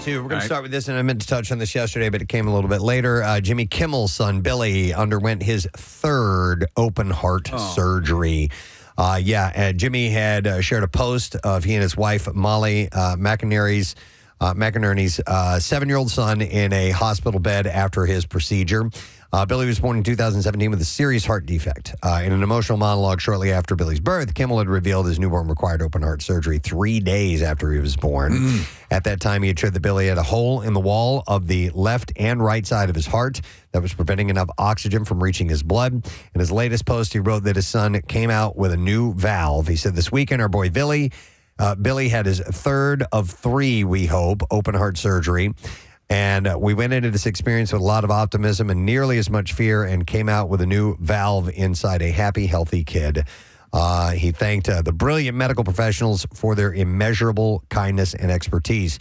to. We're going to start with this, and I meant to touch on this yesterday, but it came a little bit later. Jimmy Kimmel's son, Billy, underwent his third open heart surgery. Jimmy had shared a post of he and his wife, Molly McInerney's 7-year-old son in a hospital bed after his procedure. Billy was born in 2017 with a serious heart defect. In an emotional monologue shortly after Billy's birth, Kimmel had revealed his newborn required open heart surgery 3 days after he was born. At that time, he had shared that Billy had a hole in the wall of the left and right side of his heart that was preventing enough oxygen from reaching his blood. In his latest post, he wrote that his son came out with a new valve. He said, "This weekend, our boy Billy had his third of 3, we hope, open heart surgery. And we went into this experience with a lot of optimism and nearly as much fear and came out with a new valve inside a happy, healthy kid." He thanked the brilliant medical professionals for their immeasurable kindness and expertise.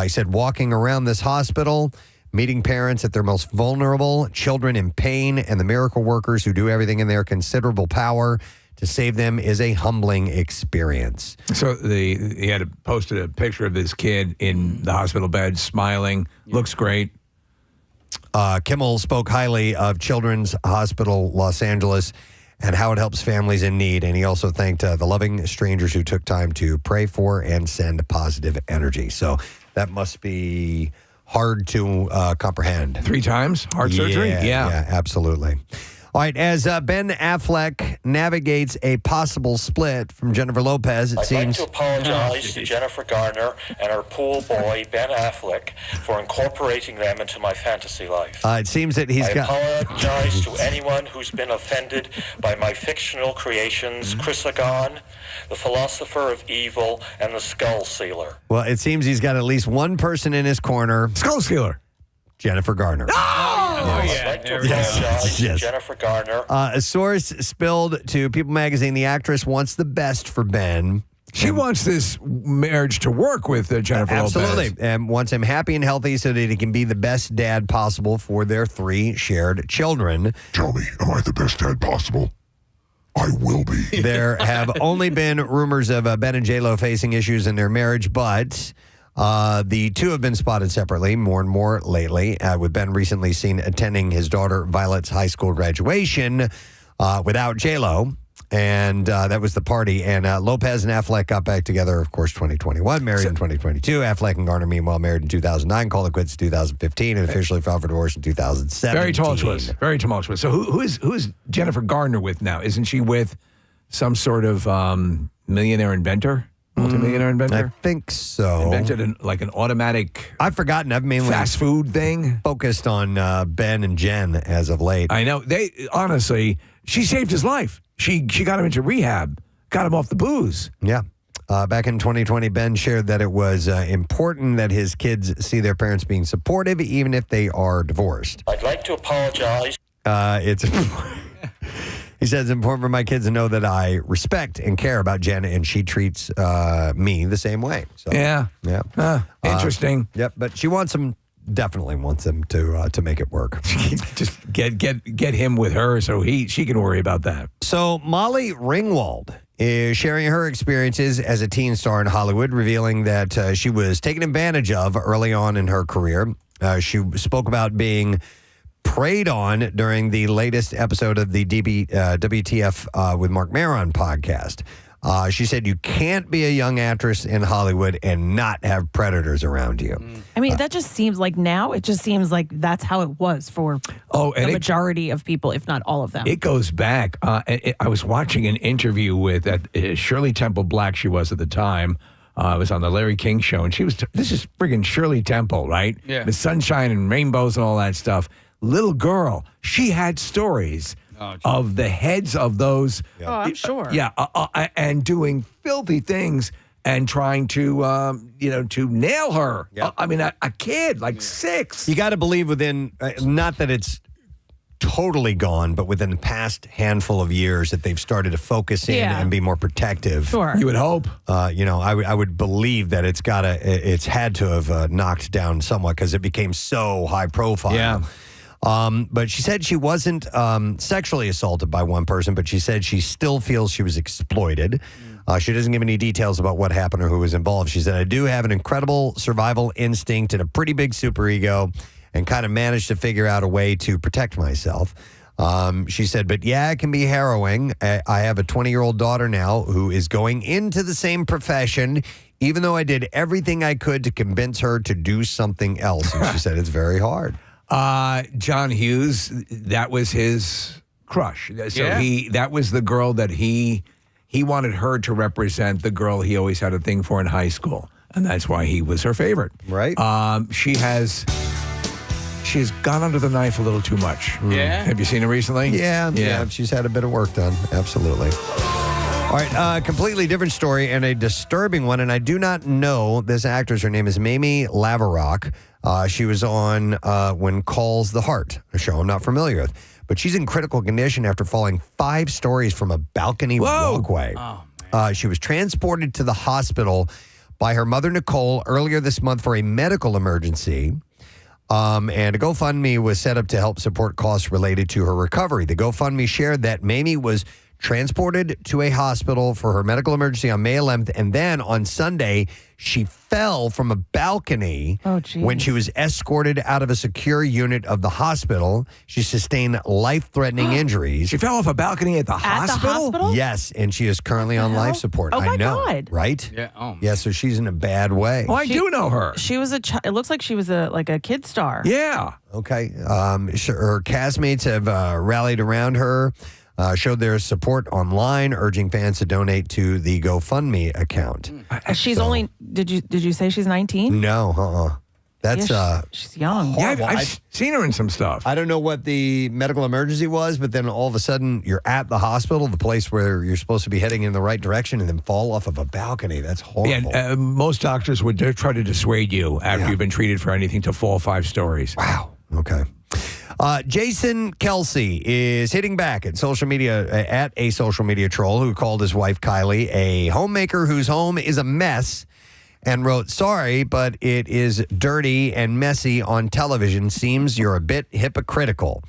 He said, "Walking around this hospital, meeting parents at their most vulnerable, children in pain, and the miracle workers who do everything in their considerable power to save them is a humbling experience." So he had posted a picture of this kid in the hospital bed, smiling. Looks great. Kimmel spoke highly of Children's Hospital Los Angeles and how it helps families in need. And he also thanked the loving strangers who took time to pray for and send positive energy. So that must be hard to comprehend. 3 times heart surgery? Yeah, absolutely. All right, as Ben Affleck navigates a possible split from Jennifer Lopez, it seems... I'd like to apologize to Jennifer Garner and her pool boy, Ben Affleck, for incorporating them into my fantasy life. It seems that I apologize to anyone who's been offended by my fictional creations, Chrysagon, the Philosopher of Evil, and the Skull Sealer. Well, it seems he's got at least one person in his corner. Skull Sealer. Jennifer Garner. I'd like to apologize to Jennifer Garner. A source spilled to People magazine the actress wants the best for Ben. She wants this marriage to work with Jennifer Lopez. Absolutely. And wants him happy and healthy so that he can be the best dad possible for their 3 shared children. Tell me, am I the best dad possible? I will be. There have only been rumors of Ben and J-Lo facing issues in their marriage, but... the two have been spotted separately more and more lately, with Ben recently seen attending his daughter Violet's high school graduation without J-Lo, and that was the party. And Lopez and Affleck got back together, of course, 2021, married in 2022. Affleck and Garner, meanwhile, married in 2009, called it quits in 2015, and officially filed for divorce in 2017. Very tumultuous. Very tumultuous. So who is Jennifer Garner with now? Isn't she with some sort of millionaire inventor? Multimillionaire inventor? I think so. Invented an automatic... I've forgotten. I've mainly... fast food thing? Focused on Ben and Jen as of late. I know. Honestly, she saved his life. She got him into rehab, got him off the booze. Yeah. Back in 2020, Ben shared that it was important that his kids see their parents being supportive, even if they are divorced. I'd like to apologize. He says it's important for my kids to know that I respect and care about Jen, and she treats me the same way. So, yeah. Interesting. Yep, but she definitely wants him to make it work. Just get him with her so she can worry about that. So Molly Ringwald is sharing her experiences as a teen star in Hollywood, revealing that she was taken advantage of early on in her career. She spoke about being preyed on during the latest episode of the WTF with Mark Maron podcast. She said you can't be a young actress in Hollywood and not have predators around you. I mean, that just seems like now, it just seems like that's how it was for the majority of people, if not all of them. It goes back. I was watching an interview with Shirley Temple Black, she was at the time. It was on the Larry King show, and this is friggin' Shirley Temple, right? Yeah. The sunshine and rainbows and all that stuff. Little girl, she had stories of the heads of those. Oh, I'm sure. And doing filthy things and trying to, to nail her. Yep. I mean, a kid, 6. You got to believe within, not that it's totally gone, but within the past handful of years that they've started to focus in and be more protective. Sure. You would hope. I would believe that it's had to have knocked down somewhat because it became so high profile. Yeah. But she said she wasn't sexually assaulted by one person, but she said she still feels she was exploited. She doesn't give any details about what happened or who was involved. She said, I do have an incredible survival instinct and a pretty big superego and kind of managed to figure out a way to protect myself. She said, but yeah, it can be harrowing. I have a 20-year-old daughter now who is going into the same profession, even though I did everything I could to convince her to do something else. And she said, it's very hard. John Hughes, that was his crush. So that was the girl that he wanted her to represent the girl he always had a thing for in high school. And that's why he was her favorite. Right. She has gone under the knife a little too much. Yeah. Have you seen her recently? Yeah. She's had a bit of work done. Absolutely. All right, completely different story and a disturbing one. And I do not know this actress. Her name is Mamie Laverock. She was on When Calls the Heart, a show I'm not familiar with. But she's in critical condition after falling 5 stories from a balcony walkway. Oh, she was transported to the hospital by her mother, Nicole, earlier this month for a medical emergency. And a GoFundMe was set up to help support costs related to her recovery. The GoFundMe shared that Mamie was transported to a hospital for her medical emergency on May 11th, and then on Sunday, she fell from a balcony when she was escorted out of a secure unit of the hospital. She sustained life-threatening injuries. She fell off a balcony at the hospital? Yes, and she is currently on life support. Oh, I know, God. right? Yeah. Oh. Yeah, so she's in a bad way. Oh, I do know her. She was it looks like she was like a kid star. Yeah. Okay. Her castmates have rallied around her. Showed their support online, urging fans to donate to the GoFundMe account. She's only. Did you say she's 19? No, That's she's young. Yeah, I've seen her in some stuff. I don't know what the medical emergency was, but then all of a sudden you're at the hospital, the place where you're supposed to be heading in the right direction, and then fall off of a balcony. That's horrible. Yeah, most doctors would try to dissuade you after you've been treated for anything to fall 5 stories. Wow. Okay. Jason Kelsey is hitting back at social media at a social media troll who called his wife Kylie a homemaker whose home is a mess and wrote, sorry, but it is dirty and messy on television. Seems you're a bit hypocritical.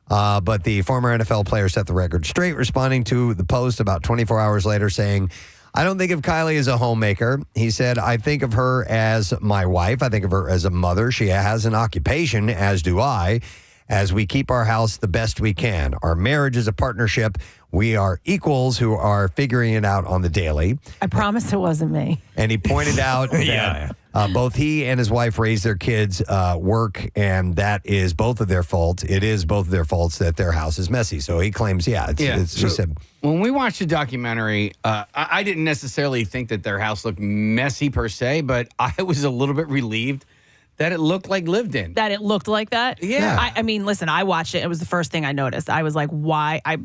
But the former NFL player set the record straight, responding to the post about 24 hours later saying, I don't think of Kylie as a homemaker. He said, I think of her as my wife. I think of her as a mother. She has an occupation, as do I, as we keep our house the best we can. Our marriage is a partnership. We are equals who are figuring it out on the daily. I promise it wasn't me. And he pointed out that both he and his wife raised their kids, work, and that is both of their faults. It is both of their faults that their house is messy. So he claims, he said, when we watched the documentary, I didn't necessarily think that their house looked messy per se, but I was a little bit relieved that it looked like lived in. That it looked like that? Yeah. I mean, listen, I watched it. It was the first thing I noticed. I was like, why? I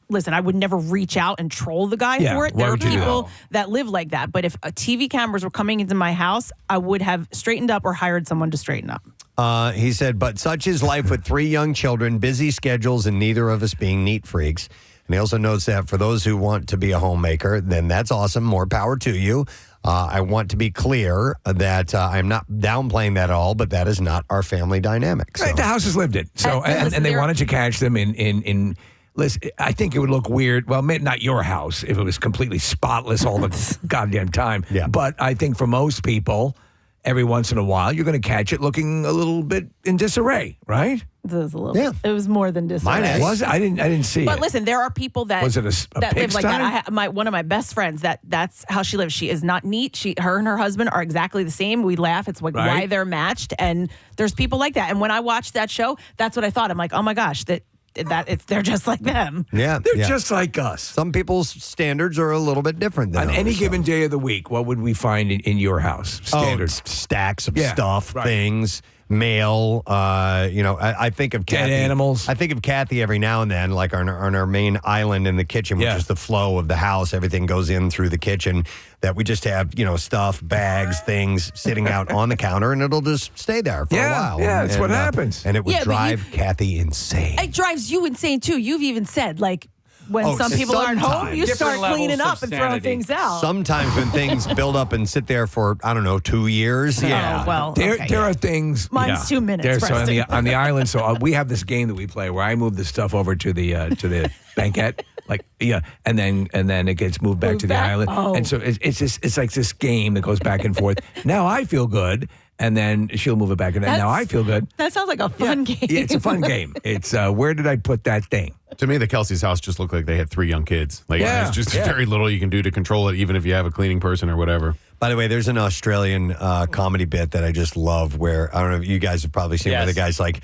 would never reach out and troll the guy for it. There are people that live like that. But if TV cameras were coming into my house, I would have straightened up or hired someone to straighten up. He said, but such is life with 3 young children, busy schedules, and neither of us being neat freaks. And he also notes that for those who want to be a homemaker, then that's awesome. More power to you. I want to be clear that I'm not downplaying that at all, but that is not our family dynamic. So. Right, the house is lived in. So, and they wanted to catch them in listen, I think it would look weird. Well, not your house if it was completely spotless all the goddamn time. Yeah. But I think for most people, every once in a while, you're going to catch it looking a little bit in disarray, right? It was a little. Yeah. It was more than disarray. Mine was. I didn't see it. But listen, there are people that was it a that live like pigsty? that. One of my best friends. That's how she lives. She is not neat. Her and her husband are exactly the same. We laugh. It's like why they're matched. And there's people like that. And when I watched that show, that's what I thought. I'm like, oh my gosh, they're just like them. Yeah, they're just like us. Some people's standards are a little bit different than on others, any given day of the week. What would we find in your house? Standards, stacks of stuff, things. Mail, I think of Kathy. Dead animals. I think of Kathy every now and then, like on our main island in the kitchen, which is the flow of the house. Everything goes in through the kitchen. That we just have, stuff, bags, things sitting out on the counter, and it'll just stay there for a while. Yeah, that's what happens. And it would drive Kathy insane. It drives you insane too. You've even said like, when some people aren't home, you Different start cleaning levels up of and throwing sanity. things out. Sometimes when things build up and sit there for, I don't know, 2 years. Yeah. Oh, well, There okay. are things. Mine's 2 minutes, So on Preston. the island, so we have this game that we play where I move the stuff over to the banquette, and then it gets moved back Moved to the back? island, Oh. and so it's like this game that goes back and forth. Now I feel good, and then she'll move it back, and then now I feel good. That sounds like a fun game. Yeah, it's a fun game. It's where did I put that thing? To me, the Kelsey's house just looked like they had 3 young kids. Like, Yeah. there's just very little you can do to control it, even if you have a cleaning person or whatever. By the way, there's an Australian comedy bit that I just love where, I don't know if you guys have probably seen where the guy's like,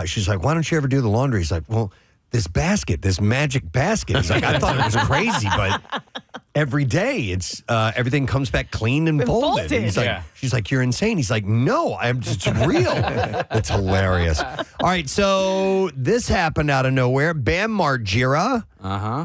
she's like, why don't you ever do the laundry? He's like, well, this magic basket. He's like, I thought it was crazy, but every day it's everything comes back clean and folded. folded. He's like, she's like, you're insane. He's like, no, it's real. It's hilarious. All right, so this happened out of nowhere. Bam Margera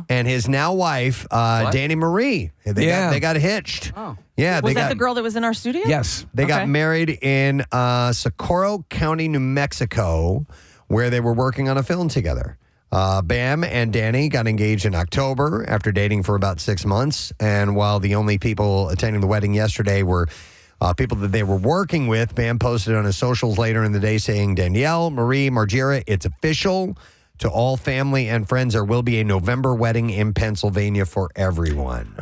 and his now wife, Danny Marie. They got hitched. Oh. Yeah, Was that the girl that was in our studio? Yes, they got married in Socorro County, New Mexico, where they were working on a film together. Bam and Danny got engaged in October after dating for about 6 months. And while the only people attending the wedding yesterday were people that they were working with, Bam posted on his socials later in the day saying, Danielle, Marie, Margera, it's official. To all family and friends, there will be a November wedding in Pennsylvania for everyone.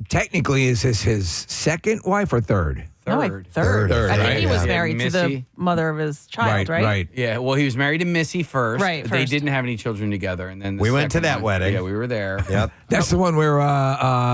technically, is this his second wife or third? Third. I think right? he was Yeah. married to the Missy. mother of his child, right? Right. Yeah, well, he was married to Missy first. Right, They first. didn't have any children together, and then We went to second that one- wedding. Yeah, we were there. Yep. That's the one where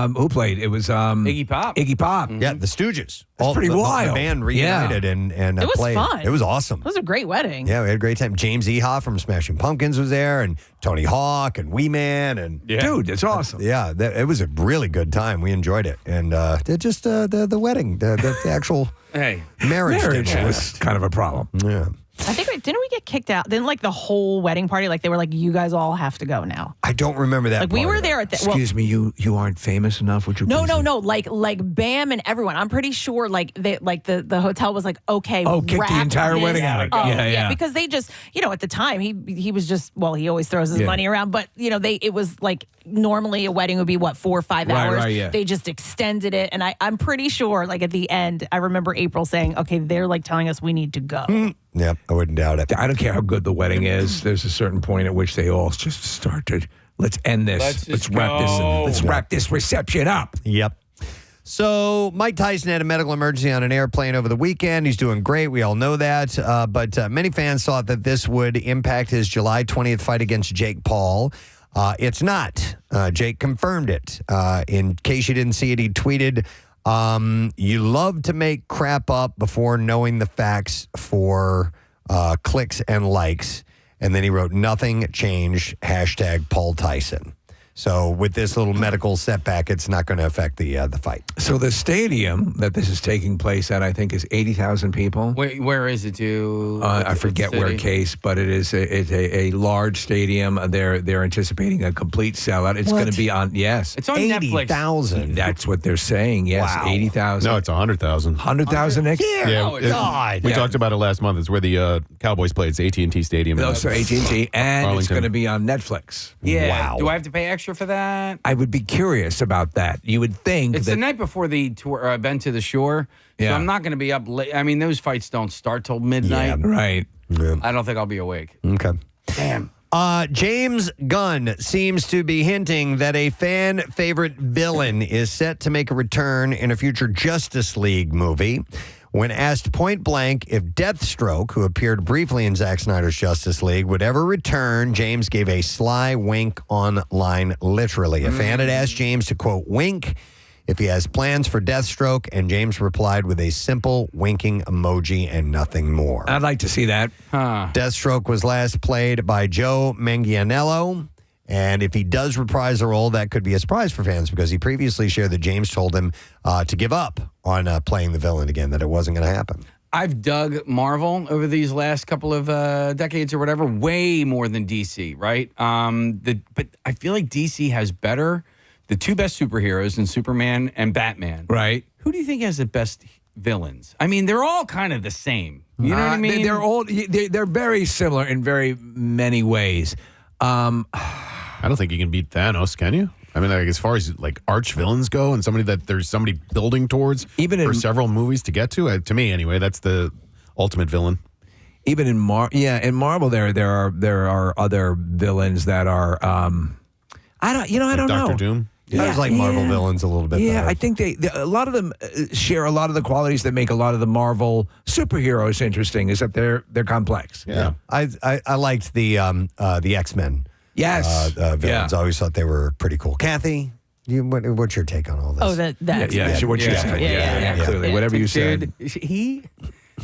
who played? It was Iggy Pop. Iggy Pop. Yeah, the Stooges. pretty the wild. The band reunited and It was played. fun. It was awesome. It was a great wedding. Yeah, we had a great time. James Eha from Smashing Pumpkins was there, and Tony Hawk and Wee Man, and Dude, it's awesome. yeah, it was a really good time. We enjoyed it, and just the wedding, the actual Hey, marriage didn't was last. kind of a problem. Yeah, I think didn't we get kicked out? Didn't like the whole wedding party? Like they were like, you guys all have to go now. I don't remember that. Like we part were of it. there at the Excuse me, you aren't famous enough. Would you? No, please no, leave? no. Like Bam and everyone. I'm pretty sure the hotel was like, okay, Oh, kick the wrap entire this wedding out. up. Yeah. Because they just, at the time he was just, he always throws his Yeah. money around, but it was like normally a wedding would be 4 or 5 hours. Right, yeah. They just extended it, and I'm pretty sure like at the end, I remember April saying, okay, they're like telling us we need to go. Yeah, I wouldn't doubt it. I don't care how good the wedding is. There's a certain point at which they all just start to let's end this. Let's just wrap this. go. Let's wrap this reception up. Yep. So Mike Tyson had a medical emergency on an airplane over the weekend. He's doing great. We all know that. But many fans thought that this would impact his July 20th fight against Jake Paul. It's not. Jake confirmed it. In case you didn't see it, he tweeted, you love to make crap up before knowing the facts for clicks and likes. And then he wrote, nothing changed, #Paul Tyson. So with this little medical setback, it's not going to affect the fight. So the stadium that this is taking place at, I think, is 80,000 people. where is it to? I forget where case, but it's a large stadium. They're anticipating a complete sellout. It's going to be on. Yes, It's on Netflix. 80,000. that's what they're saying. Yes, Wow. 80,000. No, it's 100,000. 100,000 next year. Yeah, Oh, God. we Yeah. talked about it last month. It's where the Cowboys play. It's AT&T Stadium. Also AT&T, and it's Arlington. going to be on Netflix. Yeah. Wow. Do I have to pay extra for that? I would be curious about that. You would think It's that the night before the tour, Bend to the Shore. So Yeah. I'm not going to be up late. I mean, those fights don't start till midnight. right. I don't think I'll be awake. Okay. Damn. James Gunn seems to be hinting that a fan favorite villain is set to make a return in a future Justice League movie. When asked point blank if Deathstroke, who appeared briefly in Zack Snyder's Justice League, would ever return, James gave a sly wink online, literally. A fan had asked James to, quote, wink if he has plans for Deathstroke, and James replied with a simple winking emoji and nothing more. I'd like to see that. Deathstroke was last played by Joe Manganiello. And if he does reprise the role, that could be a surprise for fans because he previously shared that James told him to give up on playing the villain again, that it wasn't going to happen. I've dug Marvel over these last couple of decades or whatever, way more than DC, right? But I feel like DC has the two best superheroes in Superman and Batman. Right. Who do you think has the best villains? I mean, they're all kind of the same. You know what I mean? They're very similar in very many ways. I don't think you can beat Thanos, can you? I mean, like, as far as like arch villains go, and there's somebody building towards for several movies to get to me anyway. That's the ultimate villain. Even in Marvel, there are other villains that are. I don't know. Dr. Doom. Yeah, there's like Marvel villains a little bit. Yeah, better. I think a lot of them share a lot of the qualities that make a lot of the Marvel superheroes interesting, except they're complex. Yeah, I liked the X-Men. Yes, villains. I always thought they were pretty cool. Kathy, what's your take on all this? Oh, that. What you said. Yeah, clearly, whatever you said. He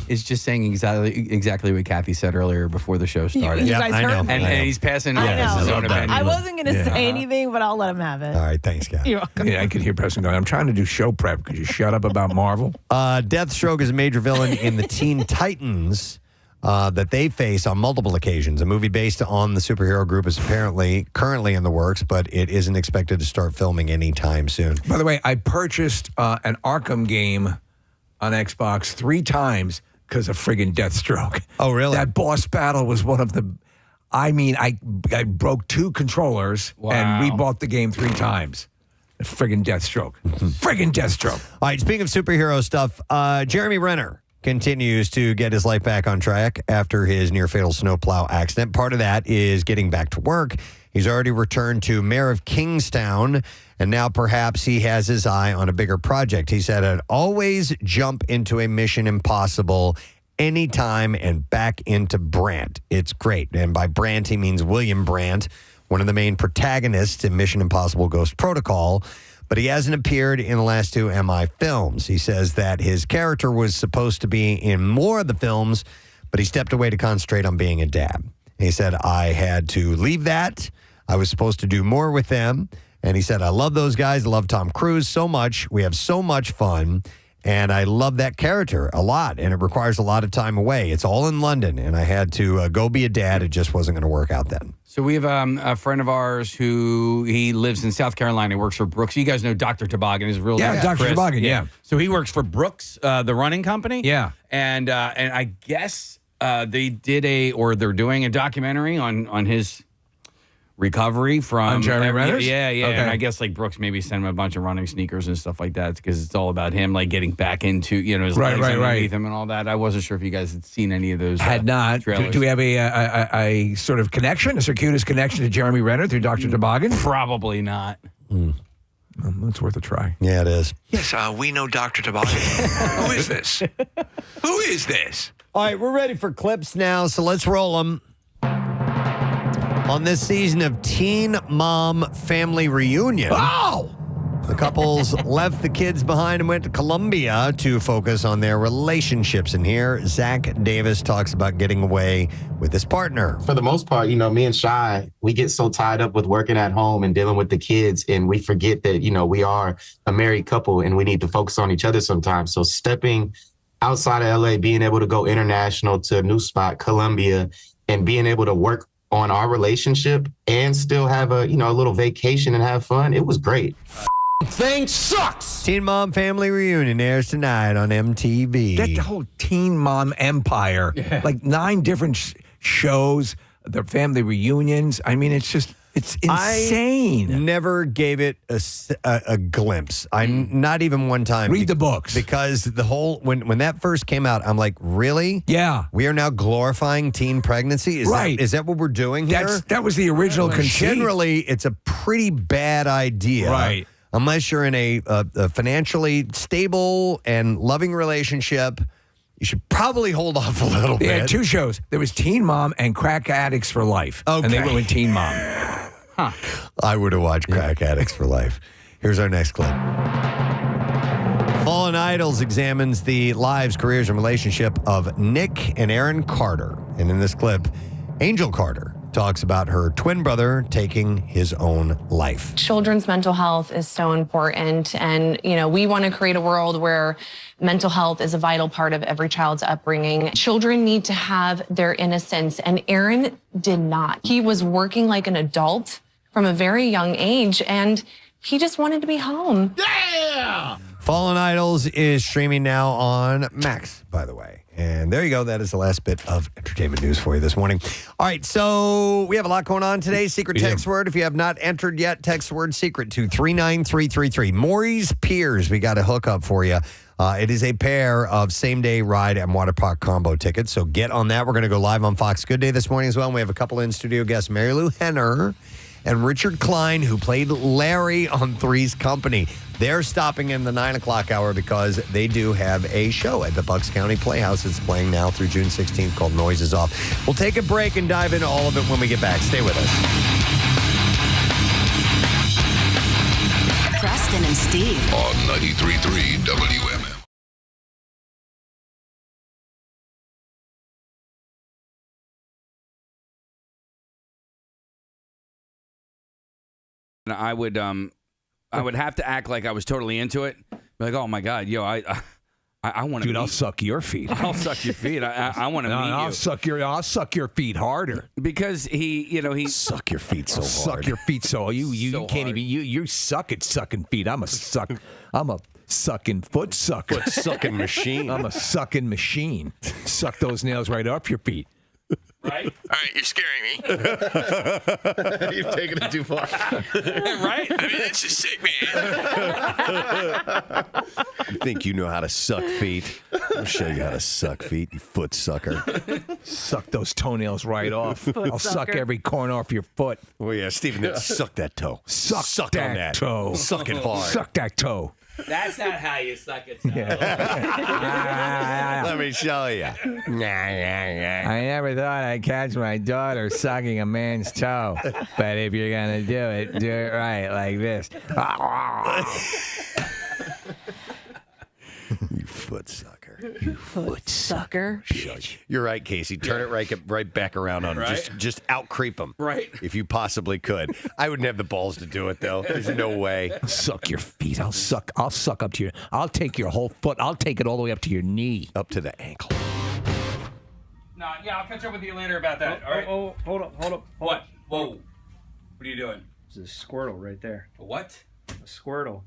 is just saying exactly what Kathy said earlier before the show started. You guys heard me. And he's passing I know. his own opinion. I wasn't going to say anything, but I'll let him have it. All right, thanks, Kathy. You're welcome. Yeah, I could hear Preston going, I'm trying to do show prep. Could you shut up about Marvel? Deathstroke is a major villain in the Teen Titans that they face on multiple occasions. A movie based on the superhero group is apparently currently in the works, but it isn't expected to start filming anytime soon. By the way, I purchased an Arkham game on Xbox 3 times because of friggin' Deathstroke. Oh, really? That boss battle was one of the... I mean, I broke 2 controllers, and we bought the game 3 times. Friggin' Deathstroke. Friggin' Deathstroke. All right, speaking of superhero stuff, Jeremy Renner continues to get his life back on track after his near-fatal snowplow accident. Part of that is getting back to work. He's already returned to Mayor of Kingstown, and now perhaps he has his eye on a bigger project. He said, I'd always jump into a Mission Impossible anytime and back into Brandt. It's great. And by Brandt, he means William Brandt, one of the main protagonists in Mission Impossible Ghost Protocol. But he hasn't appeared in the last 2 MI films. He says that his character was supposed to be in more of the films, but he stepped away to concentrate on being a dad. He said, I had to leave that. I was supposed to do more with them. And he said, I love those guys. I love Tom Cruise so much. We have so much fun. And I love that character a lot. And it requires a lot of time away. It's all in London. And I had to go be a dad. It just wasn't going to work out then. So we have a friend of ours who he lives in South Carolina. He works for Brooks. You guys know Dr. Toboggan. His real name is Dr. Chris. Toboggan, yeah. So he works for Brooks, the running company. Yeah. And I guess they did they're doing a documentary on his recovery from Jeremy Renner. Yeah. Okay. And I guess like Brooks maybe sent him a bunch of running sneakers and stuff like that because it's all about him like getting back into his legs underneath him and all that. I wasn't sure if you guys had seen any of those. Had not. Trailers. Do we have a sort of connection, a circuitous connection to Jeremy Renner through Dr. Toboggan? Probably not. It's worth a try. Yeah, it is. Yes, we know Dr. Toboggan. Who is this? Who is this? All right, we're ready for clips now, so let's roll them. On this season of Teen Mom Family Reunion, the couples left the kids behind and went to Colombia to focus on their relationships. And here, Zach Davis talks about getting away with his partner. For the most part, me and Shy, we get so tied up with working at home and dealing with the kids, and we forget that, we are a married couple and we need to focus on each other sometimes. So stepping outside of LA, being able to go international to a new spot, Colombia, and being able to work on our relationship and still have a little vacation and have fun. It was great. Thing sucks. Teen Mom Family Reunion airs tonight on MTV. That whole Teen Mom empire, like 9 different shows, the family reunions. I mean, it's insane. I never gave it a glimpse. Not even one time. Read the books. Because the whole, when that first came out, I'm like, really? Yeah. We are now glorifying teen pregnancy? Is that what we're doing here? That was the original conceit. Generally, it's a pretty bad idea. Right. Unless you're in a financially stable and loving relationship, you should probably hold off a little bit. They had 2 shows. There was Teen Mom and Crack Addicts for Life. Okay. And they went with Teen Mom. I would have watched Crack Addicts for Life. Here's our next clip. Fallen Idols examines the lives, careers, and relationship of Nick and Aaron Carter. And in this clip, Angel Carter talks about her twin brother taking his own life. Children's mental health is so important. And, we want to create a world where mental health is a vital part of every child's upbringing. Children need to have their innocence, and Aaron did not. He was working like an adult from a very young age, and he just wanted to be home. Yeah! Fallen Idols is streaming now on Max, by the way. And there you go. That is the last bit of entertainment news for you this morning. All right, so we have a lot going on today. Secret text word. If you have not entered yet, text word secret to 39333. Maury's Piers, we got a hookup for you. It is a pair of same-day ride and water park combo tickets. So get on that. We're going to go live on Fox Good Day this morning as well. And we have a couple in-studio guests, Mary Lou Henner and Richard Klein, who played Larry on Three's Company. They're stopping in the 9 o'clock hour because they do have a show at the Bucks County Playhouse. It's playing now through June 16th called Noises Off. We'll take a break and dive into all of it when we get back. Stay with us. Preston and Steve On 93.3 WMM. I would have to act like I was totally into it. Be like, oh my God, yo, I want to. Dude, I'll suck your feet. I'll suck your feet. I want to meet you. I'll suck your feet harder. Because he suck your feet so hard. Suck your feet so you So can't hard. even you suck at sucking feet. I'm a sucking foot sucker. Foot sucking machine. I'm a sucking machine. Suck those nails right off your feet. right, All right, you're scaring me. You've taken it too far. right. I mean, it's just sick, man. You think you know how to suck feet? I'll show you how to suck feet, you foot sucker. Suck those toenails right off. I'll suck every corner off your foot. Oh, yeah, Stephen, suck that toe. Suck on that that toe. Suck it hard. Suck that toe. That's not how you suck it. Let me show you. I never thought I'd catch my daughter sucking a man's toe. But if you're going to do it right like this. You foot sucker. You foot sucker. You're right, Casey. Turn it right back around on him. Right? Just out creep him. Right. If you possibly could. I wouldn't have the balls to do it, though. There's no way. Suck your feet. I'll suck up to your. I'll take your whole foot. I'll take it all the way up to your knee. Up to the ankle. No, yeah, I'll catch up with you later about that. All right. Oh, hold up. What? Whoa. What are you doing? There's a Squirtle right there. A what? A Squirtle.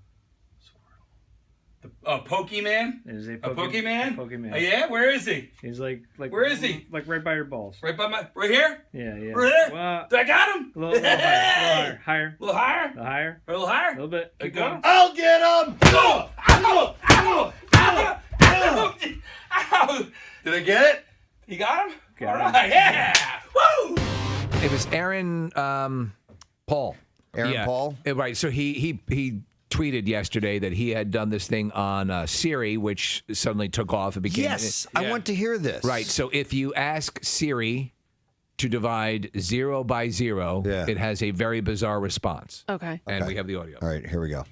A Pokemon? Is a Pokemon? Pokemon. Oh, yeah? Where is he? He's like. Where is he? Like right by your balls. Right by my. Right here? Yeah. Right there? Well, I got him? a little higher. A little higher? A higher. A little higher? A little bit. You Keep got going. him? I'll get him! Ow! Ow! Ow! Ow! Ow! Ow! Did I get it? You got him? Got All him. right. Yeah! Woo! It was Aaron Paul. Aaron Paul? Right. So he tweeted yesterday that he had done this thing on Siri, which suddenly took off. It became Yes, I want to hear this. Right. So if you ask Siri to divide 0 by 0, it has a very bizarre response. Okay. And we have the audio. All right, here we go.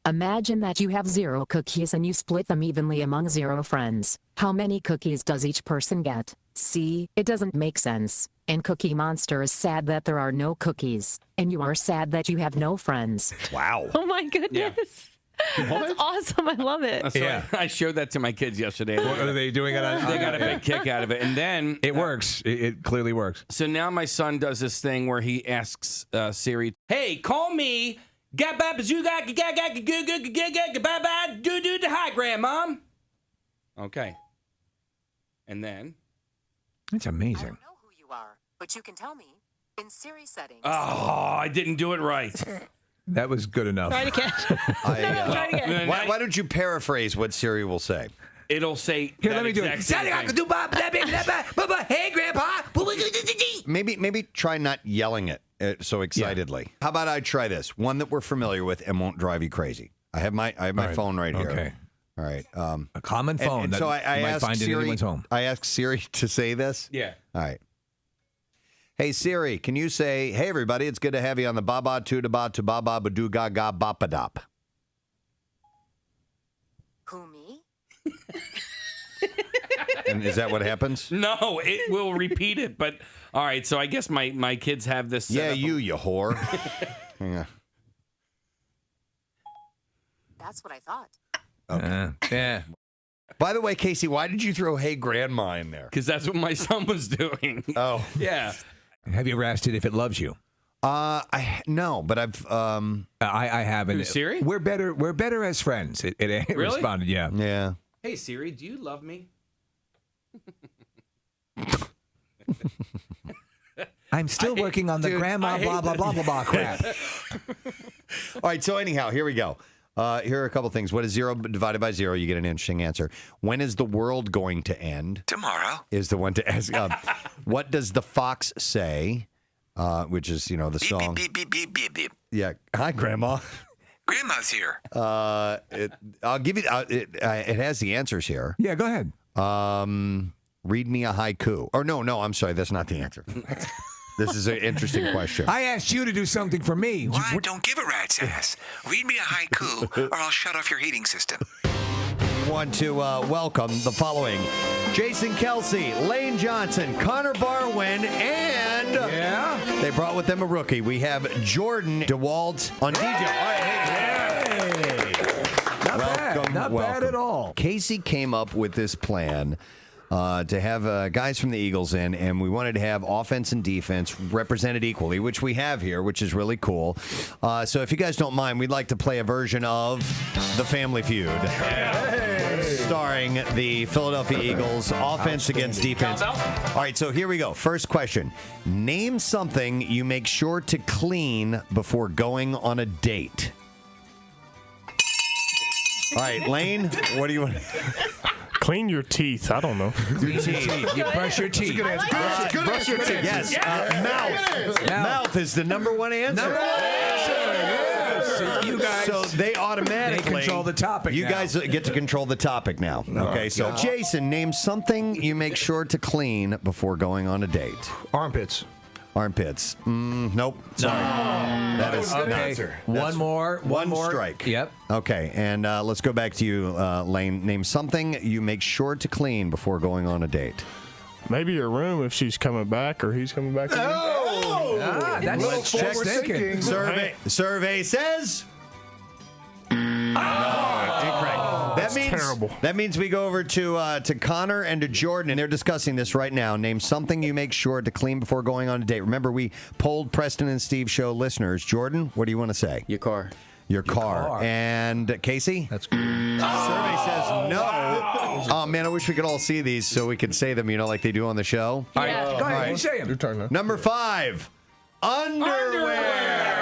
Imagine that you have 0 cookies and you split them evenly among 0 friends. How many cookies does each person get? See, it doesn't make sense. And Cookie Monster is sad that there are no cookies. And you are sad that you have no friends. Wow. Oh my goodness. That's awesome. I love it. So I showed that to my kids yesterday. What are they doing? They got a big kick out of it. And then it works. It clearly works. So now my son does this thing where he asks Siri, "Hey, call me. Do the high, grandmom." Okay. And then. It's amazing. I don't know who you are, but you can tell me in Siri settings. Oh, I didn't do it right. That was good enough. Try it again. Try it again. Why don't you paraphrase what Siri will say? It'll say. Here, let me do it. Hey, Grandpa. Maybe try not yelling it so excitedly. How about I try this? One that we're familiar with and won't drive you crazy. I have my phone right here. Okay. All right. A common phone and that so I you might asked find in Siri, anyone's home. I asked Siri to say this. Yeah. All right. Hey, Siri, can you say, hey, everybody, it's good to have you on the Baba to ba to Baba Badu Gaga Bapadop. Who, me? And is that what happens? No, it will repeat it. But all right, so I guess my kids have this. Yeah, you whore. Yeah. That's what I thought. Okay. Yeah. By the way, Casey, why did you throw "Hey Grandma" in there? Because that's what my son was doing. Oh, Yeah. Have you ever asked it if it loves you? No, but I've. I haven't. Who, Siri? We're better as friends. It Really? responded. Yeah. Yeah. Hey Siri, do you love me? I'm still working on the grandma blah blah blah blah blah crap. All right. So anyhow, here we go. Here are a couple things. What is 0 divided by 0? You get an interesting answer. When is the world going to end? Tomorrow Is the one to ask. What does the fox say? Which is, the song. Beep beep beep beep beep. Yeah. Hi, Grandma. Grandma's here. I'll give you. It has the answers here. Yeah, go ahead. Read me a haiku. Or no, I'm sorry. That's not the answer. This is an interesting question. I asked you to do something for me. Well, I don't give a rat's ass. Read me a haiku, or I'll shut off your heating system. Want to welcome the following: Jason Kelsey, Lane Johnson, Connor Barwin, and they brought with them a rookie. We have Jordan DeWalt on DJ. Not bad at all. Casey came up with this plan to have guys from the Eagles in, and we wanted to have offense and defense represented equally, which we have here, which is really cool. So if you guys don't mind, we'd like to play a version of The Family Feud. Starring the Philadelphia Eagles, offense against defense. All right, so here we go. First question. Name something you make sure to clean before going on a date. All right, Lane, what do you want? Clean your teeth. I don't know. Your teeth. You brush your teeth. Brush your teeth. Yes. Mouth. Mouth is the number one answer. You guys, so they automatically control the topic. You guys get to control the topic now. Okay, so Jason, name something you make sure to clean before going on a date. Armpits. Armpits. Nope. Sorry. That is good answer. One more. Strike. Yep. Okay, and let's go back to you, Lane. Name something you make sure to clean before going on a date. Maybe your room if she's coming back or he's coming back. That's forward thinking. Survey says. Incorrect. That's terrible. That means we go over to Connor and to Jordan, and they're discussing this right now. Name something you make sure to clean before going on a date. Remember, we polled Preston and Steve show listeners. Jordan, what do you want to say? Your car. Your car. And Casey? That's good. Survey says no. Oh, man, I wish we could all see these so we could say them, like they do on the show. All right, go ahead. You say them. Your turn now. Number 5, underwear.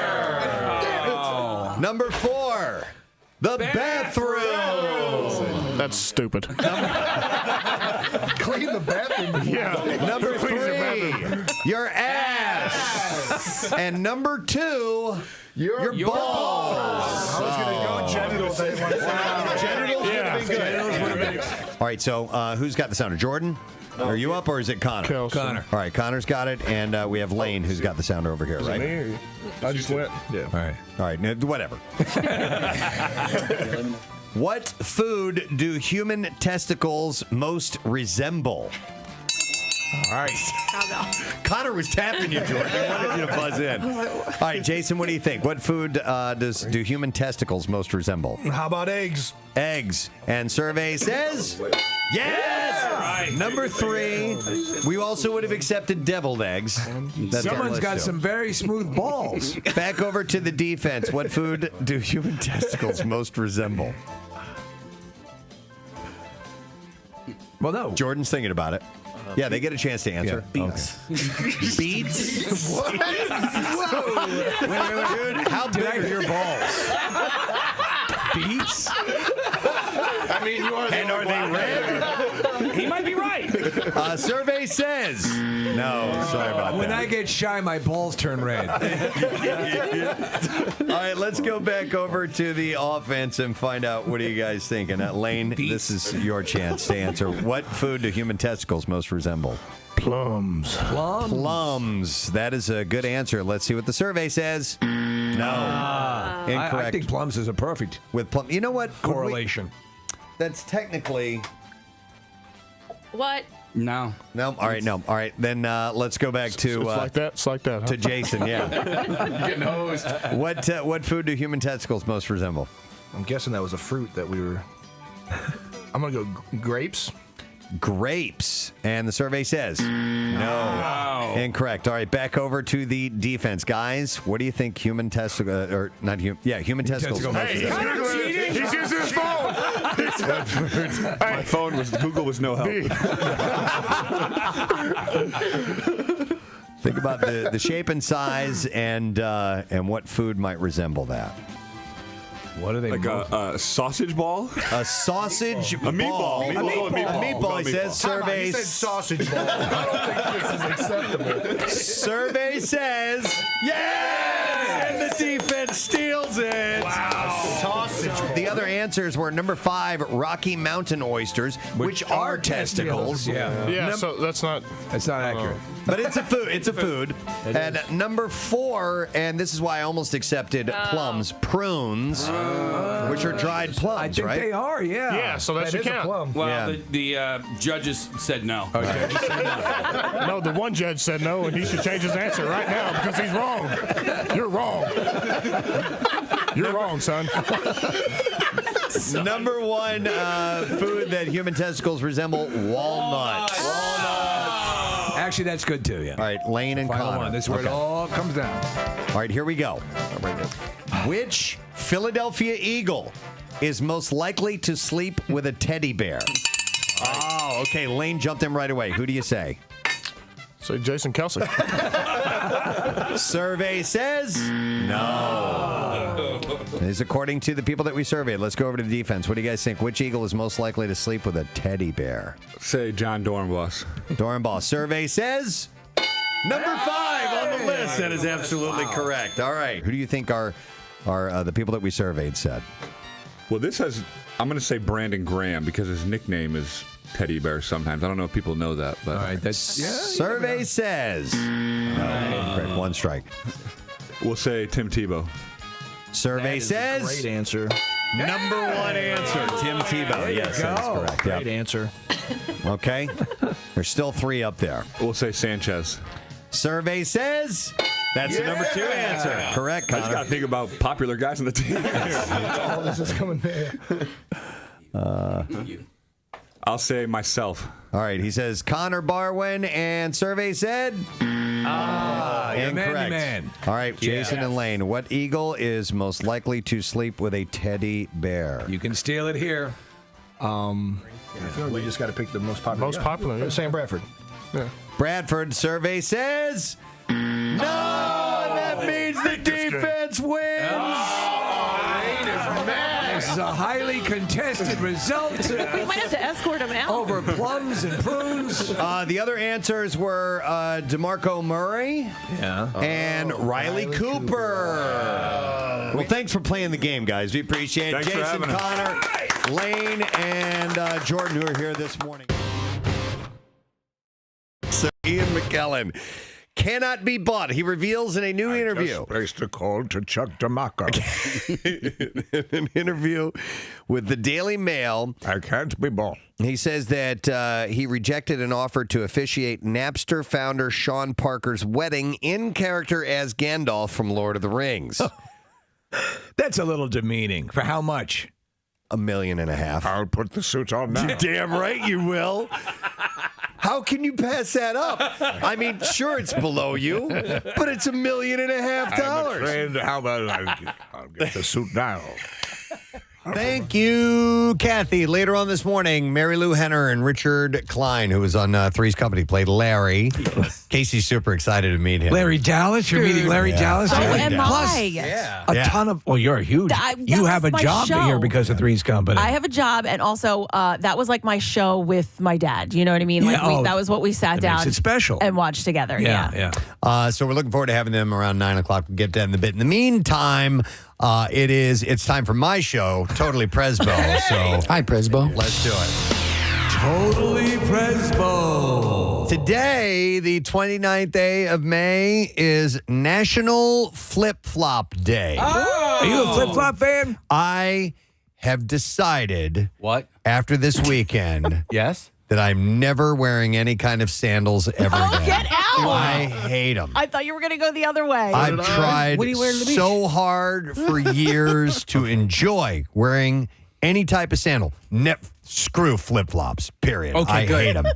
Number 4, the bathroom. That's stupid. Clean the bathroom. Yeah. Number 3, your ass. And number 2, your balls. I was going to go genitals. Genitals would have been good. All right, so who's got the sounder? Jordan? Are you up or is it Connor? Kelsey. Connor. All right, Connor's got it, and we have Lane who's got the sounder over here, right? Me? I just went. Yeah. All right, whatever. What food do human testicles most resemble? All right. Connor was tapping you, Jordan. He wanted you to buzz in. All right, Jason, what do you think? What food do human testicles most resemble? How about eggs? Eggs. And survey says yes! Right. Number 3, we also would have accepted deviled eggs. That's Someone's got some very smooth balls. Back over to the defense. What food do human testicles most resemble? Well, no. Jordan's thinking about it. Yeah, they get a chance to answer. Yeah. Beets. Okay. Beets? What? Whoa. Wait. Dude, how big are your balls? Beets? I mean, you are the And are they red? He might be right. Survey says no. Sorry about that. When I get shy, my balls turn red. All right, let's go back over to the offense and find out what are you guys thinking. Lane, this is your chance to answer. What food do human testicles most resemble? Plums. Plums. That is a good answer. Let's see what the survey says. No. Incorrect. I think plums is a perfect with plum. You know what? Correlation. That's technically. What? No. All right. No. All right. Then let's go back to. It's like that. Huh? To Jason. Yeah. Getting hosed. What food do human testicles most resemble? I'm guessing that was a fruit that we were. I'm gonna go grapes. grapes. And the survey says no. Incorrect. All right, back over to the defense. Guys, what do you think human testicles, or not human, human testicles. Hey, he's using his phone. My phone Google was no help. Think about the shape and size and what food might resemble that. What are they? Like a sausage ball? A sausage ball. A meatball. A meatball. He says survey. He said sausage ball. I don't think this is acceptable. Survey says yes! And the defense steals it. Wow. Sausage ball. The other answers were number 5, Rocky Mountain oysters, which are testicles. Yeah, so that's not accurate. But it's a food. It's a food. And number 4, and this is why I almost accepted plums, prunes, which are dried plums, I think right? they are, yeah. Yeah, so that should count. Well, the judges said no. No, the one judge said no, and he should change his answer right now because he's wrong. You're wrong. You're wrong, son. Number 1 food that human testicles resemble, walnuts. Actually, that's good too, yeah. All right, Lane and Final Connor. one. This is where it all comes down. All right, here we go. Which Philadelphia Eagle is most likely to sleep with a teddy bear? Oh, okay. Lane jumped in right away. Who do you say? Say Jason Kelsey. Survey says no. This is according to the people that we surveyed. Let's go over to the defense. What do you guys think? Which Eagle is most likely to sleep with a teddy bear? Say John Dornbos. Dornbos. Survey says number 5 on the list. That is absolutely correct. All right. Who do you think are the people that we surveyed said? Well, I'm going to say Brandon Graham because his nickname is Teddy Bear sometimes. I don't know if people know that, but. All right, that's. Survey says no. Correct. 1 strike. We'll say Tim Tebow. Survey says Great answer. number 1 answer, Tim Tebow. Yes, that is correct. Great answer. Okay. There's still 3 up there. We'll say Sanchez. Survey says that's the number 2 answer. Correct, I just Connor. got to think about popular guys on the team. Oh, this is coming there. I'll say myself. All right. He says Connor Barwin, and survey said incorrect. Man. All right, Jason and Lane. What Eagle is most likely to sleep with a teddy bear? You can steal it here. I feel like we just got to pick the most popular. Most popular, yeah. Sam Bradford. Yeah. Bradford. Survey says no. And that means the defense wins. This is a highly contested result. We might have to escort him out. Over plums and prunes. The other answers were DeMarco Murray and Riley Cooper. Well, thanks for playing the game, guys. We appreciate it. Thanks for Jason, having us. Connor, Lane, and Jordan, who are here this morning. So Ian McKellen cannot be bought. He reveals in a new interview. Just placed a call to Chuck DeMarco. An interview with the Daily Mail. I can't be bought. He says that he rejected an offer to officiate Napster founder Sean Parker's wedding in character as Gandalf from Lord of the Rings. That's a little demeaning. For how much? $1.5 million. I'll put the suit on now. You're damn right you will. How can you pass that up? I mean, sure, it's below you, but it's $1.5 million. I'm afraid how about I'll get the suit now. Thank you, Kathy. Later on this morning, Mary Lou Henner and Richard Klein, who was on Three's Company, played Larry. Casey's super excited to meet him. Larry Dallas? You're meeting Larry Dallas? So am Plus, I. a ton of, well, you're huge. You have a was my job show. here because of Three's Company. I have a job, and also that was like my show with my dad. You know what I mean? Like that was what we sat down makes it special. and watched together. Yeah. So we're looking forward to having them around 9 o'clock. We'll get to that in a bit. In the meantime, it's time for my show, Totally Presbo. So Hi, Presbo. let's do it. Totally Presbo. Today, the 29th day of May, is National Flip-Flop Day. Are you a flip-flop fan? I have decided after this weekend Yes. that I'm never wearing any kind of sandals ever again. Get out! I hate them. I thought you were going to go the other way. I've tried What do you wear to the beach? so hard for years to enjoy wearing Any type of sandal. Screw flip-flops, period. Okay, I good. hate them.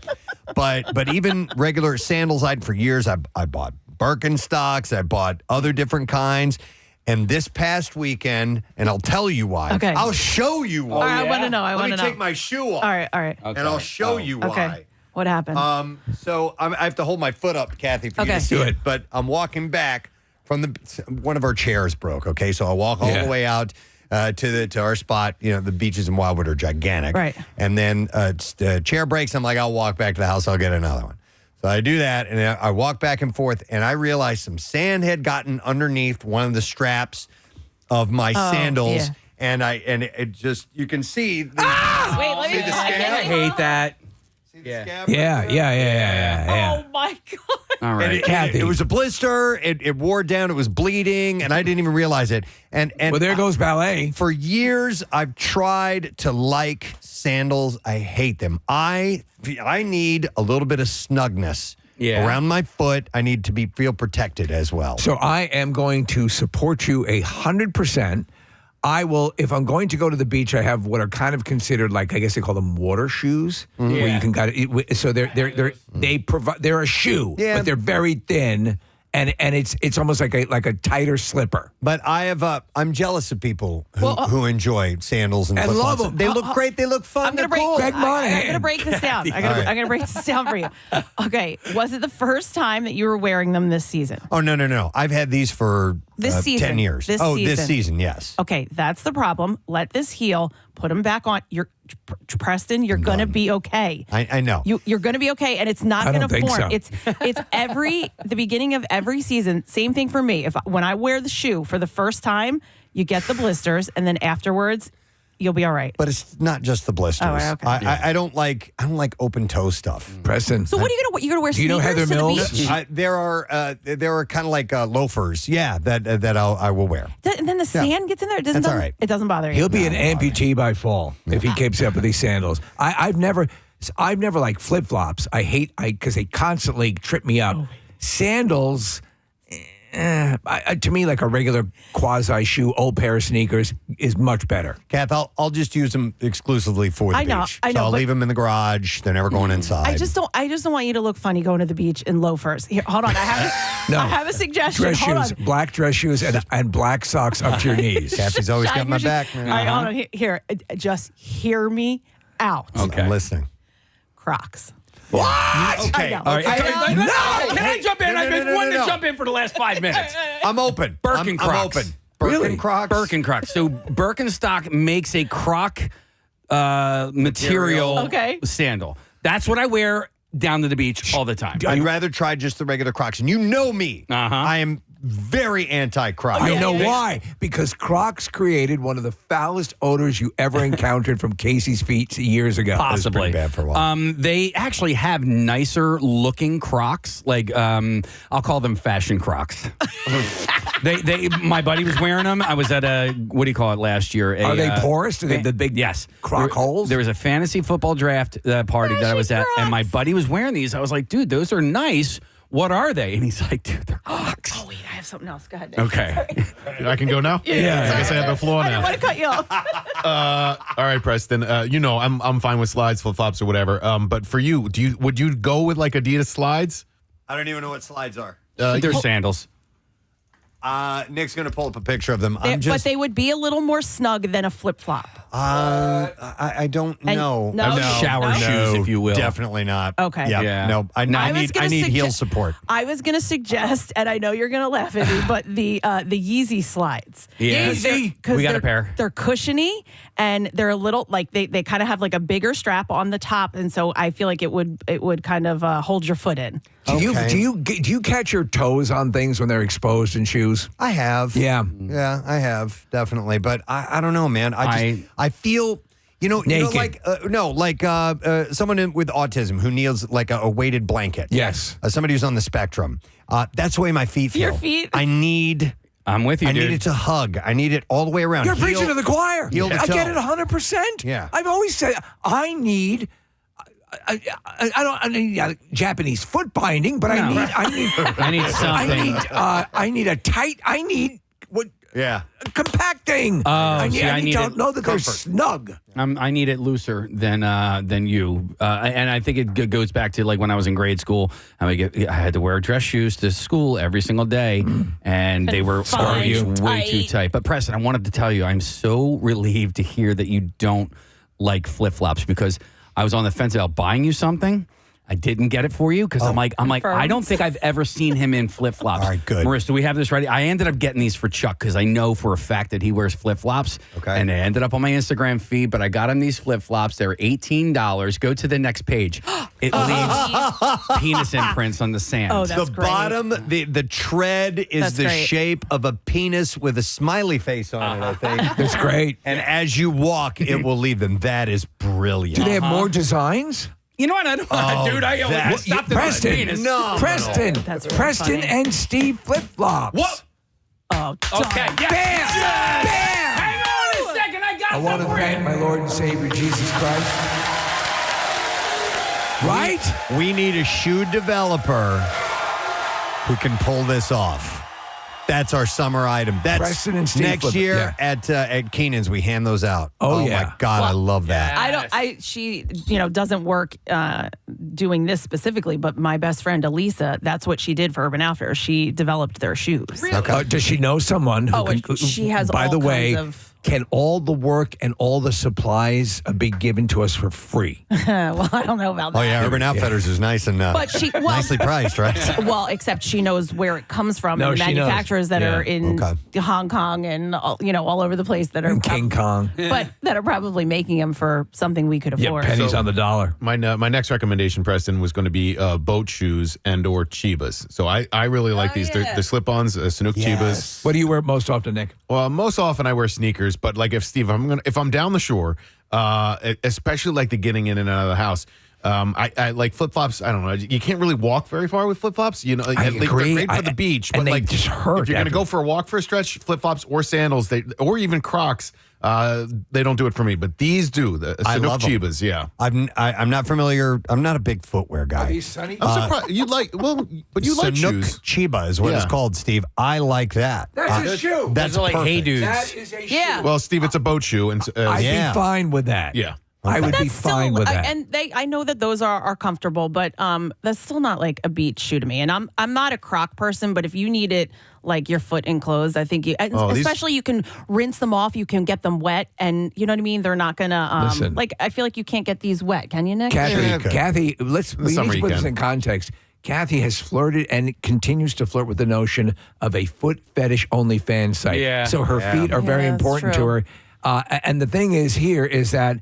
But even regular sandals, for years, I bought Birkenstocks. I bought other different kinds. And this past weekend, and I'll tell you why. Okay. I'll show you why. All right, I want to know. Let me take my shoe off. All right. And I'll show you why. Okay. What happened? So I have to hold my foot up, Kathy, for you to see it. But I'm walking back from one of our chairs broke. Okay, so I walk all the way out to our spot. You know, the beaches in Wildwood are gigantic. Right. And then the chair breaks. I'm like, I'll walk back to the house. I'll get another one. So I do that, and I walk back and forth, and I realized some sand had gotten underneath one of the straps of my sandals, and it just, you can see. Wait, let me see the scab? I hate that. See the scab? Yeah. Oh my God. All right. Kathy. It was a blister. It wore down. It was bleeding, and I didn't even realize it. And well, there goes ballet. For years, I've tried to like sandals. I hate them. I need a little bit of snugness around my foot. I need to feel protected as well. So I am going to support you 100%. I will, if I'm going to go to the beach, I have what are kind of considered like, I guess they call them water shoes, where you can so they're a shoe, but they're very thin. And it's almost like a tighter slipper. But I'm jealous of people who enjoy sandals and love flip-flops. them. They look great. They look fun. I'm gonna break this down. I'm gonna break this down for you. Okay, was it the first time that you were wearing them this season? Oh no! I've had these for this season. 10 years. This season, yes. Okay, that's the problem. Let this heal. Put them back on. Preston. You're gonna be okay. I know. You're gonna be okay, and it's not gonna form. So. It's the beginning of every season. Same thing for me. When I wear the shoe for the first time, you get the blisters, and then afterwards, you'll be all right. But it's not just the blisters. Oh, right, okay. I don't like open toe stuff. Preston. So what are you gonna wear? Do you know Heather Mills? There are kind of like loafers. Yeah, that I will wear. And then the sand gets in there. It all right. It doesn't bother you. He'll be an amputee by fall if he keeps up with these sandals. I've never liked flip flops. Because they constantly trip me up. Sandals. To me, like a regular quasi shoe, old pair of sneakers is much better. Kath, I'll just use them exclusively for the beach. I know. So I'll leave them in the garage. They're never going inside. I just don't want you to look funny going to the beach in loafers. Here, hold on. I have a suggestion. Dress hold shoes, on. black dress shoes, and black socks up to your knees. Kathy's always got my back. All right, hold on. Here, just hear me out. Okay, I'm listening. Crocs. What? Okay. All right. Can I jump in? I've been wanting to jump in for the last 5 minutes. I'm open. Birkenstocks. I'm open. Really? Birkenstocks. Birkenstocks. So Birkenstock makes a croc material sandal. That's what I wear down to the beach all the time. I'd rather try just the regular Crocs. And you know me. I am very anti-Crocs. I know why. Because Crocs created one of the foulest odors you ever encountered from Casey's feet years ago. Possibly. Bad for a while. They actually have nicer looking Crocs. Like I'll call them fashion Crocs. My buddy was wearing them. I was at what do you call it last year? Are they porous? Do they have the big Croc holes? There was a fantasy football draft party that I was at, and my buddy was wearing these. I was like, dude, those are nice. What are they? And he's like, dude, they're Crocs. Oh, wait, I have something else. Go ahead. Okay. I can go now? Yeah. I guess I have the floor I now. didn't want to cut you off. All right, Preston. I'm fine with slides, flip flops, or whatever. But for you, would you go with like Adidas slides? I don't even know what slides are. They're sandals. Nick's going to pull up a picture of them. But they would be a little more snug than a flip flop. I don't know. No? Shower shoes, if you will. Definitely not. Okay. Yep. Yeah. No, I need heel support. I was going to suggest, and I know you're going to laugh at me, but the Yeezy slides. Yeah. Yeezy. We got a pair. They're cushiony, and they're a little, like, they kind of have like a bigger strap on the top, and so I feel like it would kind of hold your foot in. Do you catch your toes on things when they're exposed in shoes? I have. Yeah. Yeah, I have, definitely. But I don't know, man. I feel, naked. like someone with autism who needs like a weighted blanket. Yes. Somebody who's on the spectrum. That's the way my feet feel. Your feet? I'm with you, dude. I need it to hug. I need it all the way around. You're preaching to the choir. Heel to I get toe. it 100%. Yeah. I've always said I need. I need Japanese foot binding, but I need something. I need a tight. I need what? Yeah. Compacted. stretching. Oh, I see, need to it know that they're snug. I need it looser than you, and I think it goes back to like when I was in grade school. I had to wear dress shoes to school every single day, and they were always way too tight. But Preston, I wanted to tell you, I'm so relieved to hear that you don't like flip flops because I was on the fence about buying you something. I didn't get it for you because I'm like, I don't think I've ever seen him in flip flops. All right, good. Marissa, do we have this ready? I ended up getting these for Chuck because I know for a fact that he wears flip flops. Okay. And it ended up on my Instagram feed, but I got him these flip flops. They're $18. Go to the next page. It leaves penis imprints on the sand. Oh, that's the great. bottom, the tread is That's the great. shape of a penis with a smiley face on it, I think. That's great. And as you walk, it will leave them. That is brilliant. Do they have more designs? You know what? I don't, dude. I only stopped at Preston. penis. Preston. That's really Preston funny. and Steve flip flops. What? Oh, Okay. John. Yes. Bam! Bam! Hang on a second. I got I want to something. thank my Lord and Savior Jesus Christ. Right? We need a shoe developer who can pull this off. That's our summer item. That's Preston and Steve next flip it, year yeah. at Keenan's. We hand those out. Oh, my yeah. God, I love that. She doesn't work doing this specifically, but my best friend Elisa, that's what she did for Urban Outfitters. She developed their shoes. Okay. Does she know someone who can? she has By all the way, kinds of- can all the work and all the supplies be given to us for free? Well, I don't know about that. Oh yeah, Urban Outfitters is nice and But she nicely priced, right? Well, except she knows where it comes from, No, and she knows. manufacturers that Yeah. are in Hong Kong and all over the place that are King Kong, but that are probably making them for something we could afford. pennies on the dollar. My next recommendation, Preston, was going to be boat shoes and or Chivas. So I really like these. They're Slip-ons, Sanuk Chivas. What do you wear most often, Nick? Well, most often I wear sneakers, but like if I'm down the shore, especially like the getting in and out of the house. I like flip flops. I don't know. You can't really walk very far with flip flops. You know, I they're agree. great for the beach, and but they like just hurt if you're going to after. go for a walk for a stretch, flip flops or sandals, or even Crocs, they don't do it for me. But these do. The I Sanuk love 'em. Chivas, yeah. I'm not familiar. I'm not a big footwear guy. Are these sunny? I'm surprised you like. Well, but you like Sanuk shoes. Chiba is what it's Yeah. called, Steve. I like that. That's a shoe. That's Those are like perfect. hey dudes. That is a shoe. Yeah. Well, Steve, it's a boat shoe, and I'd Yeah. be fine with that. yeah. I would But be that's still, fine with that. and I know that those are comfortable, but that's still not like a beach shoe to me. And I'm not a Croc person, but if you need it like your foot enclosed, I think especially you can rinse them off, you can get them wet, and you know what I mean. They're not gonna Listen. like. I feel like you can't get these wet, can you, Nick? Kathy, we need summer to you put this can. in context. Kathy has flirted and continues to flirt with the notion of a foot fetish only fan site. Yeah. So her feet are very Yeah, that's important to true. her. And the thing is that,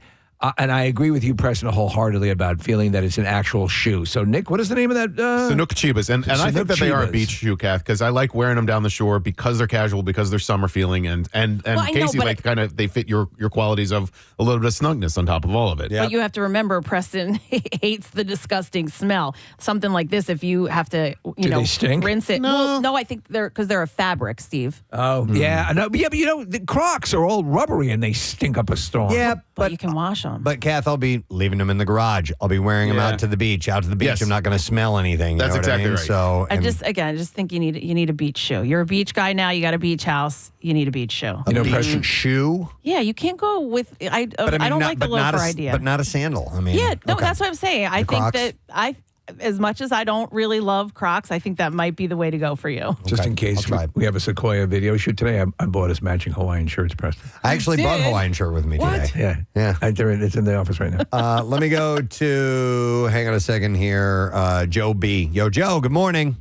and I agree with you, Preston, wholeheartedly about feeling that it's an actual shoe. So, Nick, what is the name of that? Sanuk Chivas. And I think that they are a Chivas. beach shoe, Kath, because I like wearing them down the shore because they're casual, because they're summer feeling, and I know, Casey, but like kind of they fit your qualities of a little bit of snugness on top of all of it. But you have to remember, Preston hates the disgusting smell. Something like this, if you have to, Do they stink? rinse it. Well, no, I think because they're a fabric, Steve. Oh, yeah. No, but the Crocs are all rubbery and they stink up a storm. Yeah, But you can wash them. But Kath, I'll be leaving them in the garage. I'll be wearing them out to the beach. Out to the beach, Yes. I'm not going to smell anything. That's you know what I exactly mean? right. So, I just think you need a beach shoe. You're a beach guy now. You got a beach house. You need a beach shoe. You know, beach Preston, shoe. Yeah, you can't go with. I don't not, like the but not loafer a, idea. But not a sandal. I mean, yeah, no, okay. that's what I'm saying. I think Crocs? that as much as I don't really love Crocs, I think that might be the way to go for you. just in I'll case try. we have a Sequoia video shoot today, I bought us matching Hawaiian shirts, Preston. I actually bought a did? Hawaiian shirt with me today. Yeah. Yeah. It's in the office right now. Let me go to, hang on a second here, Joe B. Yo, Joe, good morning.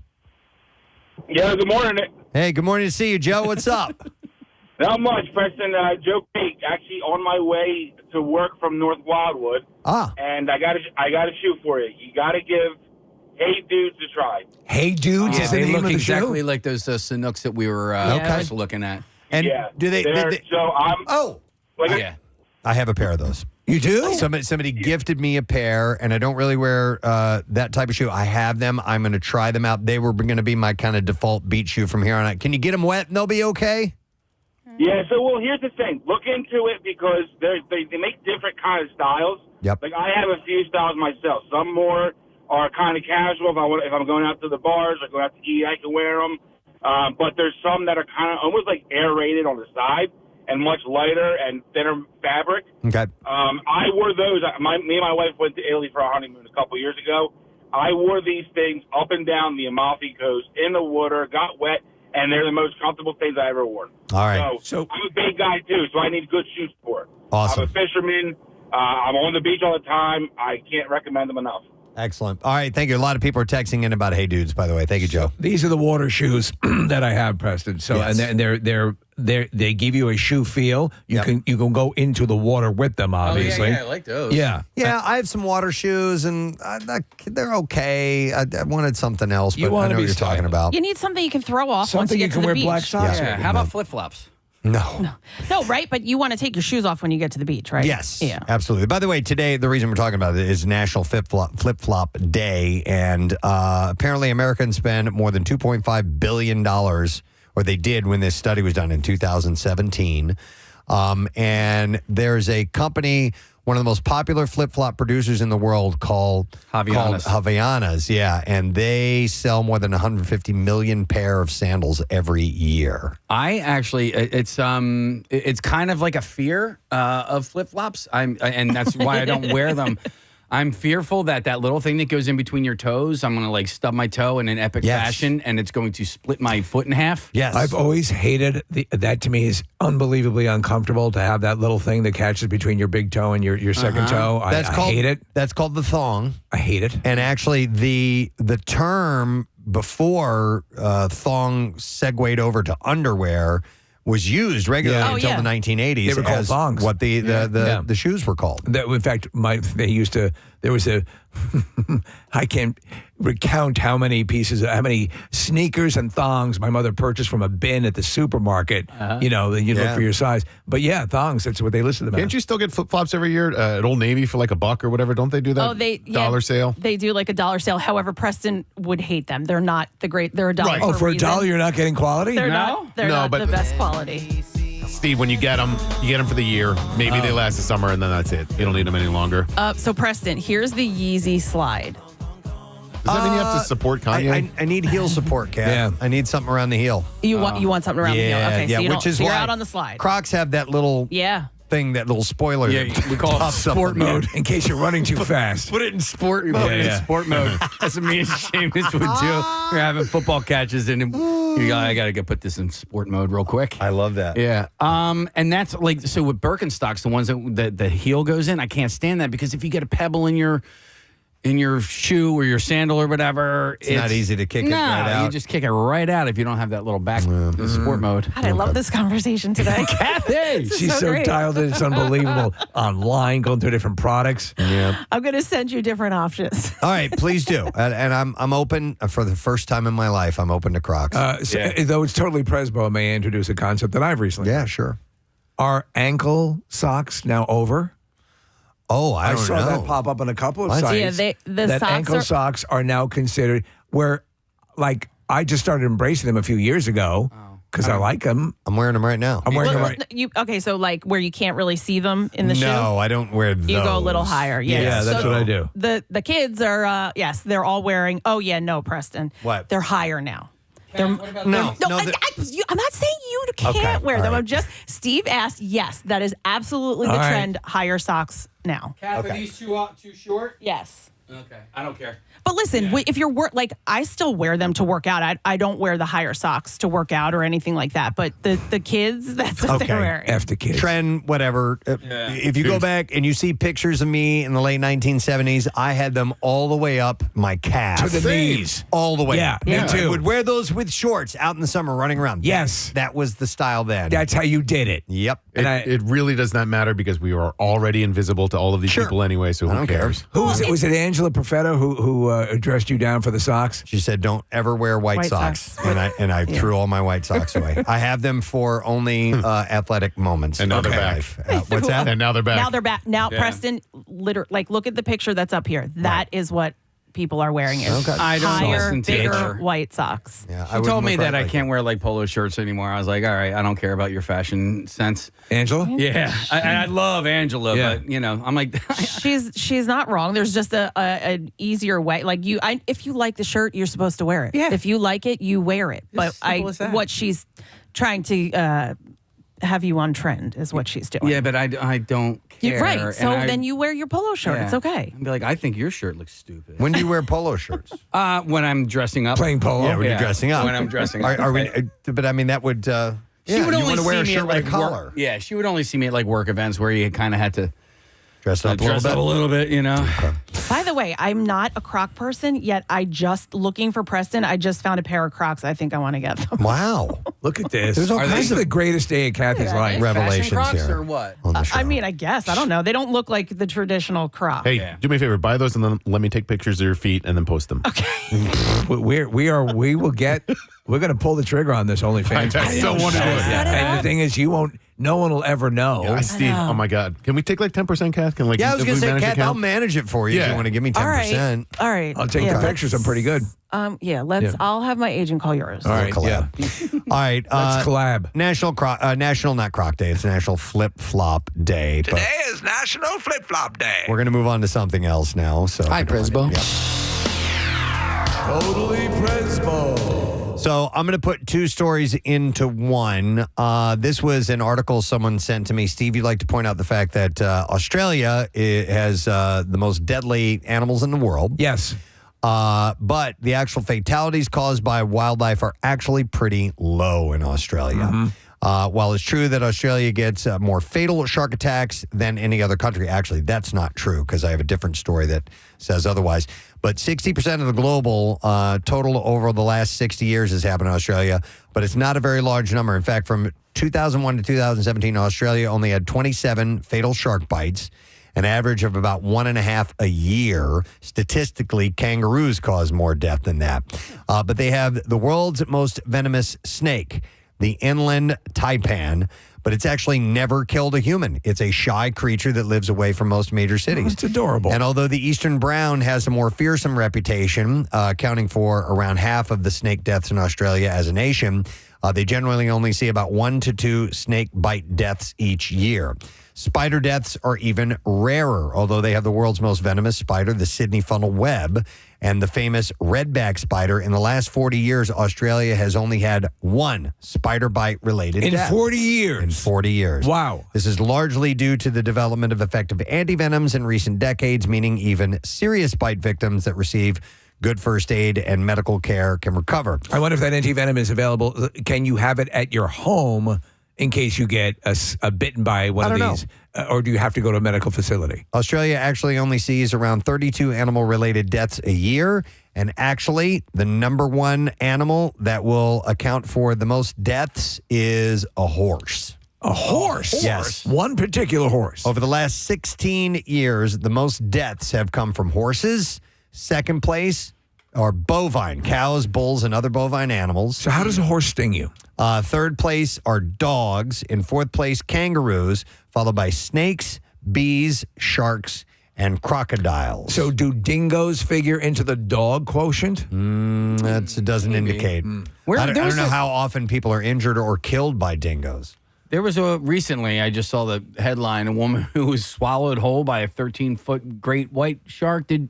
Yeah, good morning. Hey, good morning to see you, Joe. What's up? Not much, Preston. Joe Cake, actually on my way to work from North Wildwood. And I got a shoe for you. You got to give Hey Dudes a try. Hey Dudes is the They name look of the exactly show? like those Sanooks that we were just looking at. And yeah, do they? So I'm. Oh, Yeah. I have a pair of those. You do? Somebody gifted me a pair, and I don't really wear that type of shoe. I have them. I'm going to try them out. They were going to be my kind of default beach shoe from here on out. Can you get them wet and they'll be okay? Yeah, so, well, here's the thing. Look into it because they make different kind of styles. Yep. Like, I have a few styles myself. Some more are kind of casual. If I'm going out to the bars or going out to eat, I can wear them. But there's some that are kind of almost like aerated on the side. and much lighter and thinner fabric. Okay. I wore those. Me and my wife went to Italy for a honeymoon a couple years ago. I wore these things up and down the Amalfi Coast in the water, got wet, and they're the most comfortable things I ever worn. All right. So I'm a big guy, too, so I need good shoes for it. Awesome. I'm a fisherman. I'm on the beach all the time. I can't recommend them enough. Excellent. All right. Thank you. A lot of people are texting in about Hey Dudes, by the way. Thank you, Joe. These are the water shoes that I have, Preston. So Yes. and they give you a shoe feel. You can go into the water with them, obviously. Oh, yeah, I like those. Yeah. Yeah, I have some water shoes, and they're okay. I wanted something else, but I know what you're talking about. You need something you can throw off once Something you you get can to the wear beach. black socks. Yeah. How about flip-flops? No. No, right? But you want to take your shoes off when you get to the beach, right? Yes, Yeah. absolutely. By the way, today, the reason we're talking about it is National Flip-Flop Day, and apparently Americans spend more than $2.5 billion, or they did when this study was done in 2017. And there's a company, one of the most popular flip-flop producers in the world called Havaianas. Yeah, and they sell more than 150 million pair of sandals every year. I actually, it's kind of like a fear of flip-flops. And that's why I don't wear them. I'm fearful that little thing that goes in between your toes, I'm going to like stub my toe in an epic fashion, and it's going to split my foot in half. Yes. I've always hated that. To me is unbelievably uncomfortable to have that little thing that catches between your big toe and your second toe. I hate it. That's called the thong. I hate it. And actually, the term before thong segued over to underwear was used regularly until the 1980s. They were called as thongs. what the shoes were called. In fact, there was a, I can't recount how many sneakers and thongs my mother purchased from a bin at the supermarket. You look for your size. But yeah, thongs, that's what they listed them as. Can't you still get flip-flops every year at Old Navy for like $1 or whatever? Don't they do that dollar sale? They do like a dollar sale. However, Preston would hate them. They're not the great. They're a dollar. Right. For $1 you're not getting quality? They're not the best quality. Steve, when you get them for the year. Maybe they last the summer, and then that's it. You don't need them any longer. So Preston, here's the Yeezy slide. Does that mean you have to support Kanye? I need heel support, Kat. Yeah. I need something around the heel. You want something around the heel. Okay, yeah, so which is you're why out on the slide. Crocs have that little thing, that little spoiler. Yeah, we call it pops up sport in there. mode. In case you're running too fast. Put it in sport mode. In sport mode. That's what me and Seamus would do. We're having football catches, and I got to put this in sport mode real quick. I love that. Yeah. And that's like, so with Birkenstocks, the ones that the heel goes in, I can't stand that, because if you get a pebble in your shoe or your sandal or whatever, it's not easy to kick it right out. You just kick it right out if you don't have that little back the sport mode. God, I love this conversation today. Kathy! She's so great. dialed in. It's unbelievable. Online, going through different products. Yeah. I'm going to send you different options. All right, please do. And I'm open for the first time in my life. I'm open to Crocs. Though it's totally Presbo, may I introduce a concept that I've recently Yeah, sure. Are ankle socks now over? Oh, I don't saw know. that pop up on a couple of What? sites. Yeah, the that socks ankle socks are now considered where, like, I just started embracing them a few years ago because I like them. I'm wearing them right now. I'm wearing them right. Okay, so like where you can't really see them in the shoe. No, I don't wear those. You go a little higher. Yeah, that's what I do. The kids are they're all wearing. Oh yeah, no, Preston. What? They're higher now. No, I'm not saying you can't wear them. right. I'm just, Steve asked, yes, that is absolutely the All right. trend, higher socks now. Are these too short? Yes. Okay. I don't care. But listen, if you're I still wear them to work out. I don't wear the higher socks to work out or anything like that. But the kids, that's what they're wearing. F the kids. Trend, whatever. If you go back and you see pictures of me in the late 1970s, I had them all the way up my calf. To the knees. All the way. Yeah, up. me And too. I would wear those with shorts out in the summer running around. Yes. That was the style then. That's how you did it. Yep. It really does not matter, because we are already invisible to all of these people anyway, so who cares? Who was it? Was it Angela Perfetto who addressed you down for the socks? She said, "Don't ever wear white socks." And I threw all my white socks away. I have them for only athletic moments. And now they're in back. life. What's that? And now they're back. Now they're back. Now, Preston, look at the picture that's up here. That is what people are wearing. Is I don't higher, listen to bigger her. white socks. Yeah, She told me that I can't wear like polo shirts anymore. I was like, all right, I don't care about your fashion sense. Angela? Yeah, I love Angela, Yeah. but I'm like, She's not wrong. There's just an easier way. Like if you like the shirt, you're supposed to wear it. Yeah. If you like it, you wear it. But simple as that. what she's trying to have you on trend, is what she's doing. Yeah, but I don't care. You're right. So then you wear your polo shirt. Yeah. It's okay. I'd be like, I think your shirt looks stupid. When do you wear polo shirts? When I'm dressing up. Playing polo? Yeah, when you're dressing up. When I'm dressing up. Are we, but I mean, that would. She would you only want to wear a see me shirt at with like a collar. Yeah, she would only see me at like work events where you kind of had to dress up a little bit, you know. By the way, I'm not a Croc person, yet I just looking for Preston. I just found a pair of Crocs. I think I want to get them. Wow. Look at this. There's all Are kinds these of the greatest day of Kathy's life? revelations Crocs here. or what? on the show. I mean, I guess. I don't know. They don't look like the traditional Croc. Hey, do me a favor. Buy those and then let me take pictures of your feet and then post them. We're going to pull the trigger on this OnlyFans. I still want to do it. And the thing is, no one will ever know. Yeah, Steve, oh my God. Can we take like 10%, Kath? Can I was going to say, Kath, I'll Kath, manage it for you if you want to give me 10%. All right. I'll take the pictures. I'm pretty good. I'll have my agent call yours. All right, collab. All right. Let's collab. National not Croc Day. It's National Flip Flop Day. Today is National Flip Flop Day. We're going to move on to something else now. So Hi, Presbo. Totally Presbo. So I'm going to put two stories into one. This was an article someone sent to me. Steve, you'd like to point out the fact that Australia has the most deadly animals in the world. Yes. But the actual fatalities caused by wildlife are actually pretty low in Australia. Mm-hmm. While it's true that Australia gets more fatal shark attacks than any other country, actually, that's not true because I have a different story that says otherwise. But 60% of the global total over the last 60 years has happened in Australia, but it's not a very large number. In fact, from 2001 to 2017, Australia only had 27 fatal shark bites, an average of about 1.5 a year. Statistically, kangaroos cause more death than that. But they have the world's most venomous snake, the inland taipan, but it's actually never killed a human. It's a shy creature that lives away from most major cities. Oh, it's adorable. And although the eastern brown has a more fearsome reputation, accounting for around half of the snake deaths in Australia as a nation, they generally only see about 1 to 2 snake bite deaths each year. Spider deaths are even rarer, although they have the world's most venomous spider, the Sydney funnel web, and the famous redback spider. In the last 40 years, Australia has only had one spider bite-related death. 40 years? In 40 years. Wow. This is largely due to the development of effective antivenoms in recent decades, meaning even serious bite victims that receive good first aid and medical care can recover. I wonder if that antivenom is available. Can you have it at your home in case you get bitten by one of these? Or do you have to go to a medical facility? Australia actually only sees around 32 animal-related deaths a year. And actually, the number one animal that will account for the most deaths is a horse. A horse? Yes. One particular horse. Over the last 16 years, the most deaths have come from horses. Second place are bovine, cows, bulls, and other bovine animals. So how does a horse sting you? Third place are dogs. In fourth place, kangaroos, followed by snakes, bees, sharks, and crocodiles. So do dingoes figure into the dog quotient? It doesn't indicate. I don't know how often people are injured or killed by dingoes. There was recently, I just saw the headline, a woman who was swallowed whole by a 13-foot great white shark. Did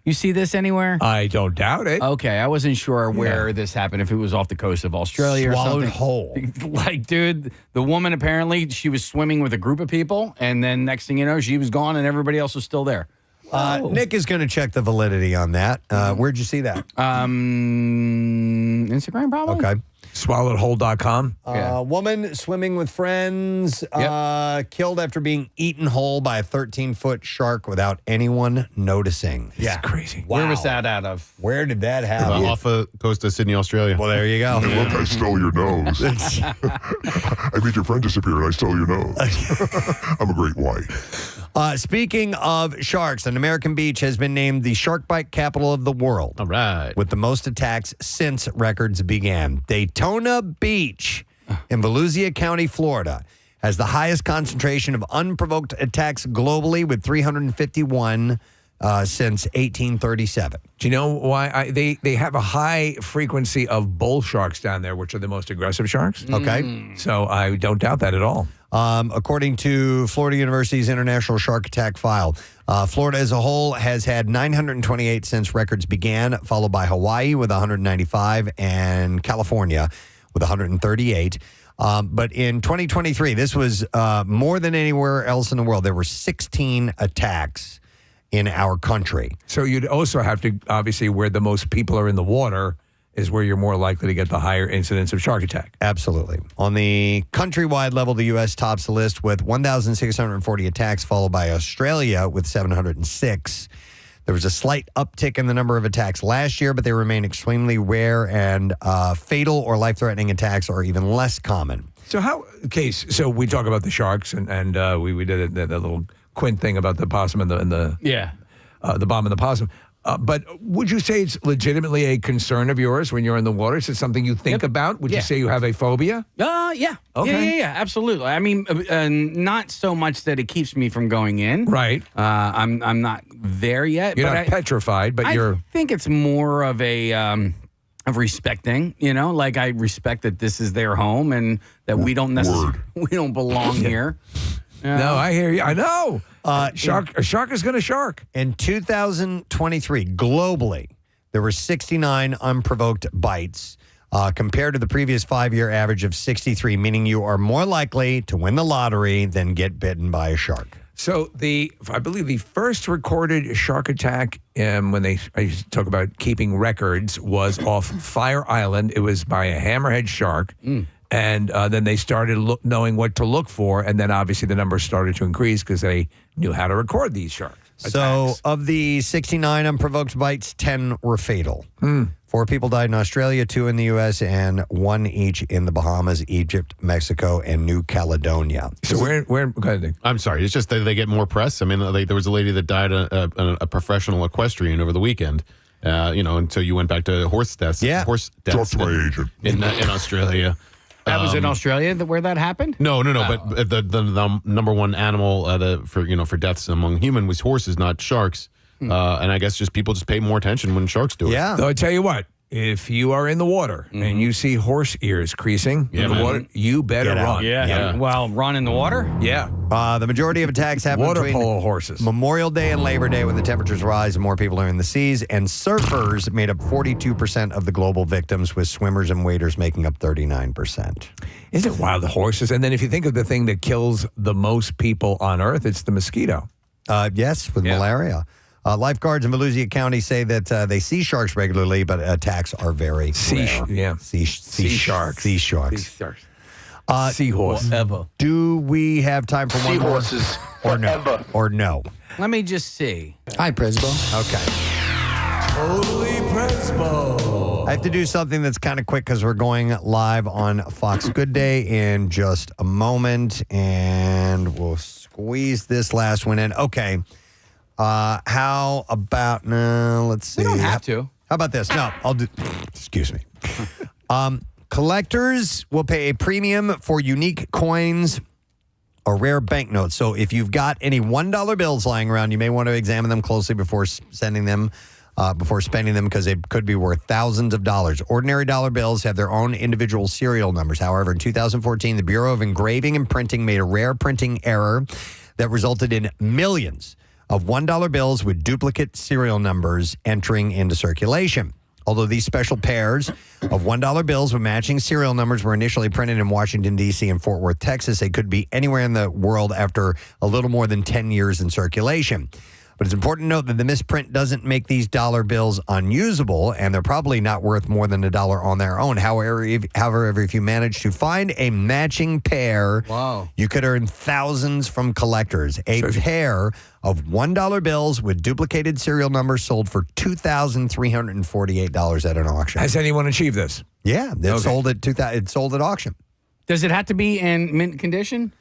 you see this anywhere? I don't doubt it. Okay, I wasn't sure where this happened, if it was off the coast of Australia Swallowed or something. whole. Like, dude, the woman apparently, she was swimming with a group of people, and then next thing you know, she was gone and everybody else was still there. Nick is going to check the validity on that. Where'd you see that? Instagram, probably. Okay. Swallowedwhole.com. Woman swimming with friends, killed after being eaten whole by a 13-foot shark without anyone noticing. It's crazy. Where was that out of? Where did that happen? Off the coast of Sydney, Australia. Well, there you go. Hey, look, I stole your nose. I made your friend disappear and I stole your nose. I'm a great white. Speaking of sharks, an American beach has been named the shark bite capital of the world. All right. With the most attacks since records began. Daytona Beach in Volusia County, Florida, has the highest concentration of unprovoked attacks globally with 351 since 1837. Do you know why? They have a high frequency of bull sharks down there, which are the most aggressive sharks. Okay. So I don't doubt that at all. According to Florida University's International Shark Attack File, Florida as a whole has had 928 since records began, followed by Hawaii with 195 and California with 138. But in 2023, this was more than anywhere else in the world. There were 16 attacks in our country. So you'd also have to, obviously, where the most people are in the water is where you're more likely to get the higher incidence of shark attack. Absolutely. On the countrywide level, the U.S. tops the list with 1,640 attacks, followed by Australia with 706. There was a slight uptick in the number of attacks last year, but they remain extremely rare, and fatal or life-threatening attacks are even less common. So so we talk about the sharks, and we did that little Quint thing about the possum and the bomb and the possum. But would you say it's legitimately a concern of yours when you're in the water? Is it something you think about? Would you say you have a phobia? Yeah. Okay. Yeah, absolutely. I mean, not so much that it keeps me from going in. Right. I'm not there yet. You're not petrified, but I think it's more of a of respecting. Like I respect that this is their home and that we don't belong here. No, I hear you. I know. A shark is going to shark. In 2023, globally, there were 69 unprovoked bites compared to the previous 5-year average of 63, meaning you are more likely to win the lottery than get bitten by a shark. So I believe the first recorded shark attack when I used to talk about keeping records was off Fire Island. It was by a hammerhead shark. And then they started knowing what to look for. And then obviously the numbers started to increase because they knew how to record these sharks. So of the 69 unprovoked bites, 10 were fatal. 4 people died in Australia, 2 in the U.S., and 1 each in the Bahamas, Egypt, Mexico, and New Caledonia. So where I'm sorry. It's just that they get more press. I mean, there was a lady that died, a professional equestrian over the weekend. Until you went back to horse deaths. Yeah. Horse deaths. Talk to my agent. In Australia. That was in Australia where that happened? No. But the number one animal for deaths among human was horses, not sharks. And I guess people just pay more attention when sharks do it. Yeah. So I tell you what, if you are in the water and you see horse ears creasing in the water, you better run. Yeah. Well, run in the water? Yeah. The majority of attacks happen Water between polo horses. Memorial Day and Labor Day when the temperatures rise and more people are in the seas. And surfers made up 42% of the global victims, with swimmers and waders making up 39%. Isn't it wild, the horses? And then if you think of the thing that kills the most people on Earth, it's the mosquito. Yes, with malaria. Lifeguards in Volusia County say that they see sharks regularly, but attacks are very rare. Sea sharks. Sea sharks. Seahorse. Whatever. Do we have time for one more? Seahorses. Or no? Or no? Let me just see. Hi, Presbo. Okay. Totally Presbo. I have to do something that's kind of quick because we're going live on Fox Good Day in just a moment, and we'll squeeze this last one in. Okay. How about no? Let's see. We don't have to. How about this? No, I'll do. Excuse me. Collectors will pay a premium for unique coins or rare banknotes. So if you've got any $1 bills lying around, you may want to examine them closely before spending them, because they could be worth thousands of dollars. Ordinary dollar bills have their own individual serial numbers. However, in 2014, the Bureau of Engraving and Printing made a rare printing error that resulted in millions of $1 bills with duplicate serial numbers entering into circulation. Although these special pairs of $1 bills with matching serial numbers were initially printed in Washington, D.C. and Fort Worth, Texas, they could be anywhere in the world after a little more than 10 years in circulation. But it's important to note that the misprint doesn't make these dollar bills unusable, and they're probably not worth more than $1 on their own. However, if you manage to find a matching pair, you could earn thousands from collectors. A pair of $1 bills with duplicated serial numbers sold for $2,348 at an auction. Has anyone achieved this? Yeah, it sold at auction. Does it have to be in mint condition?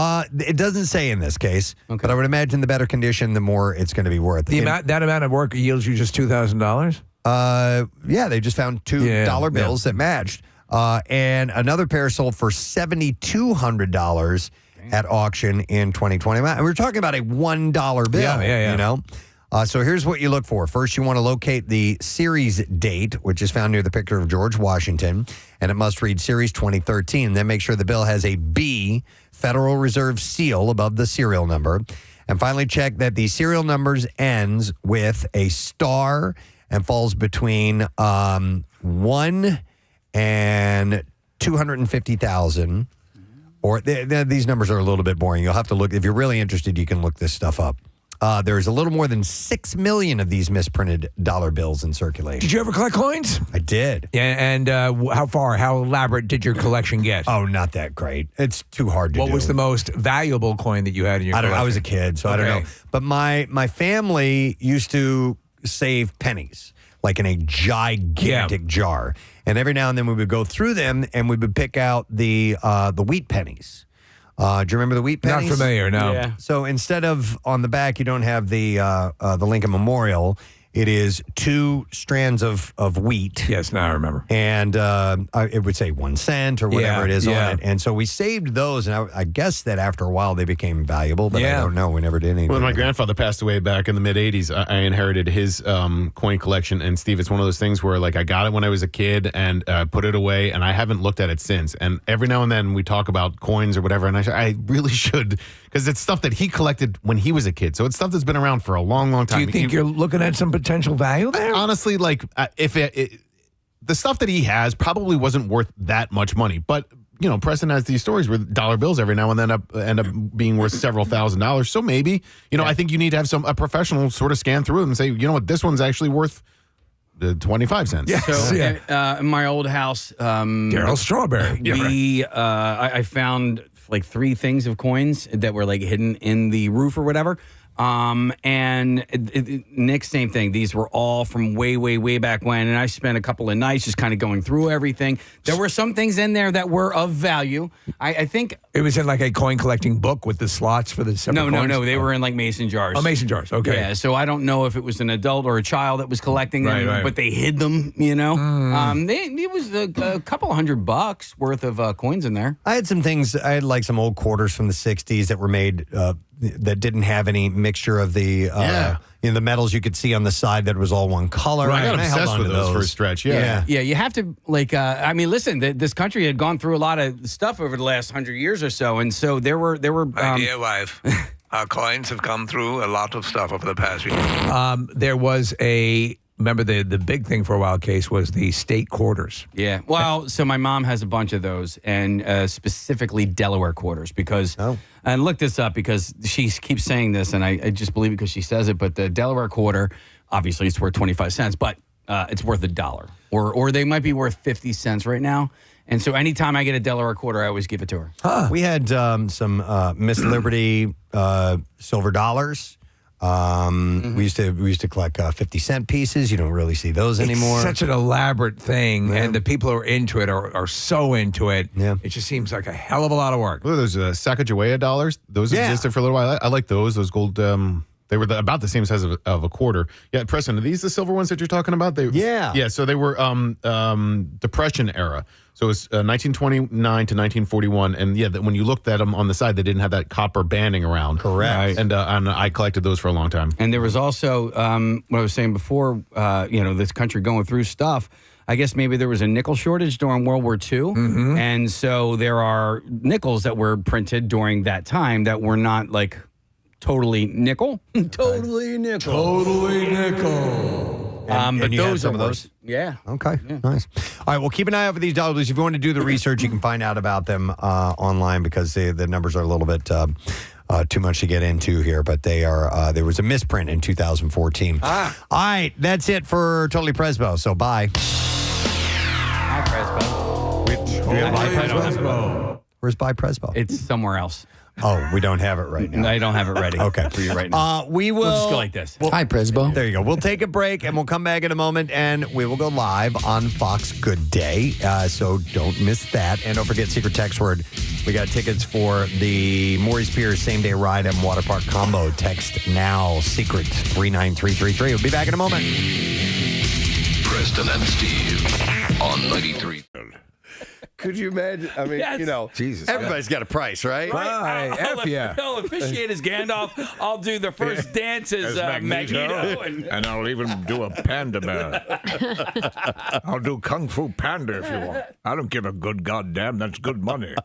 It doesn't say in this case, but I would imagine the better condition, the more it's going to be worth. That amount of work yields you just $2,000? Yeah, they just found $2 bills that matched. And another pair sold for $7,200 at auction in 2020. And we're talking about a $1 bill, you know? So here's what you look for. First, you want to locate the series date, which is found near the picture of George Washington, and it must read Series 2013. Then make sure the bill has a B, Federal Reserve seal, above the serial number. And finally, check that the serial numbers ends with a star and falls between 1 and 250,000, or these numbers are a little bit boring. You'll have to look. If you're really interested, you can look this stuff up. There's a little more than 6 million of these misprinted dollar bills in circulation. Did you ever collect coins? I did. Yeah, and how elaborate did your collection get? Oh, not that great. It's too hard to do. What was the most valuable coin that you had in your collection? I was a kid, so I don't know. But my family used to save pennies, like in a gigantic jar. And every now and then we would go through them and we would pick out the wheat pennies. Do you remember the wheat pennies? Not familiar, no. Yeah. So instead of on the back, you don't have the Lincoln Memorial. It is 2 strands of wheat. Yes, now I remember. And it would say 1 cent or whatever it is on it. And so we saved those. And I guess that after a while they became valuable, but I don't know. We never did anything. When my grandfather passed away back in the mid-'80s, I inherited his coin collection. And, Steve, it's one of those things where, like, I got it when I was a kid and put it away, and I haven't looked at it since. And every now and then we talk about coins or whatever, and I really should, because it's stuff that he collected when he was a kid. So it's stuff that's been around for a long, long time. Do you think you're looking at some potential value there? Honestly, like, if the stuff that he has probably wasn't worth that much money, but you know, Preston has these stories where dollar bills every now and then end up being worth several $1,000s. So maybe, you know, I think you need to have a professional sort of scan through it and say, you know what, this one's actually worth the 25 cents. Yes. So in my old house, Daryl Strawberry. I found like 3 things of coins that were like hidden in the roof or whatever. And Nick, same thing. These were all from way, way, way back when. And I spent a couple of nights just kind of going through everything. There were some things in there that were of value. I think it was in like a coin collecting book with the slots for the separate coins? No. They were in like mason jars. Oh, mason jars. Okay. Yeah. So I don't know if it was an adult or a child that was collecting them, but they hid them, you know. It was a couple $100 worth of coins in there. I had some things. I had like some old quarters from the 60s that were made that didn't have any mixture of the the metals you could see on the side that was all one color. Right. I got obsessed with those for a stretch. Yeah. You have to like. I mean, listen, this country had gone through a lot of stuff over the last 100 years or so, and so there were. My dear wife, our coins have come through a lot of stuff over the past few years. There was remember the big thing for a while, Case, was the state quarters. Yeah. Well, so my mom has a bunch of those, and specifically Delaware quarters, because, and look this up because she keeps saying this, and I just believe it because she says it, but the Delaware quarter, obviously it's worth 25 cents, but it's worth $1. Or they might be worth 50 cents right now. And so anytime I get a Delaware quarter, I always give it to her. We had some Miss Liberty silver dollars. We used to collect 50-cent pieces. You don't really see those anymore. It's such an elaborate thing, and the people who are into it are so into it. Yeah. It just seems like a hell of a lot of work. Look, those Sacagawea dollars. Those existed for a little while. I like those. Those gold. They were about the same size of a quarter. Yeah, Preston, are these the silver ones that you're talking about? Yeah. So they were Depression era. So it was 1929 to 1941, and when you looked at them on the side, they didn't have that copper banding around. Correct. And I collected those for a long time. And there was also what I was saying before. This country going through stuff. I guess maybe there was a nickel shortage during World War II, and so there are nickels that were printed during that time that were not like totally nickel. Totally nickel. But those are worse. Yeah. Okay. Yeah. Nice. All right. Well, keep an eye out for these dollars. If you want to do the research, you can find out about them online because the numbers are a little bit too much to get into here. But they are. There was a misprint in 2014. All right. That's it for Totally Presbo. So bye. Hi, Presbo. Bye Presbo. Where's Bye Presbo? It's somewhere else. Oh, we don't have it right now. No, I don't have it ready. Okay. For you right now. We'll just go like this. Hi, Presbo. There you go. We'll take a break, and we'll come back in a moment, and we will go live on Fox Good Day. So don't miss that. And don't forget, secret text word. We got tickets for the Maurice Pierce same-day ride and water park combo. Text now, secret 39333. We'll be back in a moment. Preston and Steve on 93. Could you imagine? I mean, Yes. Jesus, everybody's got a price, right? I'll officiate as Gandalf. I'll do the first dance as Magneto. And I'll even do a panda bear. I'll do Kung Fu Panda if you want. I don't give a good goddamn. That's good money.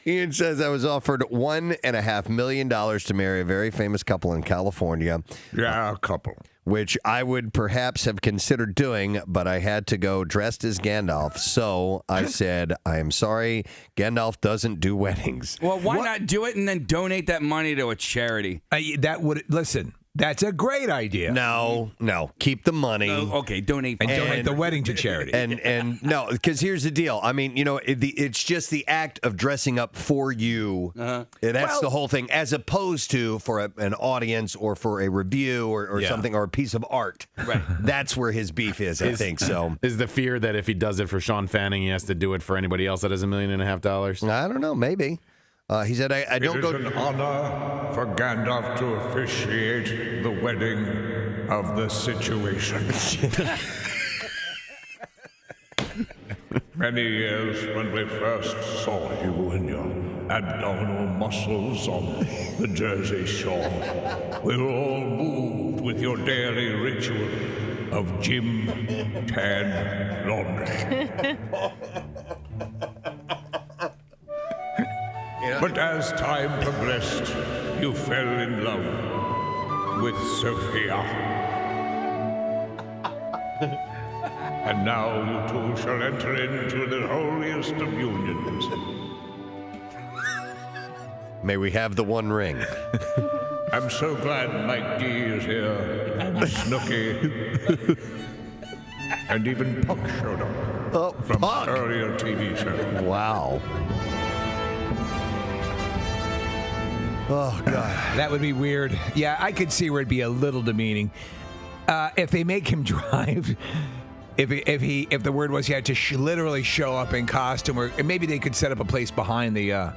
Ian says I was offered $1.5 million to marry a very famous couple in California. Yeah, a couple. which I would perhaps have considered doing, but I had to go dressed as Gandalf. So I said, I am sorry, Gandalf doesn't do weddings. Well, why not do it and then donate that money to a charity? Listen. That's a great idea. No, keep the money. Okay, donate. And donate the wedding to charity. And no, because here's the deal. I mean, it's just the act of dressing up for you. That's the whole thing, as opposed to for an audience or for a review or something, or a piece of art. Right. That's where his beef is, I think. So is the fear that if he does it for Sean Fanning, he has to do it for anybody else that has $1.5 million? I don't know, maybe. He said, I don't go. It is an honor for Gandalf to officiate the wedding of the situation. Many years when we first saw you in your abdominal muscles on the Jersey Shore, we were all moved with your daily ritual of gym, tan, laundry. But as time progressed, you fell in love with Sophia. And now you two shall enter into the holiest of unions. May we have the one ring. I'm so glad Mike D is here, and Snooky, and even Puck showed up from an earlier TV show. Wow. Oh, God. That would be weird. Yeah, I could see where it'd be a little demeaning. If they make him drive, if the word was he had to literally show up in costume, or maybe they could set up a place behind the,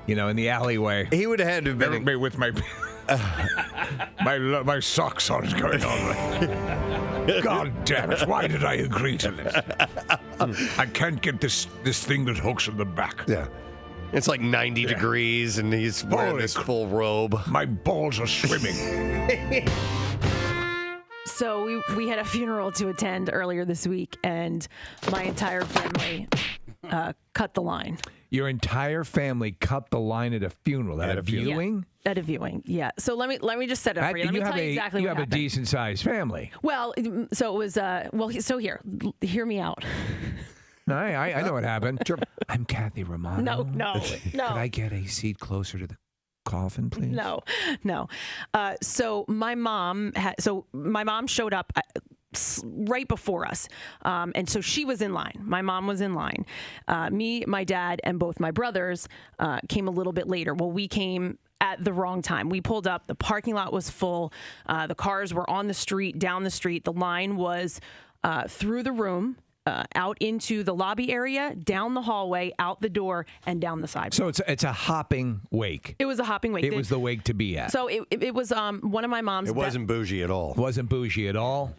in the alleyway. He would have had to have been me with my my socks on going on. God damn it! Why did I agree to this? I can't get this thing that hooks in the back. Yeah. It's like 90 degrees, and he's wearing this full robe. My balls are swimming. So we had a funeral to attend earlier this week, and my entire family cut the line. Your entire family cut the line at a funeral, at a viewing? Yeah, at a viewing, yeah. So let me just set it up for you. Let me tell you exactly what happened. You have a decent-sized family. Well, so it was, so hear me out. I know what happened. I'm Kathy Romano. No. Could I get a seat closer to the coffin, please? No. So my mom showed up right before us, and so she was in line. My mom was in line. Me, my dad, and both my brothers came a little bit later. Well, we came at the wrong time. We pulled up. The parking lot was full. The cars were on the street, down the street. The line was through the room. Out into the lobby area, down the hallway, out the door, and down the sidewalk. So it's a hopping wake. It was a hopping wake. It was the wake to be at. So it was one of my mom's. It wasn't bougie at all. Wasn't bougie at all.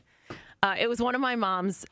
It was one of my mom's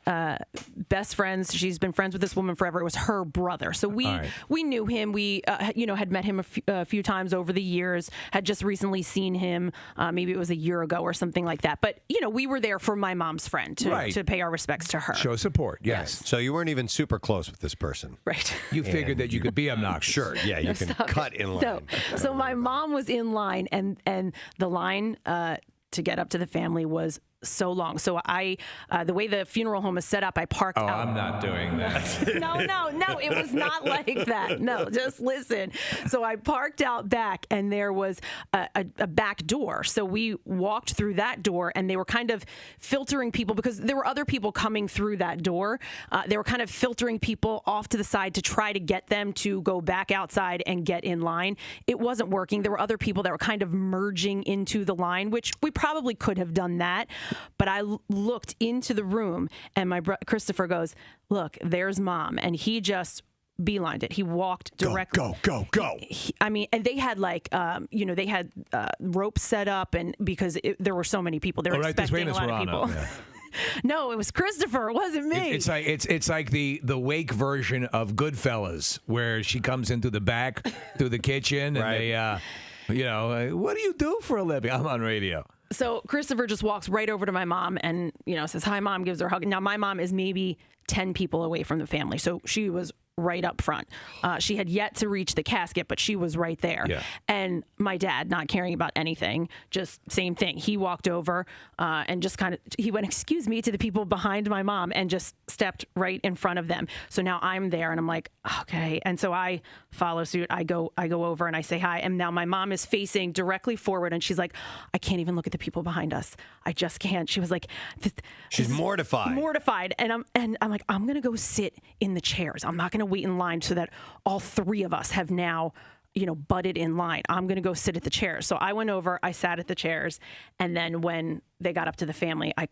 best friends. She's been friends with this woman forever. It was her brother. So we knew him. We had met him a few times over the years. Had just recently seen him. Maybe it was a year ago or something like that. But we were there for my mom's friend to pay our respects to her. Show support. Yes. So you weren't even super close with this person. Right. You figured that you could be obnoxious. Sure. Yeah. You can cut in line. No. So my mom was in line, and the line to get up to the family was so long. So the way the funeral home is set up, I parked out. I'm not doing that. No, it was not like that. No, just listen. So I parked out back, and there was a back door. So we walked through that door, and they were kind of filtering people because there were other people coming through that door. They were kind of filtering people off to the side to try to get them to go back outside and get in line. It wasn't working. There were other people that were kind of merging into the line, which we probably could have done that. But I looked into the room, and my Christopher goes, "Look, there's Mom," and he just beelined it. He walked directly. Go. And they had they had ropes set up, and because there were so many people, they were expecting a lot of people. No, it was Christopher. It wasn't me. It's like the wake version of Goodfellas, where she comes into the back through the kitchen, and they, what do you do for a living? I'm on radio. So Christopher just walks right over to my mom and, says, "Hi, Mom," gives her a hug. Now, my mom is maybe 10 people away from the family. So she was right up front. She had yet to reach the casket, but she was right there. Yeah. And my dad, not caring about anything, just same thing. He walked over and just he went, excuse me, to the people behind my mom and just stepped right in front of them. So now I'm there and I'm like, okay. And so I follow suit. I go over and I say hi. And now my mom is facing directly forward and she's like, I can't even look at the people behind us. I just can't. She was like, she's mortified. Mortified. And I'm like, I'm going to go sit in the chairs. I'm not going to wait in line so that all three of us have now, butted in line. I'm going to go sit at the chairs. So I went over, I sat at the chairs. And then when they got up to the family, I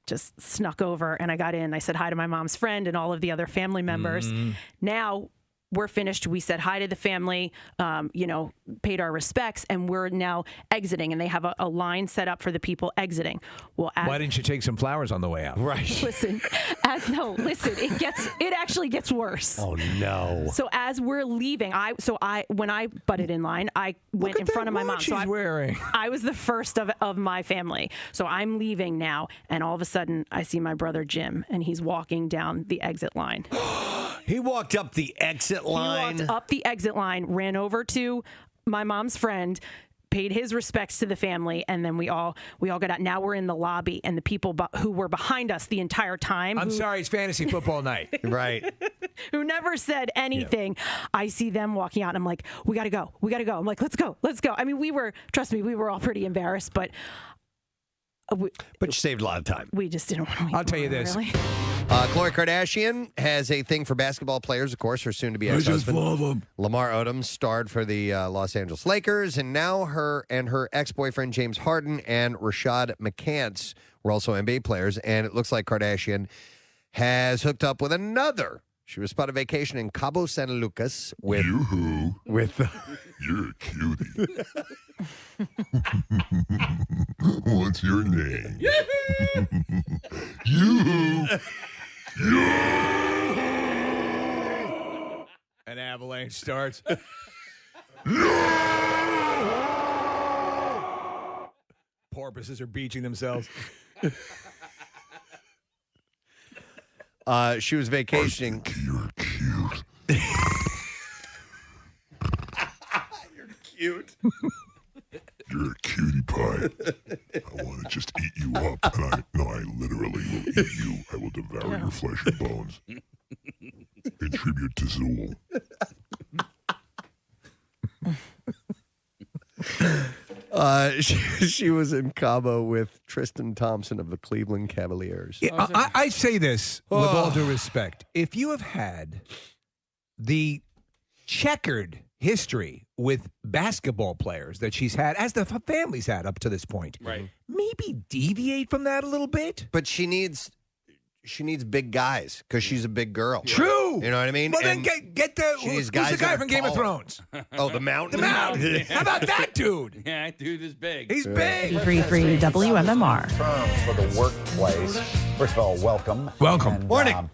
just snuck over and I got in. I said hi to my mom's friend and all of the other family members. Now we're finished. We said hi to the family, paid our respects, and we're now exiting. And they have a line set up for the people exiting. Well, why didn't you take some flowers on the way out? Right. Listen, it actually gets worse. Oh no. So as we're leaving, when I butted in line, I went in front of my mom. She's wearing. I was the first of my family. So I'm leaving now, and all of a sudden I see my brother Jim, and he's walking down the exit line. He walked up the exit line. He walked up the exit line, ran over to my mom's friend, paid his respects to the family, and then we all got out. Now we're in the lobby, and the people who were behind us the entire time. I'm sorry, it's fantasy football night. Right. Who never said anything. Yeah. I see them walking out, and I'm like, we got to go. I'm like, let's go. I mean, trust me, we were all pretty embarrassed, but... But you saved a lot of time. We just didn't want to. I'll tell you this. Really. Khloe Kardashian has a thing for basketball players, of course, her soon-to-be ex-husband. I just love them. Lamar Odom starred for the Los Angeles Lakers, and now her ex-boyfriend James Harden and Rashad McCants were also NBA players, and it looks like Kardashian has hooked up with another. She was spotted vacation in Cabo San Lucas with... Yoo-hoo. With... You're a cutie. What's your name? Yoo-hoo. An avalanche starts. Porpoises are beaching themselves. She was vacationing. You're cute. You're cute. You're a cutie pie. I want to just eat you up, and I literally will eat you. I will devour your flesh and bones. In tribute to Zool. She was in Cabo with Tristan Thompson of the Cleveland Cavaliers. Yeah, I say this with all due respect. If you have had the checkered history with basketball players that she's had, as the family's had up to this point, right? Maybe deviate from that a little bit. But she needs big guys because she's a big girl. True. You know what I mean? Well, then get who's the guy from Game of Thrones? Oh, the Mountain. The Mountain. How about that dude? Yeah, that dude is big. He's big. 3-3 WMMR. Terms for the workplace. First of all, welcome. Welcome. And, Morning.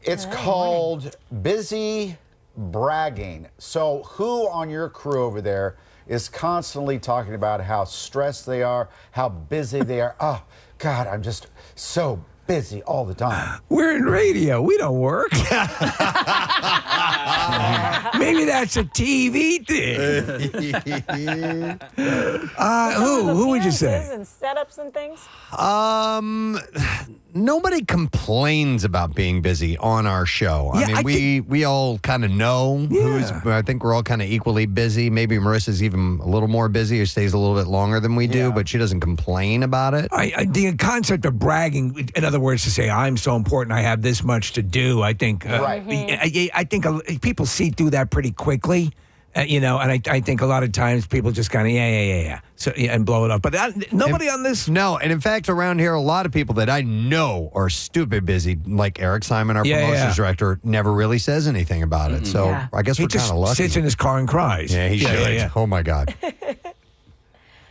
It's called busy bragging. So who on your crew over there is constantly talking about how stressed they are, how busy they are? Oh, God, I'm just so busy all the time. We're in radio. We don't work. Maybe that's a TV thing. Who would you say? And setups and things? Nobody complains about being busy on our show. I mean, we all kind of know who's. I think we're all kind of equally busy. Maybe Marissa's even a little more busy or stays a little bit longer than we do, but she doesn't complain about it. The concept of bragging, in other words, to say I'm so important, I have this much to do. I think, I think people see through that pretty quickly. And I think a lot of times people just kind of, so, and blow it up. But nobody on this. No, and in fact, around here, a lot of people that I know are stupid busy, like Eric Simon, our promotions director, never really says anything about it. So I guess we're kind of lucky. He just sits in his car and cries. Yeah, he should. Yeah. Oh, my God.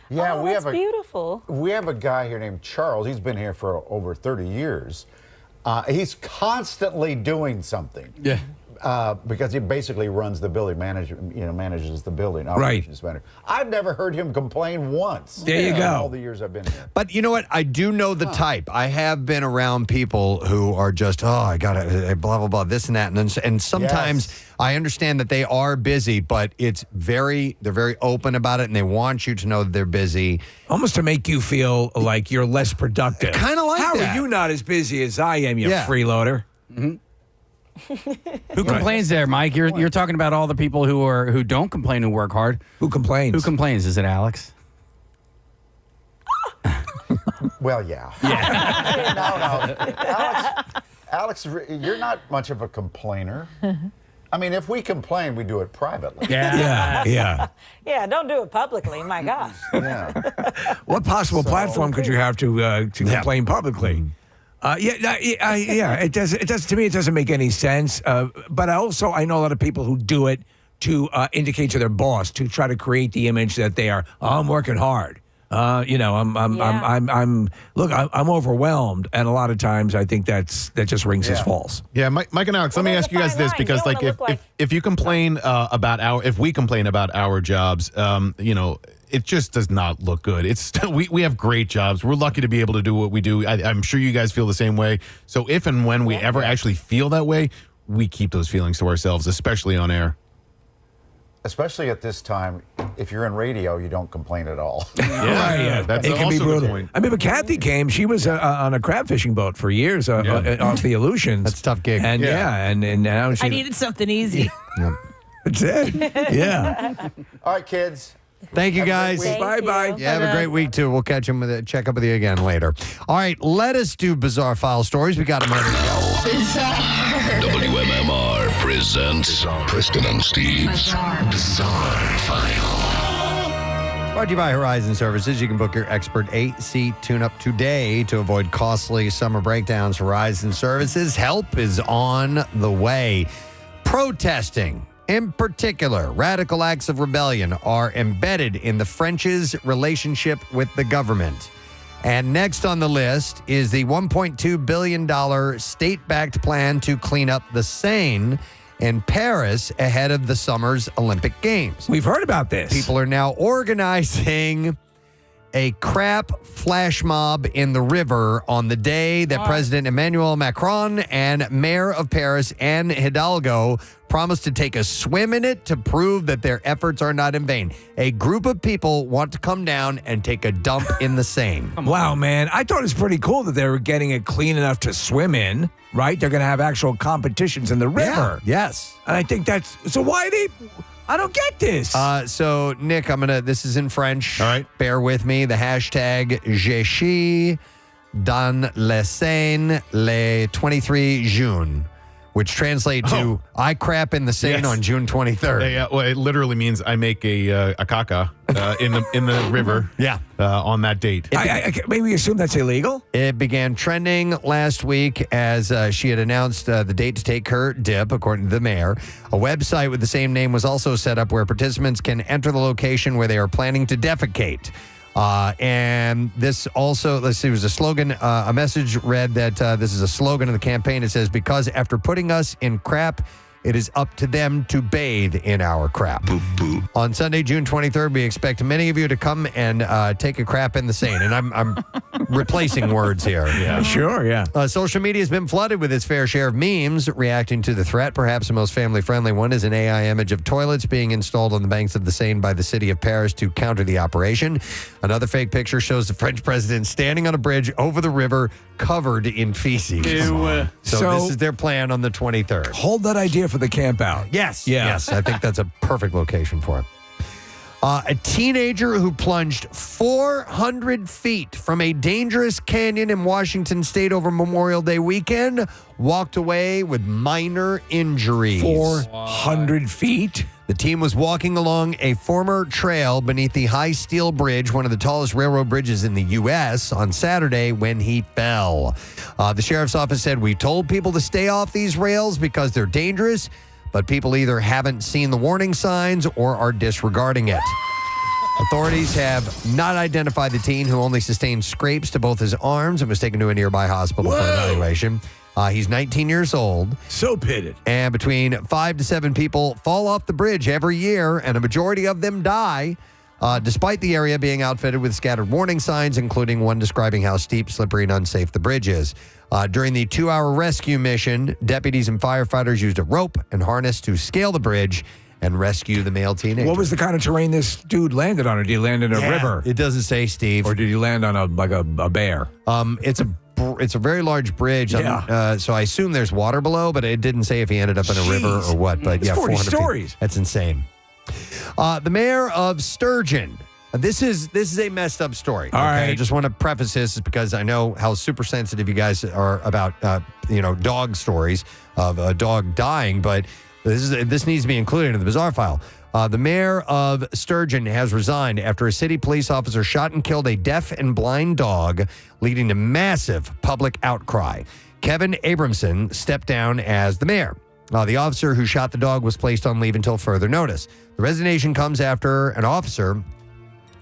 Yeah, we have beautiful. We have a guy here named Charles. He's been here for over 30 years. He's constantly doing something. Yeah. because he basically runs the building, manages the building. Operations manager. I've never heard him complain once. There you go. All the years I've been here. But you know what? I do know the type. I have been around people who are just, I got to blah, blah, blah, this and that. And sometimes I understand that they are busy, but they're very open about it, and they want you to know that they're busy. Almost to make you feel like you're less productive. Kind of like How that. are you not as busy as I am, you freeloader? Mm-hmm. Who complains there, Mike? You're talking about all the people who don't complain, who work hard. Who complains? Who complains? Is it Alex? Well, yeah. No. Alex, you're not much of a complainer. I mean, if we complain, we do it privately. Yeah. Yeah, don't do it publicly. My gosh. Yeah. What possible platform could you have to complain publicly? It does. To me, it doesn't make any sense. But I know a lot of people who do it to indicate to their boss, to try to create the image that they are. I'm working hard. I'm overwhelmed, and a lot of times I think that just rings as false. Yeah, Mike and Alex, let me ask you guys this, because if you complain if we complain about our jobs, it just does not look good. It's we have great jobs. We're lucky to be able to do what we do. I'm sure you guys feel the same way. So if and when we ever actually feel that way, we keep those feelings to ourselves, especially on air. Especially at this time, if you're in radio, you don't complain at all. That's it can be brutal. I mean, but Kathy came. She was on a crab fishing boat for years off the Aleutians. That's a tough gig. And and now she. I needed something easy. That's it. Yeah. All right, kids. Thank you, guys. Bye-bye. Yeah, have a great week, too. We'll check up with you again later. All right, let us do Bizarre File Stories. We got them ready to go. WMMR presents Preston and Steve's Bizarre File. Brought to you by Horizon Services. You can book your expert AC tune-up today to avoid costly summer breakdowns. Horizon Services, help is on the way. Protesting. In particular, radical acts of rebellion are embedded in the French's relationship with the government. And next on the list is the $1.2 billion state-backed plan to clean up the Seine in Paris ahead of the summer's Olympic Games. We've heard about this. People are now organizing a crap flash mob in the river on the day that President Emmanuel Macron and Mayor of Paris, Anne Hidalgo, promised to take a swim in it to prove that their efforts are not in vain. A group of people want to come down and take a dump in the Seine. Wow, man. I thought it was pretty cool that they were getting it clean enough to swim in, right? They're going to have actual competitions in the river. Yeah, yes. And I think so why I don't get this. So, Nick, this is in French. All right. Bear with me. The hashtag Je chie dans la Seine le 23 juin, which translates to I crap in the Seine on June 23rd. Yeah, well, it literally means I make a caca in the river. On that date. I maybe assume that's illegal. It began trending last week as she had announced the date to take her dip, according to the mayor. A website with the same name was also set up where participants can enter the location where they are planning to defecate. And this also, let's see, it was a slogan. A message read that this is a slogan of the campaign. It says, because after putting us in crap, it is up to them to bathe in our crap. Boop, boop. On Sunday, June 23rd, we expect many of you to come and take a crap in the Seine. And I'm replacing words here. Yeah, sure, yeah. Social media has been flooded with its fair share of memes reacting to the threat. Perhaps the most family-friendly one is an AI image of toilets being installed on the banks of the Seine by the city of Paris to counter the operation. Another fake picture shows the French president standing on a bridge over the river covered in feces. So this is their plan on the 23rd. Hold that idea for the camp out. Yes. Yeah. Yes. I think that's a perfect location for it. A teenager who plunged 400 feet from a dangerous canyon in Washington State over Memorial Day weekend walked away with minor injuries. 400 feet? The team was walking along a former trail beneath the High Steel Bridge, one of the tallest railroad bridges in the U.S., on Saturday when he fell. The sheriff's office said, we told people to stay off these rails because they're dangerous, but people either haven't seen the warning signs or are disregarding it. Authorities have not identified the teen, who only sustained scrapes to both his arms and was taken to a nearby hospital for evaluation. He's 19 years old. So pitted. And between 5 to 7 people fall off the bridge every year, and a majority of them die, despite the area being outfitted with scattered warning signs, including one describing how steep, slippery, and unsafe the bridge is. During the 2-hour rescue mission, deputies and firefighters used a rope and harness to scale the bridge and rescue the male teenager. What was the kind of terrain this dude landed on? Or did he land in a river? It doesn't say, Steve. Or did he land on a bear? It's a very large bridge. Yeah. So I assume there's water below, but it didn't say if he ended up in a river or what. But It's yeah, 40 400 stories. feet. That's insane. The mayor of Sturgeon. This is a messed up story. All right. I just want to preface this because I know how super sensitive you guys are about dog stories of a dog dying, but this needs to be included in the bizarre file. The mayor of Sturgeon has resigned after a city police officer shot and killed a deaf and blind dog, leading to massive public outcry. Kevin Abramson stepped down as the mayor. The officer who shot the dog was placed on leave until further notice. The resignation comes after an officer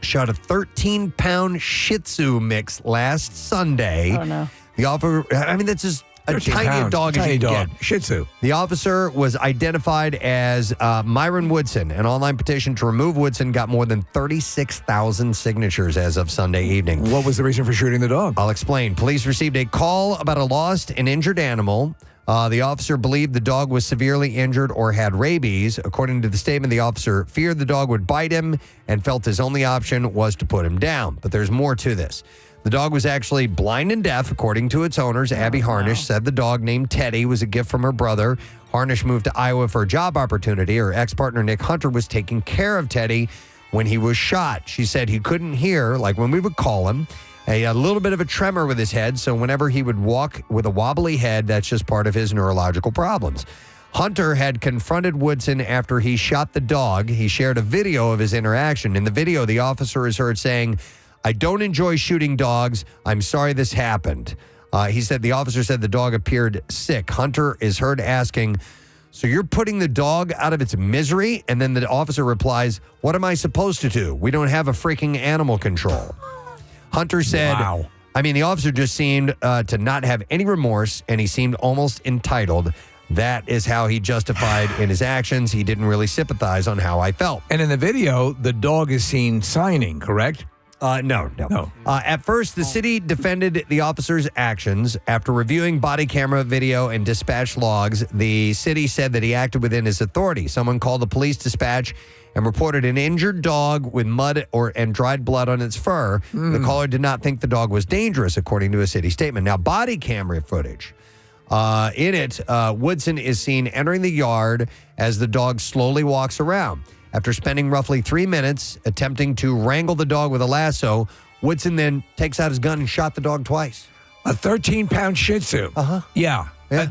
shot a 13-pound Shih Tzu mix last Sunday. Oh, no. The officer, that's just a tiny dog as you can get. Shih Tzu. The officer was identified as Myron Woodson. An online petition to remove Woodson got more than 36,000 signatures as of Sunday evening. What was the reason for shooting the dog? I'll explain. Police received a call about a lost and injured animal. The officer believed the dog was severely injured or had rabies. According to the statement, the officer feared the dog would bite him and felt his only option was to put him down. But there's more to this. The dog was actually blind and deaf, according to its owners. Abby Harnish said the dog, named Teddy, was a gift from her brother. Harnish moved to Iowa for a job opportunity. Her ex-partner, Nick Hunter, was taking care of Teddy when he was shot. She said he couldn't hear, like when we would call him. A little bit of a tremor with his head, so whenever he would walk with a wobbly head, that's just part of his neurological problems. Hunter had confronted Woodson after he shot the dog. He shared a video of his interaction. In the video, the officer is heard saying, "I don't enjoy shooting dogs. I'm sorry this happened." The officer said the dog appeared sick. Hunter is heard asking, "So you're putting the dog out of its misery?" And then the officer replies, "What am I supposed to do? We don't have a freaking animal control." Hunter said, Wow. The officer just seemed to not have any remorse, and he seemed almost entitled. That is how he justified in his actions. He didn't really sympathize on how I felt. And in the video, the dog is seen signing, correct? No. At first, the city defended the officer's actions. After reviewing body camera video and dispatch logs, the city said that he acted within his authority. Someone called the police dispatch and reported an injured dog with mud and dried blood on its fur. The caller did not think the dog was dangerous, according to a city statement. Now, body camera footage. In it, Woodson is seen entering the yard as the dog slowly walks around. After spending roughly 3 minutes attempting to wrangle the dog with a lasso, Woodson then takes out his gun and shot the dog twice. A 13-pound Shih Tzu. Uh-huh. Yeah.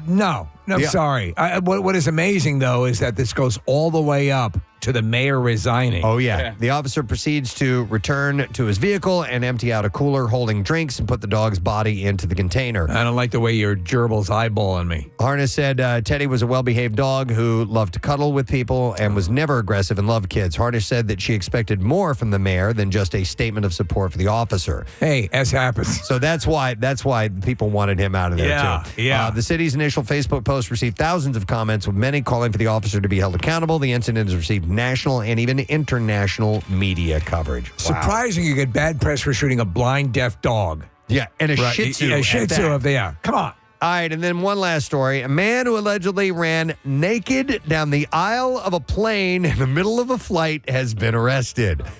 No, Yeah. sorry. What is amazing, though, is that this goes all the way up to the mayor resigning. Oh, yeah. The officer proceeds to return to his vehicle and empty out a cooler holding drinks and put the dog's body into the container. I don't like the way your gerbil's eyeballing me. Harness said Teddy was a well-behaved dog who loved to cuddle with people and was never aggressive and loved kids. Harness said that she expected more from the mayor than just a statement of support for the officer. Hey, as happens. So that's why people wanted him out of there, too. Yeah. The city's initial Facebook post received thousands of comments, with many calling for the officer to be held accountable. The incident has received national and even international media coverage. Wow. Surprising you get bad press for shooting a blind, deaf dog. Yeah, and a Shih Tzu. A Shih Tzu come on. All right, and then one last story. A man who allegedly ran naked down the aisle of a plane in the middle of a flight has been arrested. Okay.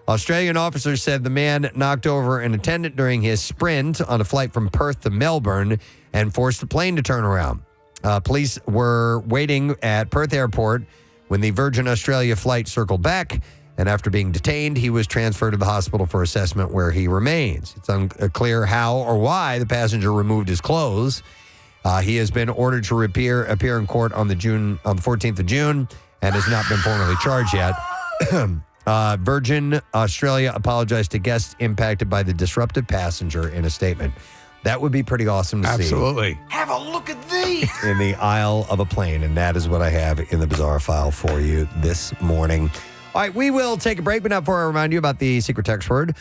Australian officers said the man knocked over an attendant during his sprint on a flight from Perth to Melbourne and forced the plane to turn around. Police were waiting at Perth Airport when the Virgin Australia flight circled back, and after being detained, he was transferred to the hospital for assessment, where he remains. It's unclear how or why the passenger removed his clothes. He has been ordered to appear in court on the 14th of June and has not been formally charged yet. Virgin Australia apologized to guests impacted by the disruptive passenger in a statement. That would be pretty awesome to see. Absolutely. Have a look at these. In the aisle of a plane. And that is what I have in the bizarre file for you this morning. All right, we will take a break, but not before I remind you about the secret text word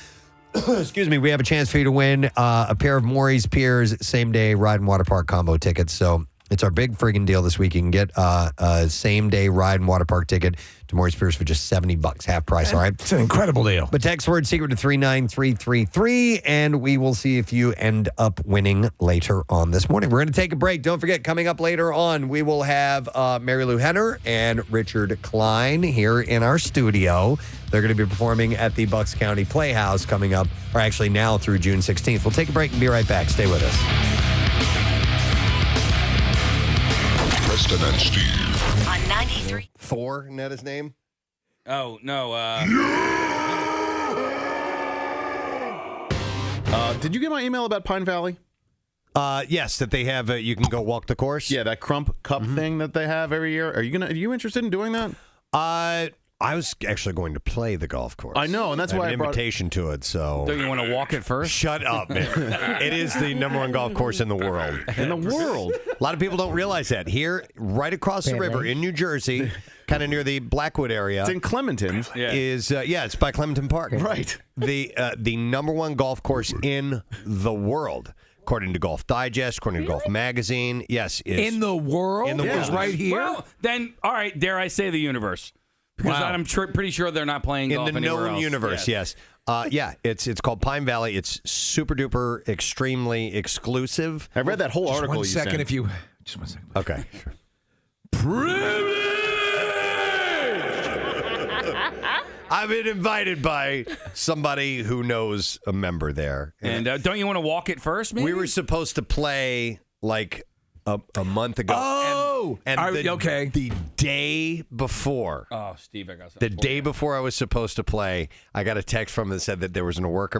excuse me, we have a chance for you to win a pair of Maury's Piers same-day ride and water park combo tickets. So it's our big friggin' deal this week. You can get a same-day ride and water park ticket to Maury's Piers for just $70, half price, all right? It's an incredible deal. But text word secret to 39333, and we will see if you end up winning later on this morning. We're going to take a break. Don't forget, coming up later on, we will have Mary Lou Henner and Richard Klein here in our studio. They're going to be performing at the Bucks County Playhouse coming up, or actually now through June 16th. We'll take a break and be right back. Stay with us. Preston and Steve. On 93. Four, isn't that his name? Oh, no. Did you get my email about Pine Valley? Yes, that they have. You can go walk the course. Yeah, that Crump Cup thing that they have every year. Are you interested in doing that? I was actually going to play the golf course. I know, and that's why I have an brought invitation to it. So Don't you want to walk it first? Shut up, man. It is the #1 golf course in the world. In the world. A lot of people don't realize that. Here, right across the river in New Jersey, kind of near the Blackwood area. It's in Clementon. It's by Clementon Park. Right. The #1 golf course in the world. According to Golf Digest, according to Golf Magazine. Yes. In the world? In the world. Right here? Well, then, all right, dare I say the universe. Because I'm pretty sure they're not playing golf in the anywhere known else. universe, yes. It's called Pine Valley. It's super duper, extremely exclusive. I read that whole article One you second, sent. if you... Just 1 second. Okay, sure. I've been invited by somebody who knows a member there. And don't you want to walk it first, maybe? We were supposed to play like a month ago. Oh! The day before. Oh, Steve, I got something. The day before I was supposed to play, I got a text from them that said that there was a work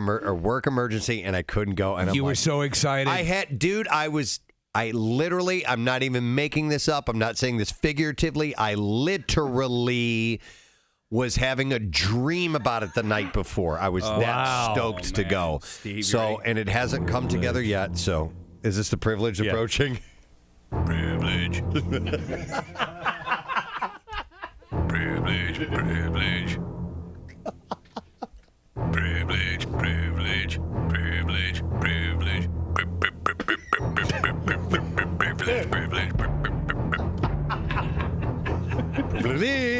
emergency and I couldn't go. And You were so excited. I'm not even making this up. I'm not saying this figuratively. I literally was having a dream about it the night before. I was that stoked to go. Steve, and it hasn't come together yet. So is this the privilege approaching? Privilege. Privilege, privilege. Privilege, privilege, privilege, privilege. Privilege, privilege. Privilege.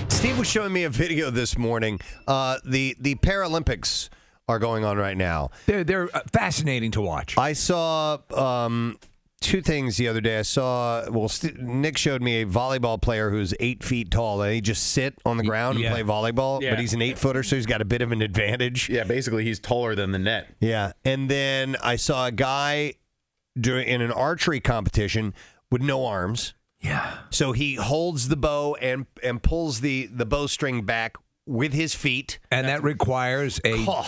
Steve was showing me a video this morning. The Paralympics are going on right now. They're fascinating to watch. I saw two things the other day. Nick showed me a volleyball player who's 8 feet tall, and he just sit on the ground and play volleyball, but he's an 8-footer, so he's got a bit of an advantage. Yeah, basically he's taller than the net. Yeah, and then I saw a guy in an archery competition with no arms. Yeah. So he holds the bow and pulls the bowstring back with his feet. And that requires a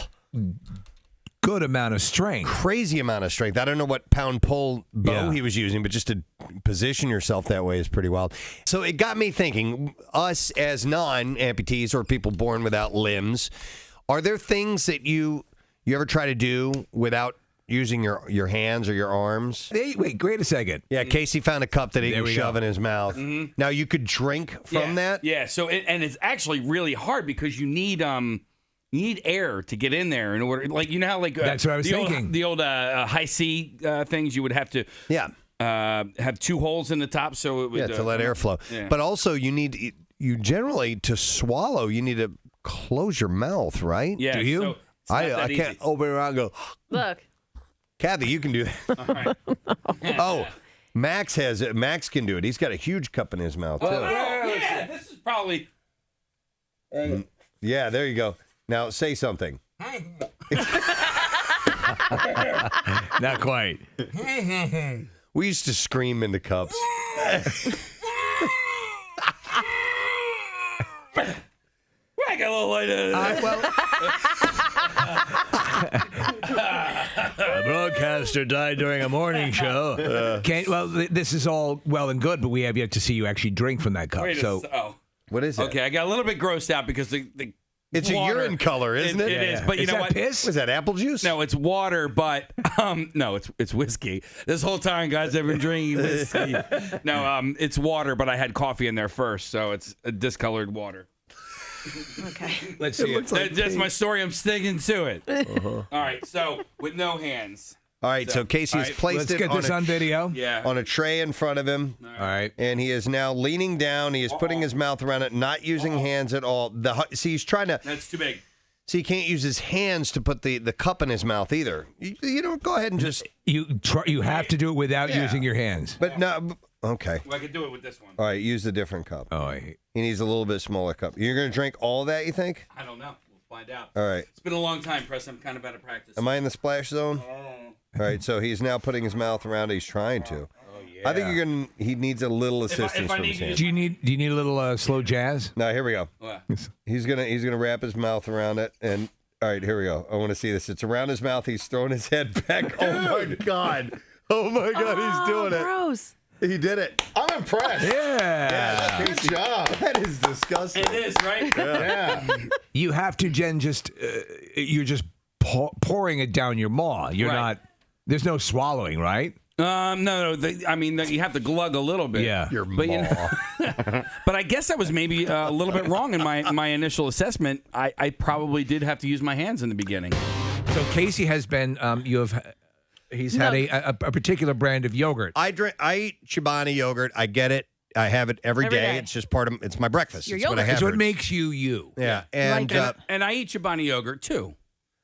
good amount of strength. Crazy amount of strength. I don't know what pound-pull bow he was using, but just to position yourself that way is pretty wild. So it got me thinking, us as non-amputees or people born without limbs, are there things that you ever try to do without using your hands or your arms? Hey, wait a second. Yeah, Casey found a cup that he can shove in his mouth. Mm-hmm. Now, you could drink from that? Yeah, so and it's actually really hard because you need air to get in there in order, like, you know how, like, that's what I was thinking. The old high C things, you would have to have two holes in the top so it would to let air flow. Yeah. But also you generally to swallow you need to close your mouth, right? Yeah. Do you? So it's not that I can't easy. open it around and go. Look. Kathy, you can do that. Oh, Max can do it. He's got a huge cup in his mouth too. Yeah, this is probably. Yeah, there you go. Now say something. Not quite. We used to scream into cups. Whack a little like A broadcaster died during a morning show. This is all well and good, but we have yet to see you actually drink from that cup. What is it? Okay, I got a little bit grossed out because the It's water. a urine color, isn't it? It is, but you know what? Piss? Was that apple juice? No, it's water, but no, it's whiskey. This whole time, guys, I've been drinking whiskey. No, it's water, but I had coffee in there first, so it's a discolored water. Okay. Let's see it. That's my story. I'm sticking to it. All right, so with no hands. All right, so Casey has placed Let's it get this on video. Yeah. on a tray in front of him. All right. And he is now leaning down. He is putting his mouth around it, not using hands at all. See, he's trying to. That's too big. See, he can't use his hands to put the cup in his mouth either. You know, go ahead and just. You have to do it without using your hands. But no, okay. Well, I could do it with this one. All right, use the different cup. Oh, He needs a little bit smaller cup. You're going to drink all of that, you think? I don't know. We'll find out. All right. It's been a long time, Preston. I'm kind of out of practice. Am I in the splash zone? All right, so he's now putting his mouth around it. He's trying to. I think he needs a little assistance from his hands. Do you need a little slow jazz? No, here we go. What? He's gonna wrap his mouth around it, and all right, here we go. I want to see this. It's around his mouth. He's throwing his head back. Oh my god! Oh my god! He's doing it. Gross. He did it. I'm impressed. Yeah. Good job. That is disgusting. It is, right? Yeah. You have to, Jen. You're just pouring it down your maw. You're not. There's no swallowing, right? No. I mean, you have to glug a little bit. Yeah. Your But, maw. but I guess I was maybe a little bit wrong in my initial assessment. I probably did have to use my hands in the beginning. So Casey has been. He's had a particular brand of yogurt. I eat Chobani yogurt. I get it. I have it every day. It's just part of. It's my breakfast. Your it's what I yogurt. have. So it makes you. Yeah, and I eat Chobani yogurt too.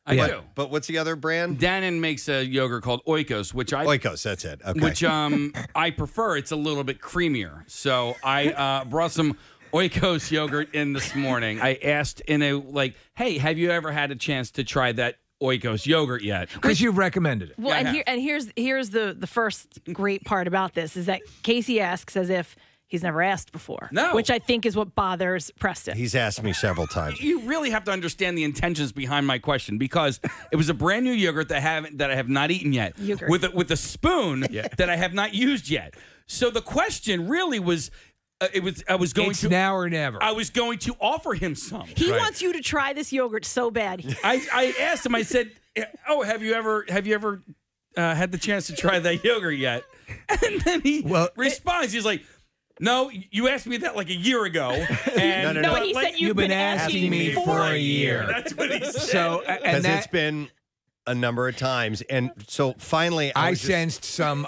I do. But what's the other brand? Dannon makes a yogurt called Oikos, Oikos. That's it. Okay. Which I prefer. It's a little bit creamier. So I brought some Oikos yogurt in this morning. I asked hey, have you ever had a chance to try that Oikos yogurt yet? Because you've recommended it. Well, here's the first great part about this is that Casey asks as if he's never asked before. No. Which I think is what bothers Preston. He's asked me several times. You really have to understand the intentions behind my question because it was a brand new yogurt that I have not eaten yet. Yogurt. With a spoon that I have not used yet. So the question really was It's now or never. I was going to offer him some. He wants you to try this yogurt so bad. I asked him. I said, "Oh, have you ever had the chance to try that yogurt yet?" And then he responds. He's like, "No, you asked me that like a year ago." And No, he said you've been asking me for a year. That's what he said. So, Because it's been a number of times, and so finally, I sensed some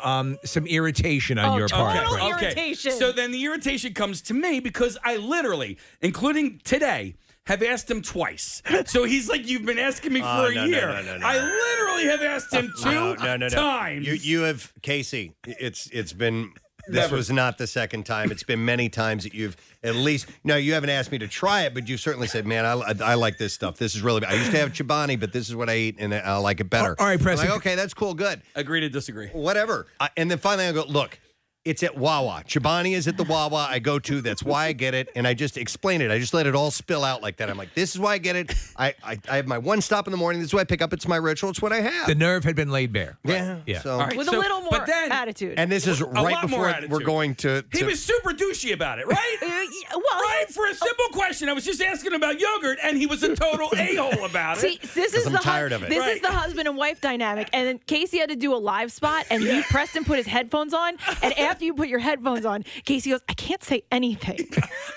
irritation on your part. Total irritation. So then the irritation comes to me because I literally, including today, have asked him twice. So he's like, "You've been asking me for a year." No. I literally have asked him two times. You have, Casey. It's been. This was not the second time. It's been many times that you've at least. No, you haven't asked me to try it, but you've certainly said, "Man, I like this stuff. This is really. I used to have Chobani, but this is what I eat, and I like it better." All right, Preston. I'm like, okay, that's cool, good. Agree to disagree. Whatever. And then finally, I go, "Look, it's at Wawa. Chobani is at the Wawa I go to. That's why I get it." And I just explain it. I just let it all spill out like that. I'm like, "This is why I get it. I have my one stop in the morning. This is why I pick up. It's my ritual. It's what I have." The nerve had been laid bare. Yeah. Yeah. So, All right, With a little more attitude. and this is right lot more before attitude. we're going to. He was super douchey about it, right? Right, for a simple question. I was just asking about yogurt, and he was a total a-hole about See, it. this is I'm tired of it. This Right. is the husband and wife dynamic. And then Casey had to do a live spot, and Preston put his headphones on. And after you put your headphones on, Casey goes, "I can't say anything."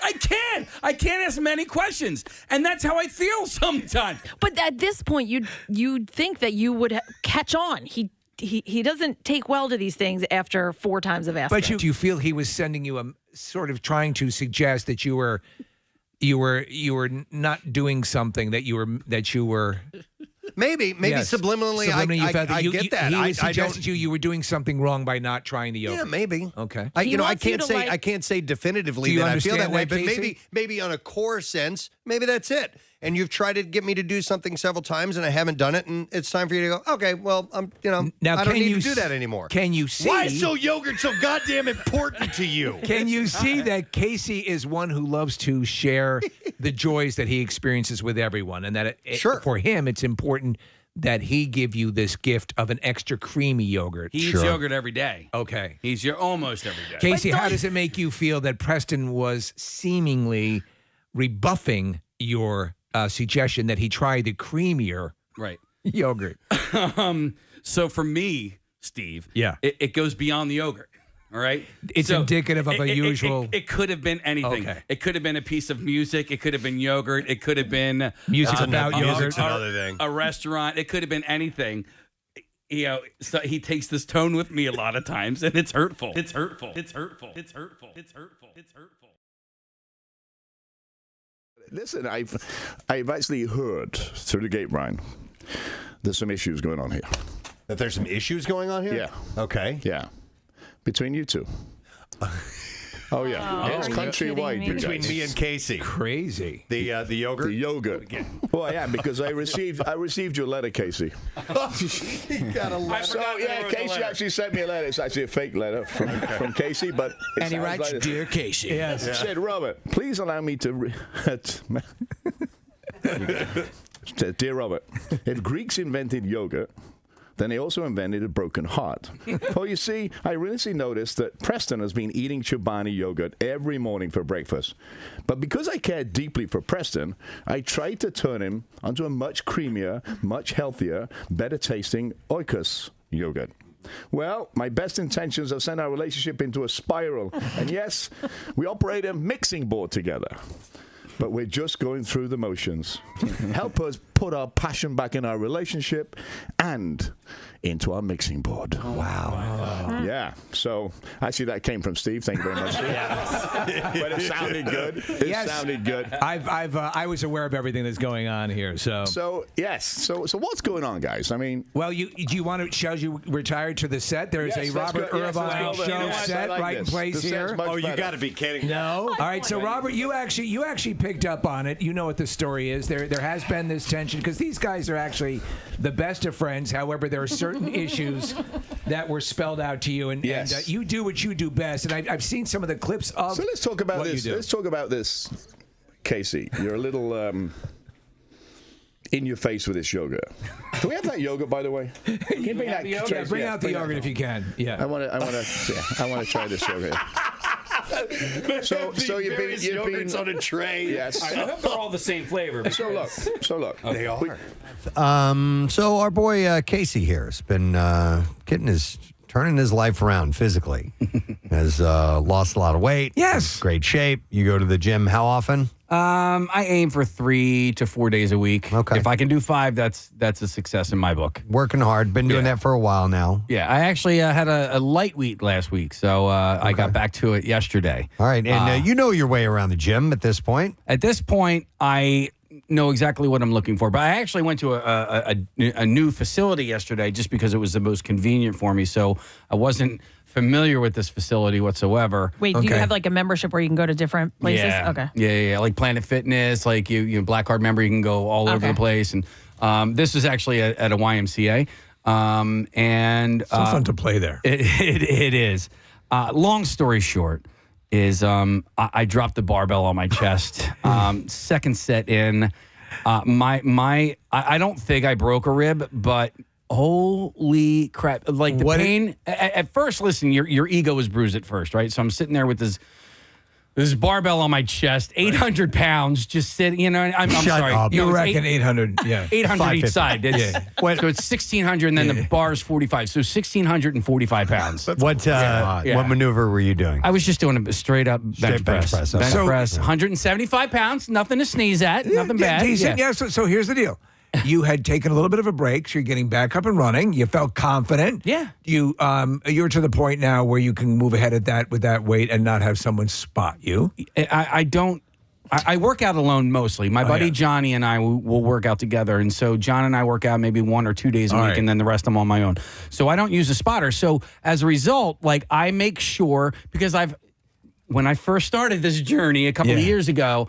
I can't ask him any questions, and that's how I feel sometimes. But at this point, you'd think that you would catch on. He doesn't take well to these things after 4 times of asking. But do you feel he was sending you a sort of trying to suggest that you were not doing something that you were Maybe Yes. subliminally, you felt that I get that. He I suggested you were doing something wrong by not trying the yogurt. Yeah, maybe. Okay. I wants you can't to say like- I can't say definitively Do you that I feel that understand way, that, but Casey? maybe on a core sense, maybe that's it. And you've tried to get me to do something several times, and I haven't done it, and it's time for you to go. Okay, well, Now, I don't can need you to do that anymore. Can you see? Why is yogurt so goddamn important to you? Can you see that Casey is one who loves to share the joys that he experiences with everyone, and that for him it's important that he give you this gift of an extra creamy yogurt? He eats yogurt every day. Okay. He's almost every day. Casey, how does it make you feel that Preston was seemingly rebuffing your suggestion that he try the creamier yogurt. So for me, Steve, Yeah. it goes beyond the yogurt. All right. It's indicative of a usual. It could have been anything. Okay. It could have been a piece of music. It could have been yogurt. It could have been Music about yogurt. Another thing. A restaurant. It could have been anything. So he takes this tone with me a lot of times, and it's hurtful. It's hurtful. It's hurtful. It's hurtful. It's hurtful. It's hurtful. Listen, I've actually heard through the grapevine there's some issues going on here. That there's some issues going on here? Yeah. Okay. Yeah. Between you two. Oh, yeah. It's countrywide, you Between guys. me and Casey. Crazy. The yogurt? The yogurt. Well, yeah, because I received your letter, Casey. You got a letter. So, yeah, Casey actually sent me a letter. It's actually a fake letter from Casey, but it And he sounds writes, like "Dear Casey." Yes. It said, Robert, please allow me to... Dear Robert, if Greeks invented yogurt, then they also invented a broken heart. Well, you see, I recently noticed that Preston has been eating Chobani yogurt every morning for breakfast. But because I care deeply for Preston, I tried to turn him onto a much creamier, much healthier, better tasting Oikos yogurt. Well, my best intentions have sent our relationship into a spiral. And yes, we operate a mixing board together. But we're just going through the motions. Help us put our passion back in our relationship and into our mixing board. Wow. Yeah. So actually, that came from Steve. Thank you very much. But it sounded good. It sounded good. I was aware of everything that's going on here. So yes. So what's going on, guys? I mean, well, do you want to show you retired to the set? There is a Robert Irvine show set right in place here. Oh, you got to be kidding! No. All right. So Robert, you actually picked up on it. You know what the story is. There has been this tension because these guys are actually the best of friends. However, there are certain issues that were spelled out to you, and you do what you do best. And I've seen some of the clips of. So let's talk about what this. You do. Let's talk about this, Casey. You're a little in your face with this yogurt. Can we have that yogurt, by the way? Can you bring that? Yeah, bring out the yogurt if you can. Yeah. I want to try this yogurt. So you've been on a tray. Yes. I hope they're all the same flavor. So look. They are. So our boy Casey here has been turning his life around physically. Has lost a lot of weight. Yes. Great shape. You go to the gym how often? I aim for 3 to 4 days a week. Okay. If I can do 5, that's a success in my book. Working hard. Been doing that for a while now. Yeah, I actually had a light week last week, so I got back to it yesterday. All right, and you know your way around the gym at this point. At this point, I know exactly what I'm looking for. But I actually went to a new facility yesterday just because it was the most convenient for me. So I wasn't familiar with this facility whatsoever. Wait, do you have like a membership where you can go to different places? Yeah. Okay. Yeah. Like Planet Fitness, like you Black Card member, you can go all over the place. And this was actually at a YMCA. And so fun to play there. It is. Long story short is I dropped the barbell on my chest. Second set in, I don't think I broke a rib, but holy crap! Like the pain. At first, listen, your ego is bruised at first, right? So I'm sitting there with this barbell on my chest, 800 pounds, just sitting. You know, I'm sorry. Up. You reckon 800? Yeah, 800 each side. So it's 1,600, and then the bar is 45. So 1,645 pounds. What maneuver were you doing? I was just doing a straight up bench press. Bench press, 175 pounds, nothing to sneeze at, nothing bad. Decent. Yeah. So here's the deal. You had taken a little bit of a break, so you're getting back up and running. You felt confident. Yeah. You're to the point now where you can move ahead with that weight and not have someone spot you. I work out alone mostly. My buddy Johnny and I will work out together. And so John and I work out maybe 1 or 2 days a week, and then the rest I'm on my own. So I don't use a spotter. So as a result, like I make sure, because when I first started this journey a couple of years ago,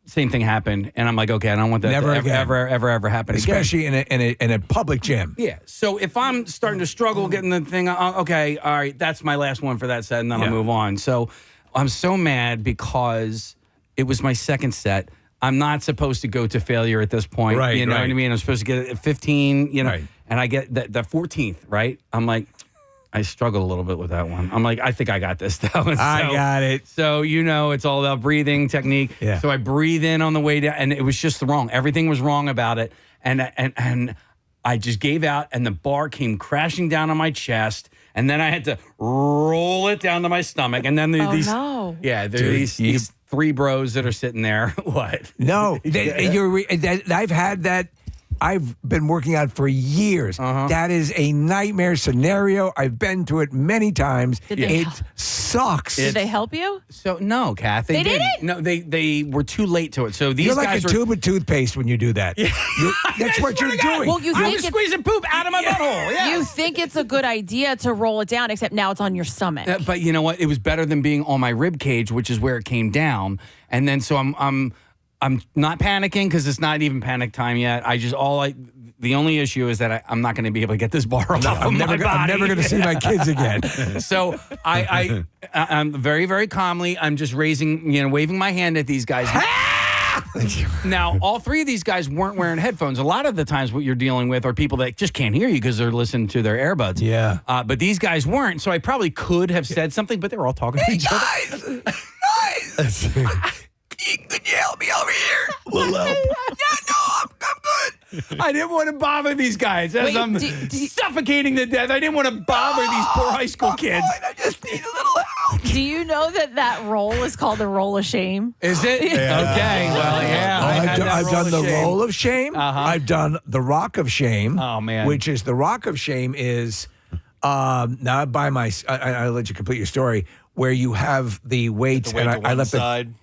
same thing happened, and I'm like, okay, I don't want that to ever happen especially again. in a public gym. Yeah. So if I'm starting to struggle getting the thing, okay, all right, that's my last one for that set, and then I'll move on. So I'm so mad because it was my second set. I'm not supposed to go to failure at this point. Right. You know what I mean? I'm supposed to get 15. You know, and I get the 14th. Right. I'm like, I struggled a little bit with that one. I'm like, I think I got this though. I got it. So it's all about breathing technique. Yeah. So I breathe in on the way down, and it was just wrong. Everything was wrong about it, and I just gave out, and the bar came crashing down on my chest, and then I had to roll it down to my stomach, and then these these three bros that are sitting there. What? No, I've had that. I've been working out for years. That is a nightmare scenario. I've been to it many times. It sucks. Did they help you? So no, Kath, they didn't. No, they were too late to it. So these You're like guys a tube of toothpaste when you do that. That's what you're doing. Well, you I think was squeezing poop out of my butthole. Yeah. You think it's a good idea to roll it down, except now it's on your stomach. But you know what? It was better than being on my rib cage, which is where it came down. And then so I'm not panicking because it's not even panic time yet. The only issue is that I'm not going to be able to get this bar off of my body. I'm never going to see my kids again. So I'm very, very calmly, I'm just waving my hand at these guys. Now, all three of these guys weren't wearing headphones. A lot of the times what you're dealing with are people that just can't hear you because they're listening to their earbuds. Yeah. But these guys weren't, so I probably could have said something, but they were all talking to each other. Guys! Could you help me over here? I'm good. I didn't want to bother these guys as I'm suffocating to death. I didn't want to bother these poor high school kids. I just need a little help. Do you know that roll is called the roll of shame? Is it? Yeah. Okay. Well, yeah. I've done the roll of shame. I've done the rock of shame. Oh, man. Which is the rock of shame is now by my. I'll let you complete your story where you have the weights and I left side.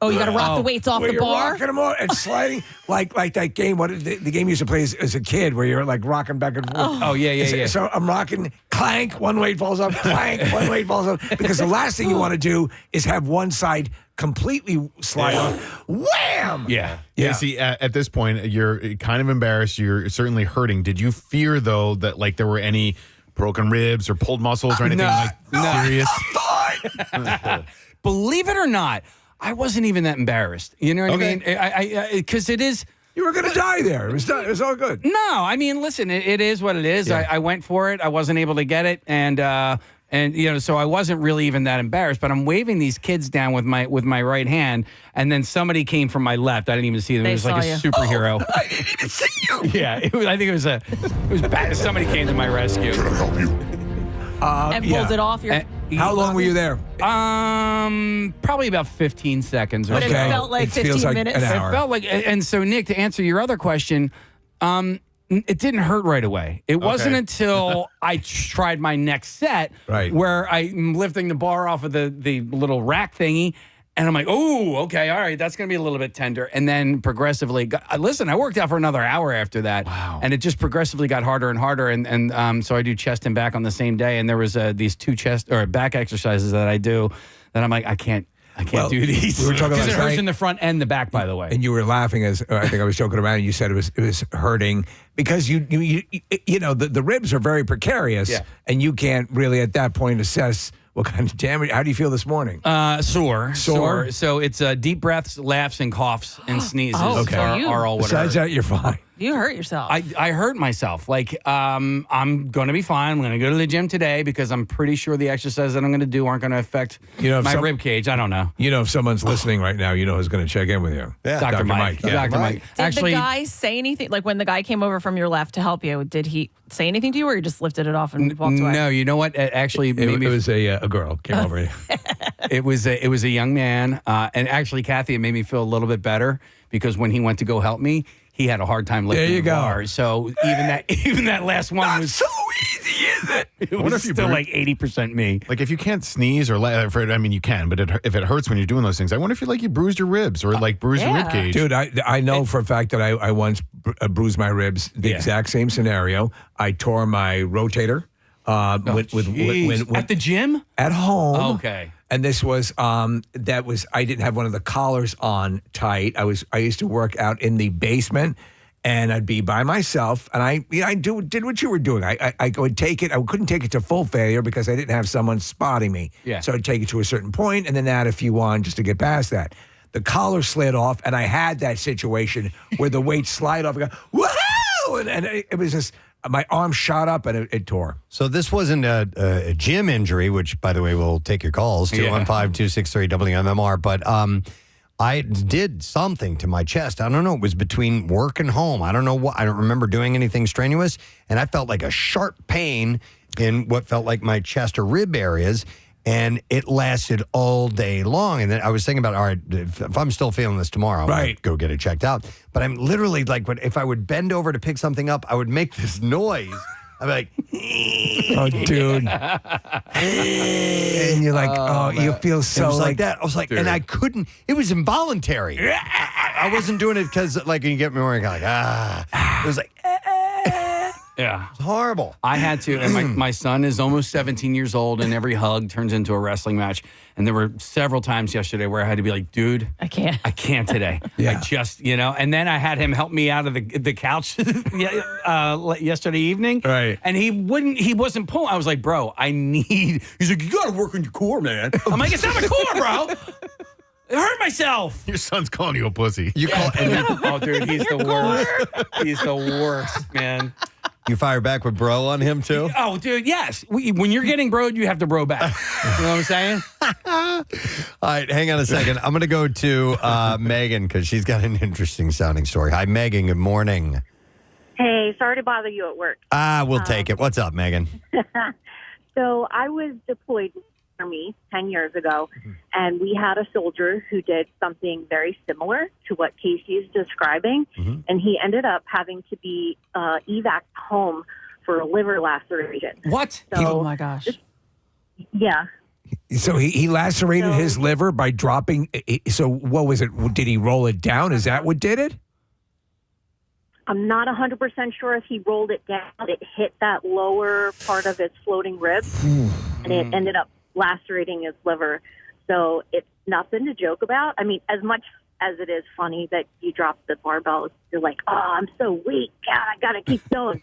Oh, you got to rock the weights off where the you're bar? rocking them off and sliding like that game. What the game you used to play as a kid where you're like rocking back and forth. Oh, yeah. So I'm rocking, clank, one weight falls off, clank, one weight falls off. Because the last thing you want to do is have one side completely slide off. Wham! Yeah. See, at this point, you're kind of embarrassed. You're certainly hurting. Did you fear, though, that like there were any broken ribs or pulled muscles or anything serious? Believe it or not, I wasn't even that embarrassed. You know what I mean? Because it is. You were going to die there. It was all good. No, I mean, listen, it is what it is. Yeah. I went for it. I wasn't able to get it, and so I wasn't really even that embarrassed. But I'm waving these kids down with my right hand, and then somebody came from my left. I didn't even see them. It was like a superhero. Oh, I didn't even see you. Yeah, I think it was bad. Somebody came to my rescue. Can I help you? And pulls it off. How long were you there? Probably about 15 seconds. But it felt like 15 minutes. An hour. It felt like, and so Nick, to answer your other question, it didn't hurt right away. It wasn't until I tried my next set, where I'm lifting the bar off of the little rack thingy. And I'm like, oh, okay, all right, that's going to be a little bit tender. And then progressively, listen, I worked out for another hour after that. Wow. And it just progressively got harder and harder. And so I do chest and back on the same day. And there was these two chest or back exercises that I do that I'm like, I can't do these. We were talking because it last hurts night. in the front and the back, by the way. And you were laughing as I think I was joking around. And you said it was hurting because you know the ribs are very precarious, and you can't really at that point assess what kind of damage. How do you feel this morning? Sore. Sore? So it's deep breaths, laughs, and coughs and sneezes okay. are all what Besides that, you're fine. You hurt yourself. I hurt myself. Like, I'm going to be fine. I'm going to go to the gym today because I'm pretty sure the exercises that I'm going to do aren't going to affect my rib cage. I don't know. You know, if someone's listening right now, you know who's going to check in with you. Yeah. Dr. Mike. Yeah. Dr. Mike. Did the guy say anything? Like when the guy came over from your left to help you, did he say anything to you, or you just lifted it off and walked away? No, you know what? Actually, it was a girl came over. It was a young man, and actually, Kathy, it made me feel a little bit better because when he went to go help me, he had a hard time lifting the bar. So even that last one was so easy, is it? It was still like 80% me. Like if you can't sneeze or I mean you can, but if it hurts when you're doing those things, I wonder if you bruised your ribs or bruised your rib cage. Dude, I know for a fact that I once bruised my ribs. The exact same scenario. I tore my rotator. At the gym? At home. Okay. And this was I didn't have one of the collars on tight. I used to work out in the basement, and I'd be by myself, and I did what you were doing. I would take it. I couldn't take it to full failure because I didn't have someone spotting me. Yeah. So I'd take it to a certain point and then add a few on just to get past that. The collar slid off, and I had that situation where the weights slide off and go, woohoo! And it was just my arm shot up and it tore. So this wasn't a gym injury, which, by the way, we'll take your calls, 215-263-WMMR. But I did something to my chest. I don't know. It was between work and home. I don't know what. I don't remember doing anything strenuous. And I felt like a sharp pain in what felt like my chest or rib areas. And it lasted all day long. And then I was thinking about, all right, if I'm still feeling this tomorrow, I'm gonna go get it checked out. But I'm literally like, if I would bend over to pick something up, I would make this noise. I'd be like, oh, dude. And you're like, oh, you feel so it was like that. I was like, and I couldn't, it was involuntary. I wasn't doing it because, like, you get me where you're like, it was like, yeah. It's horrible. I had to, and my son is almost 17 years old, and every hug turns into a wrestling match. And there were several times yesterday where I had to be like, dude, I can't today. I just, and then I had him help me out of the couch yesterday evening. Right. And he wasn't pulling. I was like, bro, he's like, you got to work on your core, man. I'm like, it's not my core, bro. I hurt myself. Your son's calling you a pussy. Oh, dude, he's the worst. He's the worst, man. You fire back with bro on him, too? Oh, dude, yes. When you're getting broed, you have to bro back. You know what I'm saying? All right, hang on a second. I'm going to go to Megan because she's got an interesting sounding story. Hi, Megan. Good morning. Hey, sorry to bother you at work. We'll take it. What's up, Megan? So I was deployed in the Army 10 years ago, and we had a soldier who did something very similar to what Casey's describing, and he ended up having to be evac home for a liver laceration. What? So, oh, my gosh. Yeah. So he lacerated his liver by dropping. So what was it? Did he roll it down? Is that what did it? I'm not 100% sure if he rolled it down. It hit that lower part of his floating rib, and it ended up lacerating his liver. So it's nothing to joke about. I mean, as much as it is funny that you drop the barbell, you're like, oh, I'm so weak. God, I got to keep going.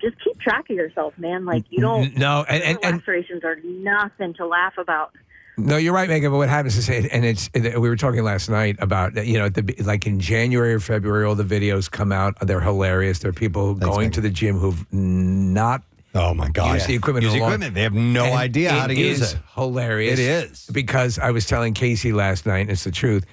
Just keep track of yourself, man. Like, you don't. No, and lacerations are nothing to laugh about. No, you're right, Megan. But what happens is, we were talking last night about, like in January or February, all the videos come out. They're hilarious. There are people going to the gym who've not. Oh my God! Use the equipment. They have no idea how to use it. Hilarious. It is because I was telling Casey last night, and it's the truth.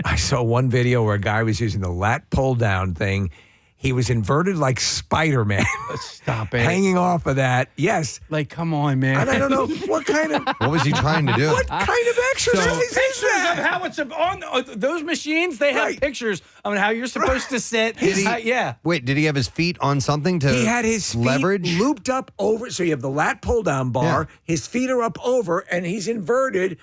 I saw one video where a guy was using the lat pull down thing. He was inverted like Spider-Man. Stop it. Hanging off of that. Yes. Like, come on, man. And I don't know what kind of. What was he trying to do? What kind of exercise is pictures that? of how it's on those machines. They have pictures on how you're supposed to sit. Wait, did he have his feet on something to He had his feet leverage? looped up over. So you have the lat pull down bar. Yeah. His feet are up over, and he's inverted,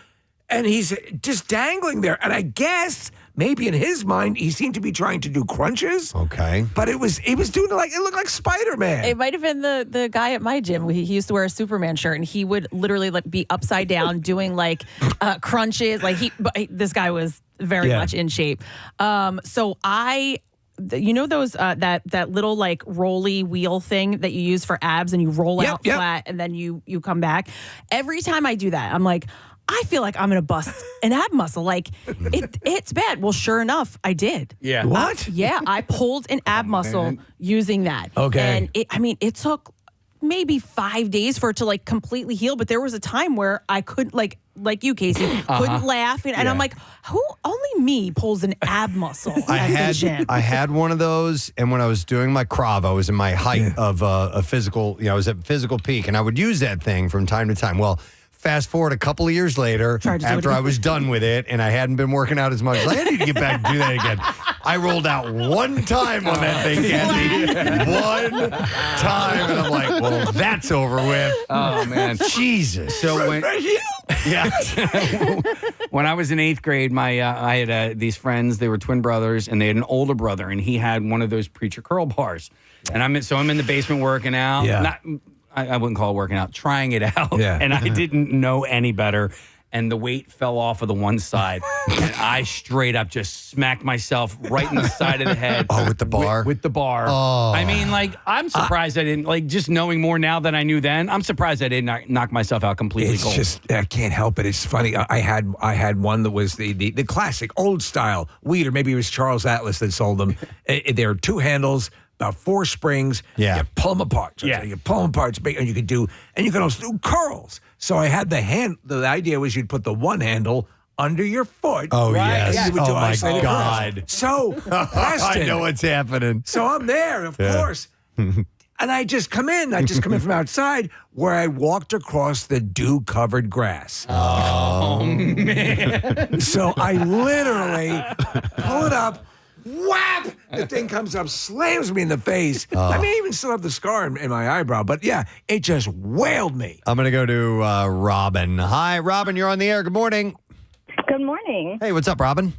and he's just dangling there. And I guess maybe in his mind, he seemed to be trying to do crunches. Okay. But he was doing it looked like Spider-Man. It might have been the guy at my gym. He used to wear a Superman shirt, and he would literally be upside down doing crunches. This guy was very much in shape. So you know those that little rolly wheel thing that you use for abs, and you roll out flat, and then you come back. Every time I do that, I'm like, I feel like I'm going to bust an ab muscle. It's bad. Well, sure enough, I did. Yeah. What? I pulled an ab muscle using that. Okay. And it took maybe 5 days for it to completely heal. But there was a time where I couldn't, like you, Casey, couldn't laugh. And I'm like, only me pulls an ab muscle at the gym. I had one of those. And when I was doing my Krav, I was in my height of a physical, I was at physical peak. And I would use that thing from time to time. Well, fast forward a couple of years later, after I was done with it and I hadn't been working out as much, I need to get back and do that again. I rolled out one time on that thing, Candy. One time. And I'm like, well, that's over with. Oh, man. Jesus. So when I was in 8th grade, I had these friends. They were twin brothers, and they had an older brother, and he had one of those preacher curl bars. And I'm in the basement working out. Yeah. I wouldn't call it working out, trying it out. Yeah. And I didn't know any better. And the weight fell off of the one side. And I straight up just smacked myself right in the side of the head. Oh, with the bar? With the bar. Oh. I mean, I'm surprised I didn't, just knowing more now than I knew then, I'm surprised I didn't knock myself out completely cold. It's just, I can't help it. It's funny. I had one that was the classic old style weed, or maybe it was Charles Atlas that sold them. There are two handles. about 4 springs. Yeah. You pull them apart. So you pull them apart. It's big, and you can also do curls. So I had the idea was you'd put the one handle under your foot. Oh, yes. And you would do Oh, my isolated curls. God. So, Preston. I know what's happening. So I'm there, of course. And I just come in from outside where I walked across the dew-covered grass. Oh, man. So I literally pull it up, whap! The thing comes up, slams me in the face. I may even still have the scar in my eyebrow, but yeah, it just whaled me. I'm going to go to Robin. Hi, Robin, you're on the air. Good morning. Good morning. Hey, what's up, Robin?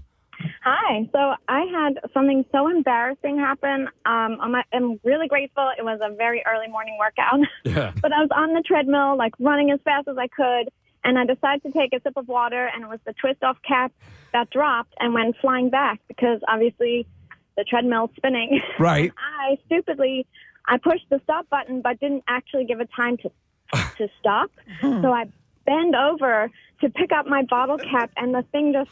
Hi. So I had something so embarrassing happen. I'm really grateful. It was a very early morning workout. Yeah. But I was on the treadmill, like running as fast as I could, and I decided to take a sip of water, and it was the twist-off cap that dropped and went flying back because obviously the treadmill's spinning. Right. I pushed the stop button, but didn't actually give it time to stop. So I bend over to pick up my bottle cap, and the thing just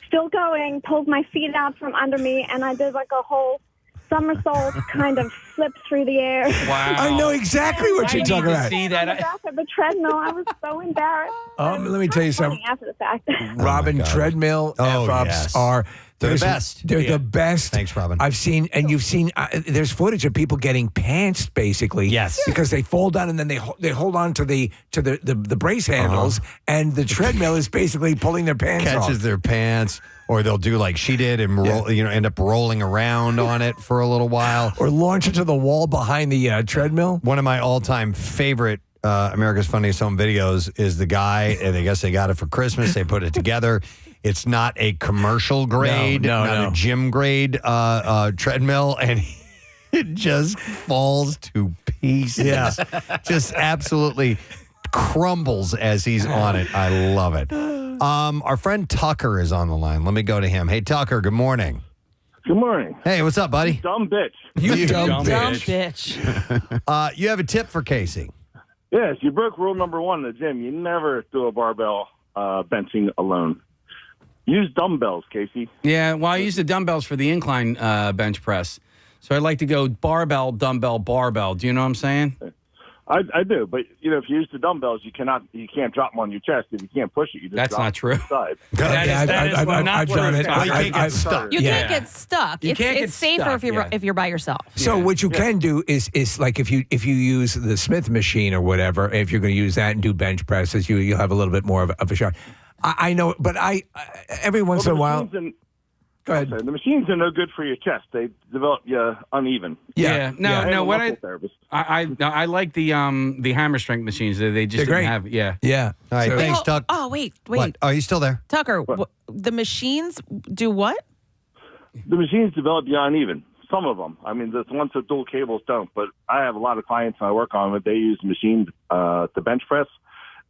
still going, pulled my feet out from under me, and I did like a whole somersault kind of flip through the air. Wow. I know exactly what you're talking about. See On the back of the treadmill, I was so embarrassed. Let me tell you something. After the fact. Robin, treadmill F-ups yes. are They're the best. They're the best. Thanks, Robin. I've seen, and you've seen, there's footage of people getting pantsed, basically. Yes. Because they fall down and then they hold on to the brace handles, and the treadmill is basically pulling their pants off. Catches their pants, or they'll do like she did and roll, end up rolling around on it for a little while. Or launch into the wall behind the treadmill. One of my all-time favorite America's Funniest Home Videos is the guy, and I guess they got it for Christmas. They put it together. It's not a commercial grade, not a gym grade treadmill, and it just falls to pieces. Yeah. Just absolutely crumbles as he's on it. I love it. Our friend Tucker is on the line. Let me go to him. Hey, Tucker, good morning. Good morning. Hey, what's up, buddy? You dumb bitch. You dumb bitch. You have a tip for Casey. Yes, you broke rule number 1 in the gym. You never do a barbell benching alone. Use dumbbells, Casey. Yeah, well, I use the dumbbells for the incline bench press. So I'd like to go barbell, dumbbell, barbell. Do you know what I'm saying? I do, but if you use the dumbbells, you can't drop them on your chest. If you can't push it, you just That's drop not them true. to the side. I've done it. Well, you can't get stuck. You can't get stuck. It's safer if you're by yourself. So what you can do is like if you use the Smith machine or whatever, if you're going to use that and do bench presses, you'll have a little bit more of a shot. I know, but every once in a while. Go ahead. The machines are no good for your chest. They develop you uneven. No. What I like the hammer strength machines. They just They're didn't great. have. Yeah. All right. Thanks, Tuck. Oh, wait. What? Are you still there? Tucker, the machines do what? The machines develop you uneven. Some of them. I mean, the ones with dual cables don't. But I have a lot of clients I work on that they use the machine to bench press,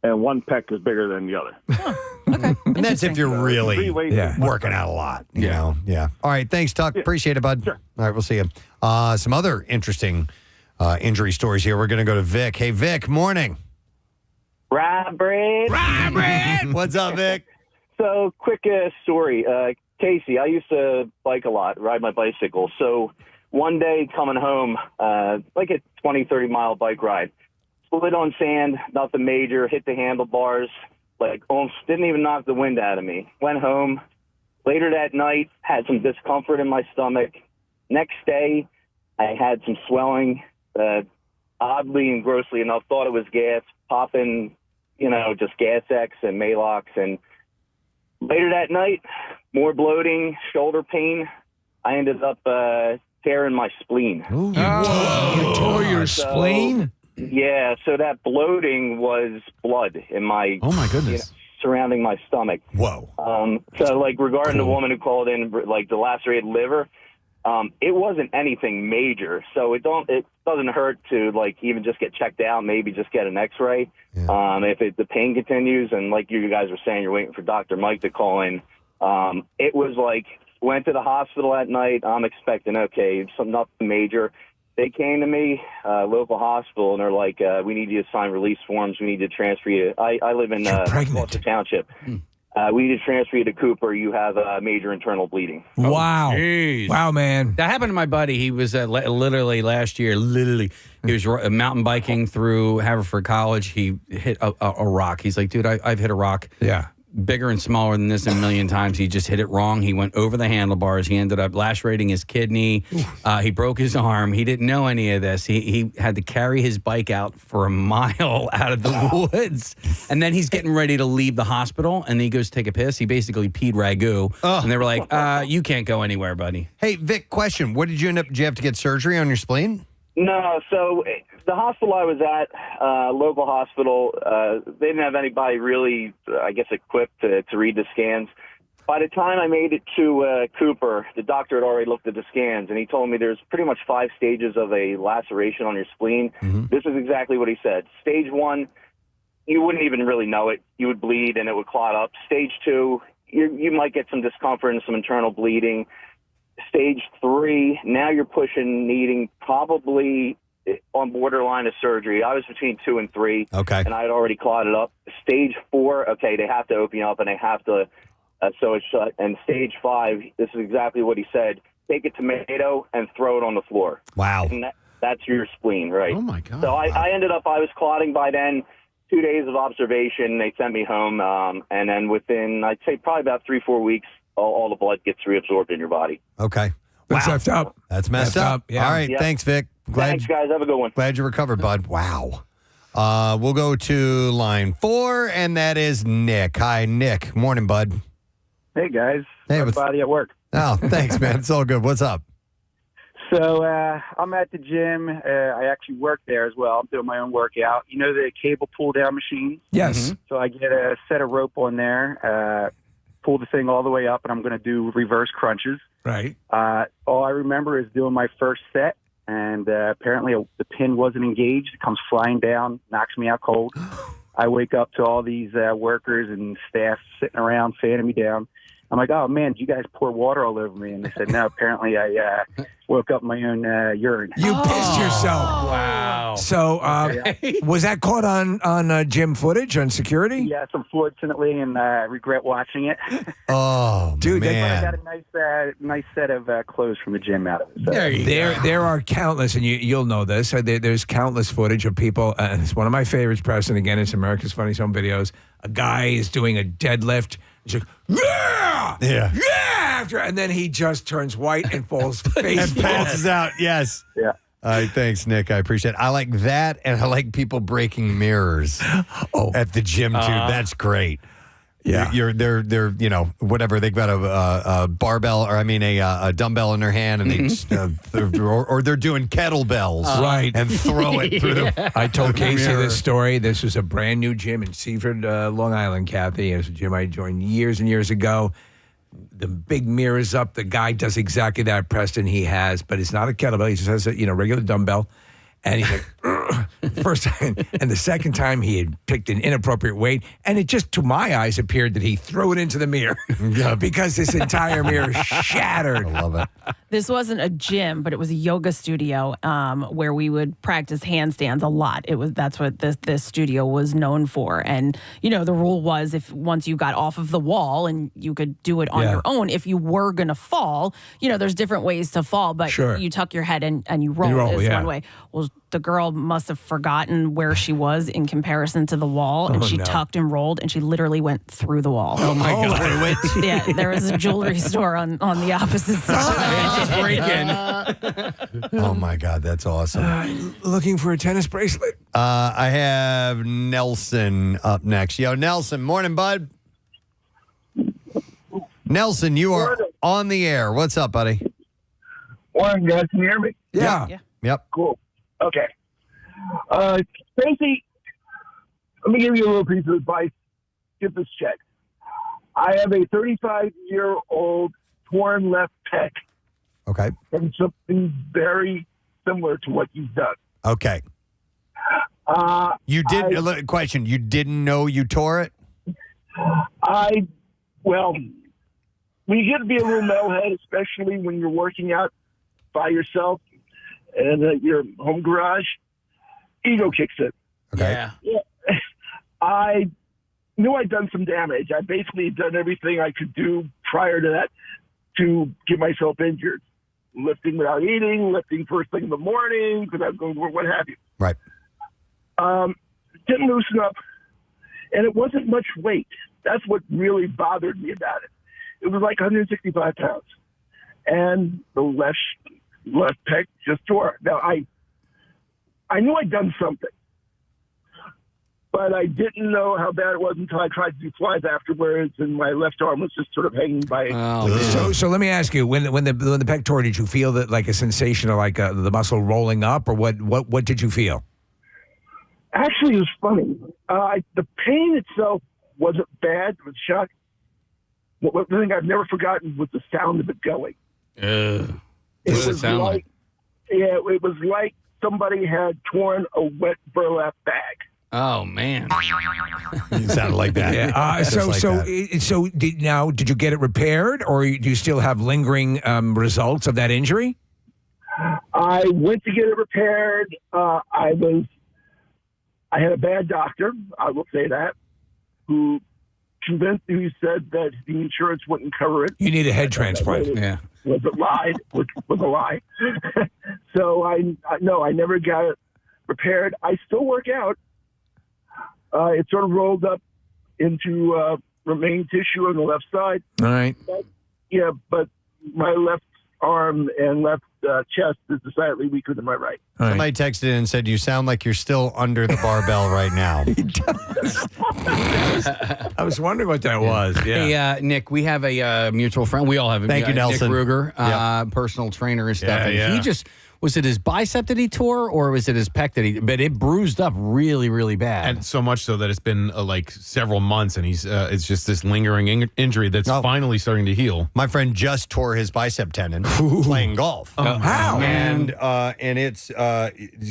and one pec is bigger than the other. Okay. And that's if you're really working out a lot. You know? Yeah. All right. Thanks, Tuck. Appreciate it, bud. Sure. All right. We'll see you. Some other interesting injury stories here. We're going to go to Vic. Hey, Vic. Morning. Robert. What's up, Vic? So, quick story. Casey, I used to bike a lot, ride my bicycle. So, one day coming home, like a 20, 30-mile bike ride, slid on sand, nothing major, hit the handlebars, like almost didn't even knock the wind out of me. Went home. Later that night, had some discomfort in my stomach. Next day, I had some swelling. Oddly and grossly enough, thought it was gas, popping, just Gas X and Malox. And later that night, more bloating, shoulder pain. I ended up tearing my spleen. You tore your spleen? Yeah, so that bloating was blood in my... Oh, my goodness. Surrounding my stomach. Whoa. So, regarding the woman who called in, the lacerated liver, it wasn't anything major. So it doesn't hurt to, even just get checked out, maybe just get an X-ray. Yeah. If the pain continues, and like you guys were saying, you're waiting for Dr. Mike to call in, it was went to the hospital that night. I'm expecting, okay, nothing major. They came to me, local hospital, and they're like, we need you to sign release forms. We need to transfer you. I live in Gloucester Township. We need to transfer you to Cooper. You have major internal bleeding. Wow. Jeez. Wow, man. That happened to my buddy. He was literally last year, he was mountain biking through Haverford College. He hit a rock. He's like, dude, I've hit a rock. Yeah. Bigger and smaller than this a million times. He just hit it wrong. He went over the handlebars. He ended up lacerating his kidney. He broke his arm. He didn't know any of this. He had to carry his bike out for a mile out of the woods. And then he's getting ready to leave the hospital, and then he goes to take a piss. He basically peed ragu. And they were like, you can't go anywhere, buddy. Hey, Vic, question. What did you end up? Did you have to get surgery on your spleen? No, so the hospital I was at, local hospital, they didn't have anybody really, I guess, equipped to read the scans. By the time I made it to Cooper, the doctor had already looked at the scans, and he told me there's pretty much 5 stages of a laceration on your spleen. This is exactly what he said. Stage 1, you wouldn't even really know it. You would bleed, and it would clot up. Stage 2, you might get some discomfort and some internal bleeding. Stage 3, now you're needing probably on borderline of surgery. I was between 2 and 3. Okay. And I had already clotted up. Stage 4, okay, they have to open you up and they have to sew it shut. And stage 5, this is exactly what he said. Take a tomato and throw it on the floor. Wow. And that's your spleen, right? Oh, my God. So I ended up, I was clotting by then. 2 days of observation. They sent me home. And then within, I'd say probably about 3-4 weeks, all the blood gets reabsorbed in your body. Okay. That's messed up. That's messed up. Yeah. All right. Yep. Thanks, Vic. Thanks, guys. Have a good one. Glad you recovered, bud. Wow. We'll go to line 4, and that is Nick. Hi, Nick. Morning, bud. Hey, guys. Hey, Everybody at work. Oh, thanks, man. It's all good. What's up? So I'm at the gym. I actually work there as well. I'm doing my own workout. You know the cable pull-down machine? Yes. So I get a set of rope on there, pull the thing all the way up, and I'm going to do reverse crunches. Right. All I remember is doing my first set, and apparently the pin wasn't engaged. It comes flying down, knocks me out cold. I wake up to all these workers and staff sitting around fanning me down. I'm like, oh, man, did you guys pour water all over me? And they said, no, apparently I woke up in my own urine. You pissed yourself. Wow. So was that caught on gym footage, on security? Yes, unfortunately, and I regret watching it. Oh, dude, I got a nice set of clothes from the gym out of it. So. There are countless, and you'll know this. There's countless footage of people, and it's one of my favorites, Preston. Again, it's America's Funniest Home Videos. A guy is doing a deadlift. He's like, yeah, and then he just turns white and falls face And passes out. Yes. Yeah. All right, thanks, Nick. I appreciate it. I like that, and I like people breaking mirrors at the gym too. That's great. Yeah, they're whatever, they've got a barbell, or a dumbbell in their hand, and they or they're doing kettlebells, right, and throw it through the. I told Casey mirror. this story. This was a brand new gym in Seaford, Long Island, Kathy. It was a gym I joined years and years ago. The big mirror's up. The guy does exactly that, Preston. He has, but it's not a kettlebell. He just has a regular dumbbell. And he's like, first time. And the second time he had picked an inappropriate weight. And it just, to my eyes, appeared that he threw it into the mirror because this entire mirror shattered. I love it. This wasn't a gym, but it was a yoga studio where we would practice handstands a lot. That's what this studio was known for. And, the rule was if once you got off of the wall and you could do it on your own, if you were going to fall, there's different ways to fall, but you tuck your head and you roll is one way. Well, the girl must have forgotten where she was in comparison to the wall, and she tucked and rolled, and she literally went through the wall. Oh, my God. Yeah, there was a jewelry store on the opposite side. Oh, my God, that's awesome. Looking for a tennis bracelet? I have Nelson up next. Yo, Nelson, morning, bud. Nelson, you are on the air. What's up, buddy? Morning, guys. Can you hear me? Yeah. Yep. Cool. Okay. Stacy, let me give you a little piece of advice. Get this checked. I have a 35-year-old torn left pec. Okay. From something very similar to what you've done. Okay. You did. Question. You didn't know you tore it? Well, when you get to be a little metalhead, especially when you're working out by yourself and at your home garage, ego kicks in. Okay. Yeah. I knew I'd done some damage. I basically had done everything I could do prior to that to get myself injured. Lifting without eating, lifting first thing in the morning, because I was going to work, what have you. Right. Didn't loosen up, and it wasn't much weight. That's what really bothered me about it. It was like 165 pounds, and the left pec just tore. Now, I knew I'd done something, but I didn't know how bad it was until I tried to do flies afterwards, and my left arm was just sort of hanging by. So let me ask you: when the pec tore, did you feel that like a sensation of like the muscle rolling up, or what did you feel? Actually, it was funny. The pain itself wasn't bad. It was shock. One thing I've never forgotten was the sound of it going. What does it sound like? Yeah, it was like somebody had torn a wet burlap bag. Oh man, it sounded like that. Yeah. Did you get it repaired, or do you still have lingering results of that injury? I went to get it repaired. I had a bad doctor, I will say that, who said that the insurance wouldn't cover it. You need a head transplant. Yeah, was a lie, which was a lie. So I never got it repaired. I still work out. It sort of rolled up into remain tissue on the left side. All right. But my left arm and left chest is decidedly weaker than my right. Somebody texted in and said, you sound like you're still under the barbell right now. I was wondering what that was. Yeah. Hey, Nick, we have a mutual friend. We all have a Thank you, Nelson. Nick Ruger, personal trainer and stuff. And he just, was it his bicep that he tore, or was it his pec that he, but it bruised up really, really bad. And so much so that it's been like several months, and he's it's just this lingering injury that's finally starting to heal. My friend just tore his bicep tendon playing golf. How? And it's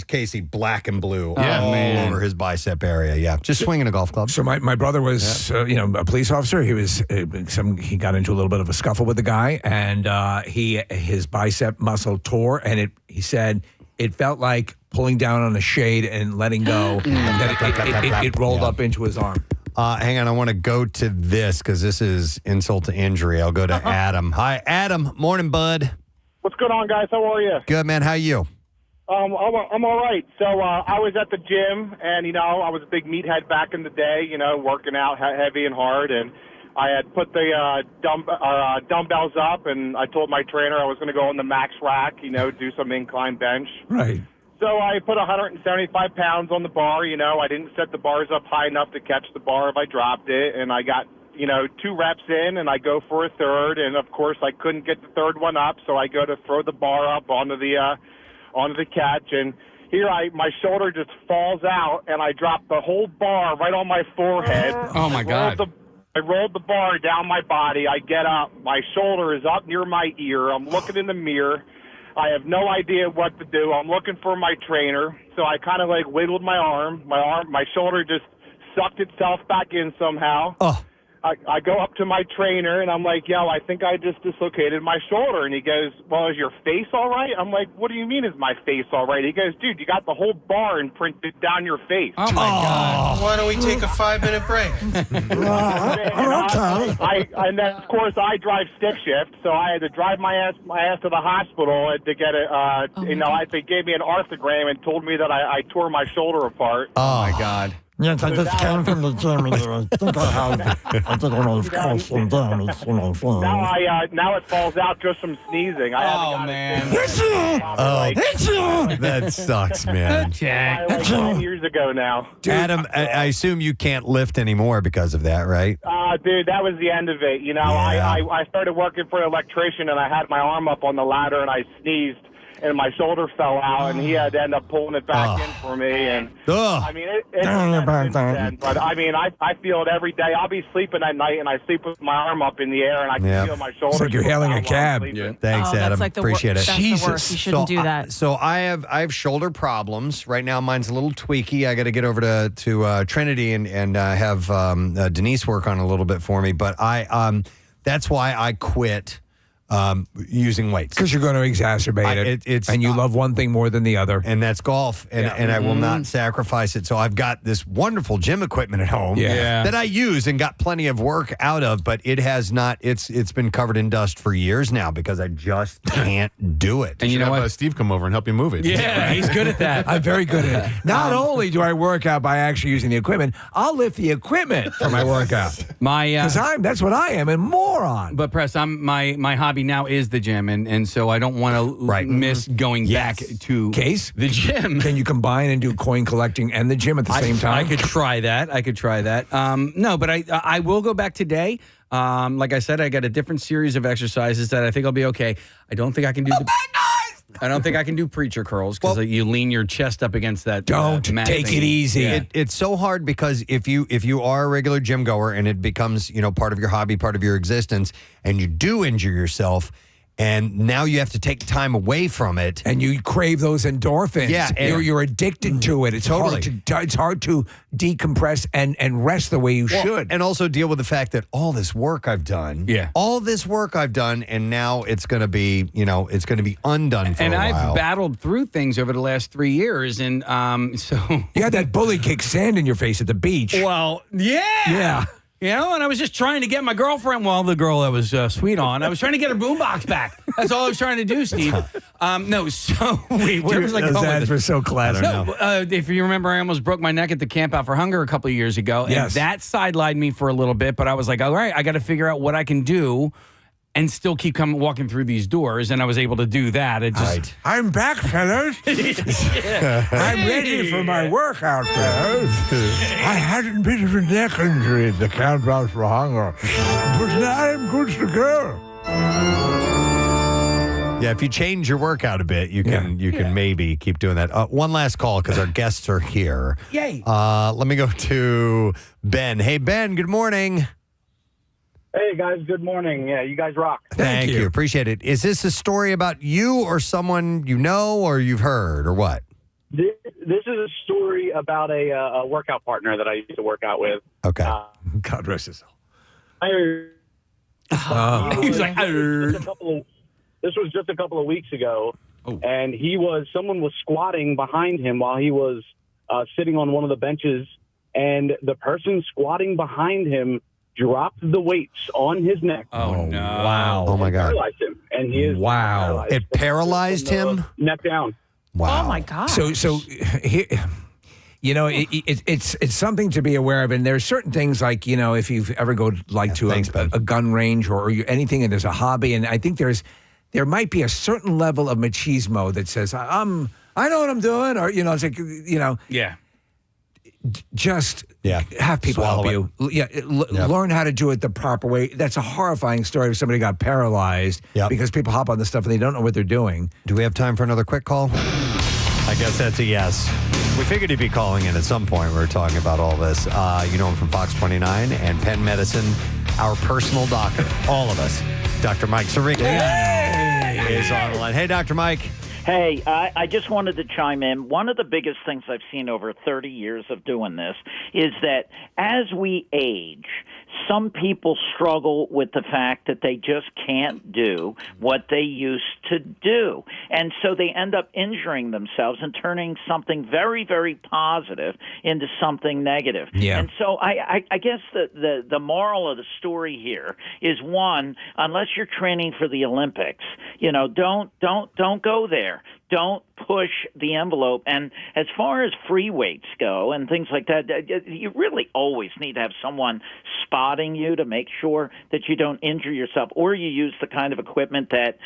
Casey, black and blue all over his bicep area. Yeah, just swinging a golf club. So my brother was a police officer. He was he got into a little bit of a scuffle with the guy, and his bicep muscle tore, and he said it felt like pulling down on a shade and letting go, and that it rolled up into his arm. Hang on, I want to go to this because this is insult to injury. I'll go to Adam. Hi, Adam. Morning, bud. What's going on, guys? How are you? Good, man. How you? I'm all right. So I was at the gym, and I was a big meathead back in the day. Working out heavy and hard, and I had put the dumbbells up, and I told my trainer I was going to go on the max rack, do some incline bench. Right. So I put 175 pounds on the bar. I didn't set the bars up high enough to catch the bar if I dropped it, and I got 2 reps in, and I go for a third, and of course I couldn't get the third one up, so I go to throw the bar up onto the catch, and here my shoulder just falls out, and I drop the whole bar right on my forehead. Oh my God. I rolled the bar down my body. I get up. My shoulder is up near my ear. I'm looking in the mirror. I have no idea what to do. I'm looking for my trainer. So I kind of like wiggled my arm. My shoulder just sucked itself back in somehow. Oh. I go up to my trainer, and I'm like, yo, I think I just dislocated my shoulder. And he goes, well, is your face all right? I'm like, what do you mean is my face all right? He goes, dude, you got the whole bar imprinted down your face. Oh, my God. Why don't we take a 5-minute break? And then, of course, I drive stick shift, so I had to drive my ass to the hospital to get it. They gave me an arthrogram and told me that I tore my shoulder apart. Oh, my God. Yes, I just came from the gym, and I think I did one of those calls from them. Now it falls out just from sneezing. Man. That sucks, man. Like 10 years ago now. Adam, I assume you can't lift anymore because of that, right? Dude, that was the end of it. I started working for an electrician, and I had my arm up on the ladder, and I sneezed, and my shoulder fell out, and he had to end up pulling it back in for me. And I mean, but I mean, I feel it every day. I'll be sleeping at night, and I sleep with my arm up in the air, and I can feel my shoulder. It's like you're hailing a cab. Thanks, Adam. Like Appreciate it. That's the worst. You shouldn't do that. So I have shoulder problems right now. Mine's a little tweaky. I got to get over to Trinity and have Denise work on a little bit for me. But that's why I quit using weights. Because you're going to exacerbate it. And you love one thing more than the other. And that's golf. And I will not sacrifice it. So I've got this wonderful gym equipment at home that I use and got plenty of work out of, but it has not, it's been covered in dust for years now because I just can't do it. And you know what? Steve come over and help you move it. Yeah, he's good at that. I'm very good at it. Not only do I work out by actually using the equipment, I'll lift the equipment for my workout. Because that's what I am, a moron. But Press, my hobby now is the gym, and so I don't want to miss going back to the gym. Can you combine and do coin collecting and the gym at the same time? I could try that. No, but I will go back today. Like I said, I got a different series of exercises that I think I'll be okay. I don't think I can do I don't think I can do preacher curls because you lean your chest up against that. Mat take thing. it easy. Yeah. It's so hard because if you are a regular gym goer and it becomes part of your hobby, part of your existence, and you do injure yourself, and now you have to take time away from it, and you crave those endorphins. Yeah, you're addicted to it. It's hard to decompress and rest the way you should, and also deal with the fact that all this work I've done, and now it's going to be undone for a while. And I've battled through things over the last 3 years, and so you had that bully kick sand in your face at the beach. Well, yeah. You know, and I was just trying to get my girlfriend, the girl I was sweet on, I was trying to get her boombox back. That's all I was trying to do, Steve. No, so wait, where was I going with this? We're so classic. No, if you remember, I almost broke my neck at the Camp Out for Hunger a couple of years ago. Yes. And that sidelined me for a little bit, but I was like, all right, I got to figure out what I can do and still keep walking through these doors, and I was able to do that. I'm back, fellas. I'm ready for my workout, fellas. I had a bit of a neck injury at the Camp Out for Hunger, but now I'm good to go. Yeah, if you change your workout a bit, you can maybe keep doing that. One last call because our guests are here. Yay! Let me go to Ben. Hey, Ben. Good morning. Hey, guys. Good morning. Yeah, you guys rock. Thank you. Appreciate it. Is this a story about you or someone you know or you've heard or what? This is a story about a workout partner that I used to work out with. Okay. God rest his soul. He was like, this was just a couple of weeks ago, and someone was squatting behind him while he was sitting on one of the benches, and the person squatting behind him dropped the weights on his neck. Oh, no. Wow. Oh, my God. Paralyzed him. And he is paralyzed. It paralyzed him? Neck down. Wow. Oh, my God. So here, it's something to be aware of. And there's certain things like, if you've ever go to a gun range or anything and there's a hobby, and I think there might be a certain level of machismo that says, I know what I'm doing, or, it's like, Yeah. Just have people help you. Learn how to do it the proper way. That's a horrifying story if somebody got paralyzed because people hop on this stuff and they don't know what they're doing. Do we have time for another quick call? I guess that's a yes. We figured he'd be calling in at some point. We were talking about all this. You know him from Fox 29 and Penn Medicine, our personal doctor, all of us. Dr. Mike Sirigliano is on the line. Hey, Dr. Mike. Hey, I just wanted to chime in. One of the biggest things I've seen over 30 years of doing this is that as we age, some people struggle with the fact that they just can't do what they used to do. And so they end up injuring themselves and turning something very, very positive into something negative. Yeah. And so I guess the moral of the story here is, one, unless you're training for the Olympics, don't go there. Don't push the envelope. And as far as free weights go and things like that, you really always need to have someone spotting you to make sure that you don't injure yourself, or you use the kind of equipment that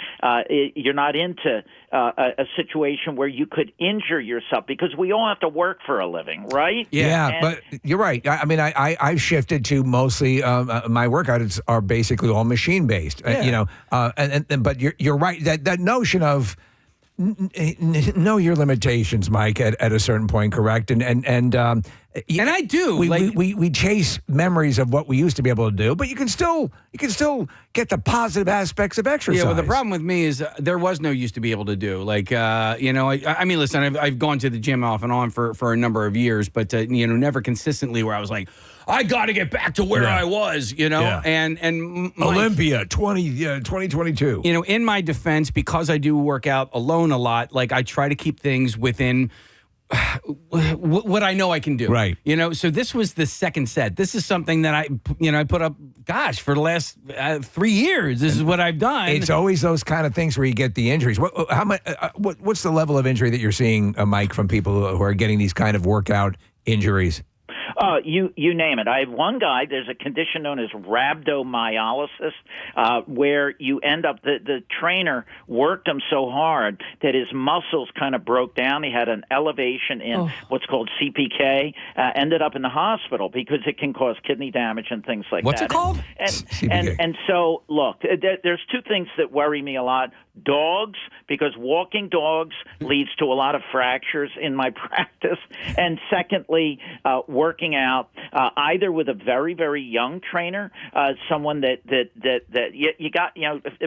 you're not into a situation where you could injure yourself, because we all have to work for a living, right? Yeah, but you're right. I mean, I've shifted to mostly my workouts are basically all machine based. But you're right. That notion of know your limitations, Mike, at a certain point, correct? And And I do. We chase memories of what we used to be able to do, but you can still get the positive aspects of exercise. Yeah, well, the problem with me is there was no used to be able to do. I mean, listen, I've gone to the gym off and on for a number of years, but never consistently where I was like, I got to get back to where I was, and Olympia 2022. In my defense, because I do work out alone a lot, like I try to keep things within what I know I can do. Right. So this was the second set. This is something that I put up, for the last 3 years. This is what I've done. It's always those kind of things where you get the injuries. What's the level of injury that you're seeing, Mike, from people who are getting these kind of workout injuries? You name it. I have one guy, there's a condition known as rhabdomyolysis, where you end up, the trainer worked him so hard that his muscles kind of broke down. He had an elevation in what's called CPK, ended up in the hospital because it can cause kidney damage and things like What's that. What's it called? And so, look, there's two things that worry me a lot. Dogs, because walking dogs leads to a lot of fractures in my practice. And secondly, working out either with a very, very young trainer, someone that you got,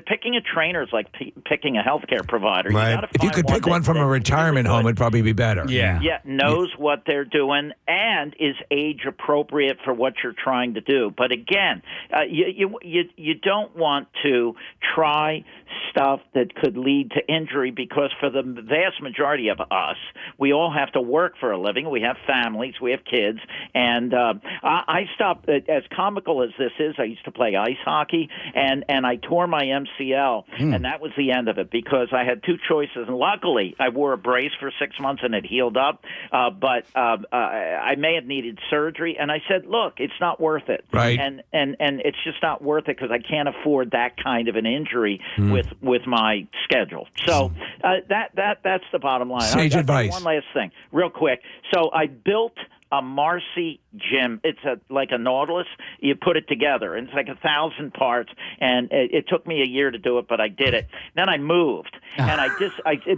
picking a trainer is like picking a healthcare provider. Right. If you could pick one from a retirement home, it'd probably be better. Yeah, knows what they're doing and is age appropriate for what you're trying to do. But again, you don't want to try stuff that could lead to injury, because for the vast majority of us, we all have to work for a living. We have families, we have kids, and I stopped. As comical as this is, I used to play ice hockey, and I tore my MCL, and that was the end of it, because I had two choices, and luckily I wore a brace for 6 months and it healed up, but I may have needed surgery, and I said, look, it's not worth it, right? And it's just not worth it, because I can't afford that kind of an injury with my schedule. So that's the bottom line. Sage advice. One last thing, real quick. So I built a Marcy gym. It's like a Nautilus. You put it together, and it's like 1,000 parts. And it took me a year to do it, but I did it. Then I moved, and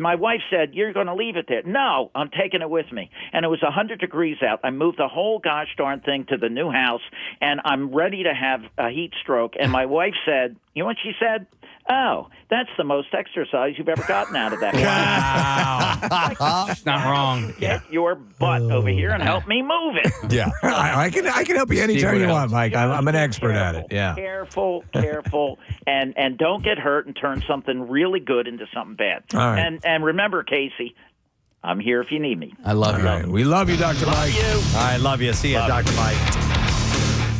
my wife said, "You're going to leave it there." No, I'm taking it with me. And it was 100 degrees out. I moved the whole gosh darn thing to the new house, and I'm ready to have a heat stroke. And my wife said, "You know what she said? Oh, that's the most exercise you've ever gotten out of that." Wow. Not wrong. Get your butt over here and help me move it. Yeah. I can help you anytime you want, Mike. I'm an expert at it. Yeah. Careful, and don't get hurt and turn something really good into something bad. All right. And remember, Casey, I'm here if you need me. I love you. Right. We love you, Dr. Mike. I love you. See you, Dr. Mike.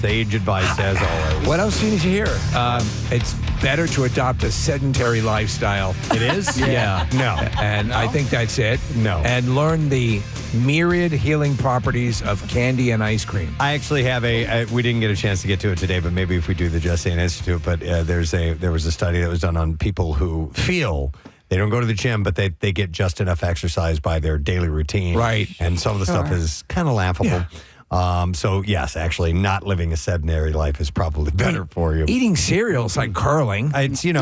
Sage advice, as always. What else do you need to hear? It's better to adopt a sedentary lifestyle. It is? Yeah. No. And I think that's it. No. And learn the myriad healing properties of candy and ice cream. I actually have we didn't get a chance to get to it today, but maybe if we do the Just Saying Institute, but there was a study that was done on people who feel they don't go to the gym, but they get just enough exercise by their daily routine. Right. And some of the stuff is kind of laughable. Yeah. So, yes, actually, not living a sedentary life is probably better for you. Eating cereals like curling. It's, same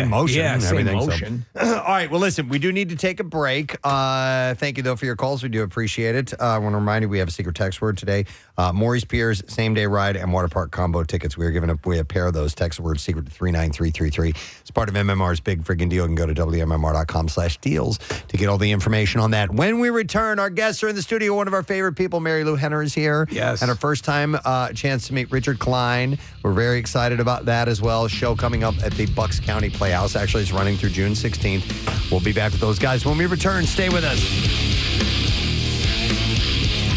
motion and everything. Motion. So. All right, well, listen, we do need to take a break. Thank you, though, for your calls. We do appreciate it. I want to remind you, we have a secret text word today. Maurice Piers, same-day ride, and water park combo tickets. We are giving away a pair of those. Text word secret to 39333. It's part of MMR's big friggin' deal. You can go to WMMR.com/deals to get all the information on that. When we return, our guests are in the studio. One of our favorite people, Mary Lou Henner, is here. Yes. And our first time chance to meet Richard Klein. We're very excited about that as well. Show coming up at the Bucks County Playhouse. Actually, it's running through June 16th. We'll be back with those guys when we return. Stay with us.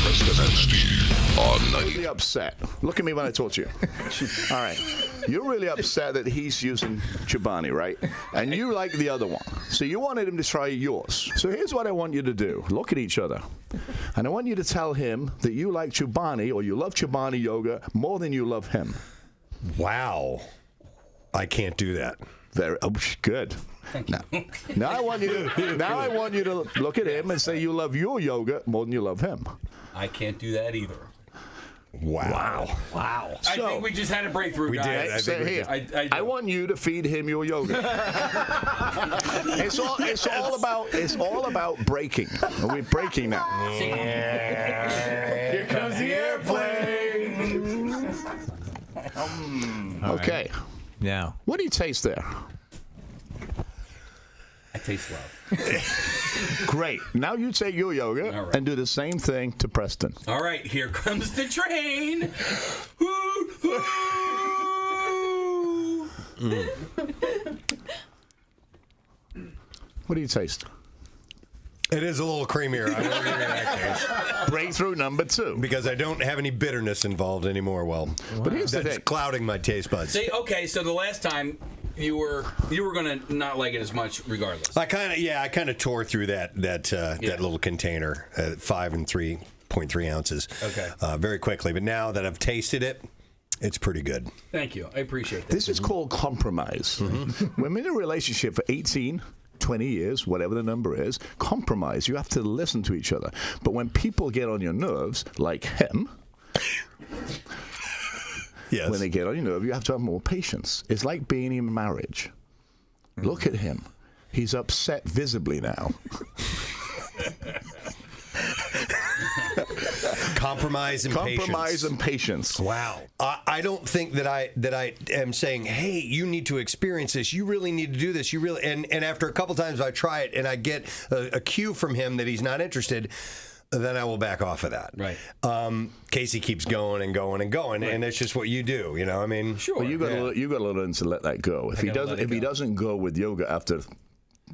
Preston and Steve on 90. Really upset. Look at me when I talk to you. All right. You're really upset that he's using Chobani, right? And you like the other one. So you wanted him to try yours. So here's what I want you to do. Look at each other. And I want you to tell him that you like Chobani or you love Chobani yoga more than you love him. Wow. I can't do that. Very good. Thank you. Now I want you to look at him and say you love your yoga more than you love him. I can't do that either. Wow. I think we just had a breakthrough, guys. I want you to feed him your yoga. It's all about breaking. We're breaking now. Here comes Okay. Now, what do you taste there? I taste love. Great. Now you take your yogurt and do the same thing to Preston. All right, here comes the train. What do you taste? It is a little creamier. I will give you that case. Breakthrough number 2. Because I don't have any bitterness involved anymore. Well, but here's the that's thing. clouding my taste buds. See, okay, so the last time you were going to not like it as much regardless. I kind of tore through that little container, 5 and 3.3 ounces. Okay. Very quickly, but now that I've tasted it, it's pretty good. Thank you. I appreciate that. This is called compromise. When I'm in a relationship for 18, 20 years, whatever the number is, compromise. You have to listen to each other. But when people get on your nerves, like him, yes. When they get on your nerve, you have to have more patience. It's like being in marriage. Look at him. He's upset visibly now. Compromise and patience. Wow. I don't think that I am saying, hey, you need to experience this. You really need to do this. You really and after a couple times I try it and I get a cue from him that he's not interested, then I will back off of that. Right. Casey keeps going and going and going, and it's just what you do. You know, I mean, sure. Well, you got to learn to let that go. If he doesn't go with yoga after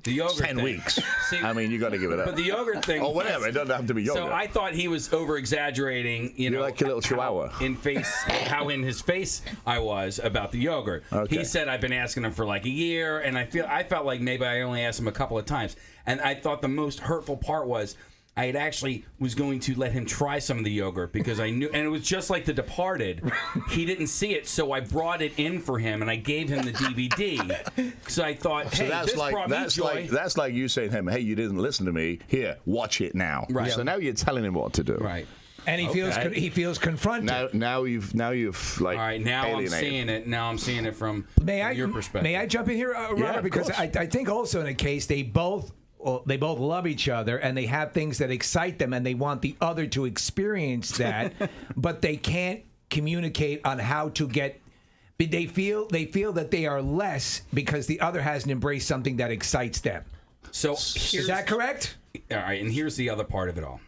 the yogurt 10 thing. weeks. See, I mean, you got to give it up. But the yogurt thing. Or whatever. It doesn't have to be yogurt. So I thought he was over exaggerating. You're like a little chihuahua. How in his face I was about the yogurt. Okay. He said I've been asking him for like a year, and I felt like maybe I only asked him a couple of times. And I thought the most hurtful part was I had actually was going to let him try some of the yogurt because I knew, and it was just like The Departed. He didn't see it, so I brought it in for him, and I gave him the DVD. So I thought, hey, this brought me joy. That's like you saying to him, hey, you didn't listen to me. Here, watch it now. Right. So now you're telling him what to do. Right. And he feels confronted. Now you've like all right. Now alienated. I'm seeing it. Now I'm seeing it from your perspective. May I jump in here, Robert? Yeah, because I think also in a case they both love each other and they have things that excite them and they want the other to experience that, but they can't communicate on how to get. They feel that they are less because the other hasn't embraced something that excites them. So is that correct? All right, and here's the other part of it all.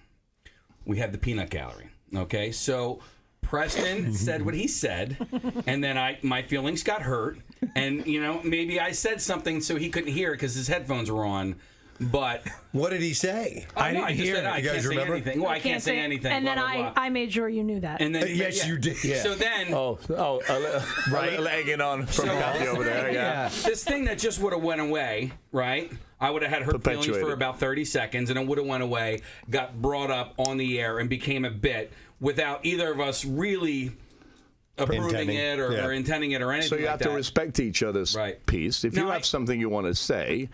We have the peanut gallery. Okay, so Preston said what he said, and then my feelings got hurt, and maybe I said something so he couldn't hear because his headphones were on. But what did he say? I didn't hear. I can't say anything. Well, I can't say anything. And blah, then blah, blah. I made sure you knew that. And then yes, you did. Yeah. So then, right, legging on from Kathy over there. Yeah. This thing that just would have went away, right? I would have had hurt feelings for about 30 seconds, and it would have went away, got brought up on the air, and became a bit without either of us really approving it or intending it or anything. So you have to respect each other's piece. If you have something you want to say,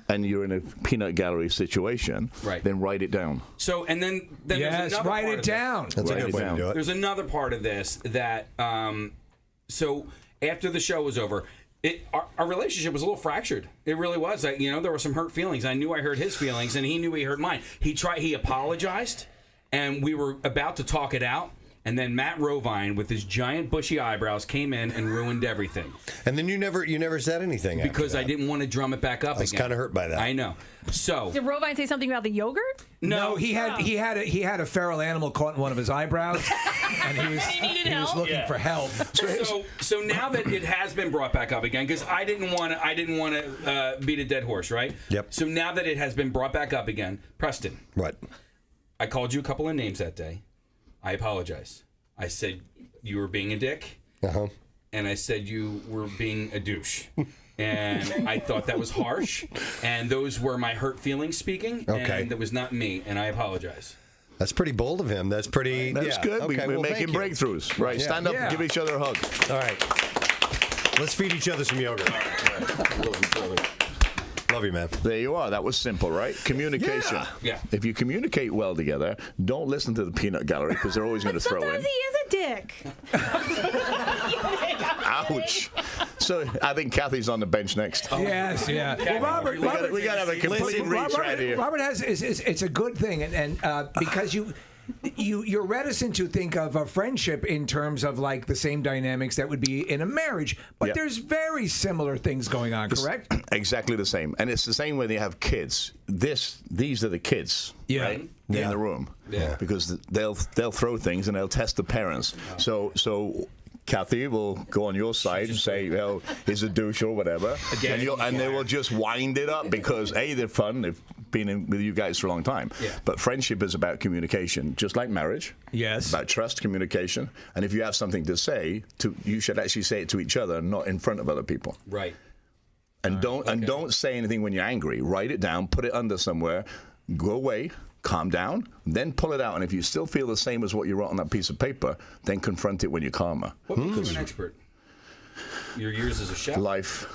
and you're in a peanut gallery situation, then write it down. So, and then there's another write part it of down. This. That's a good way to do it. There's another part of this that, so after the show was over, our relationship was a little fractured. It really was. There were some hurt feelings. I knew I hurt his feelings, and he knew he hurt mine. He apologized, and we were about to talk it out. And then Matt Rovine, with his giant bushy eyebrows, came in and ruined everything. And then you never said anything because I didn't want to drum it back up. I was kind of hurt by that. I know. So did Rovine say something about the yogurt? No, he had a feral animal caught in one of his eyebrows, and he was looking for help. So now that it has been brought back up again, because I didn't want to beat a dead horse, right? Yep. So now that it has been brought back up again, Preston. What? I called you a couple of names that day. I apologize. I said you were being a dick, and I said you were being a douche. And I thought that was harsh, and those were my hurt feelings speaking, and that was not me, and I apologize. That's pretty bold of him. That's pretty. That's good. Okay, We're making breakthroughs. Right. Yeah. Stand up and give each other a hug. All right. Let's feed each other some yogurt. Love you, man. There you are. That was simple, right? Communication. Yeah. If you communicate well together, don't listen to the peanut gallery because they're always going to throw in. Sometimes he is a dick. Ouch. So I think Kathy's on the bench next. Yes, yeah. Well, Robert, we got to have a complete reach right here. Robert it's a good thing, and because you're reticent to think of a friendship in terms of like the same dynamics that would be in a marriage, but there's very similar things going on, correct? Exactly the same. And it's the same when you have kids. These are the kids, right? In the room. Yeah. Because they'll throw things and they'll test the parents. So Kathy will go on your side and say, well, he's a douche or whatever. And they will just wind it up because, A, they're fun. They've been in with you guys for a long time. Yeah. But friendship is about communication, just like marriage. Yes. About trust, communication. And if you have something to say, you should actually say it to each other, not in front of other people. Right. And don't say anything when you're angry. Write it down, put it under somewhere, go away, calm down, then pull it out. And if you still feel the same as what you wrote on that piece of paper, then confront it when you're calmer. What makes you an expert? Your years as a chef? Life.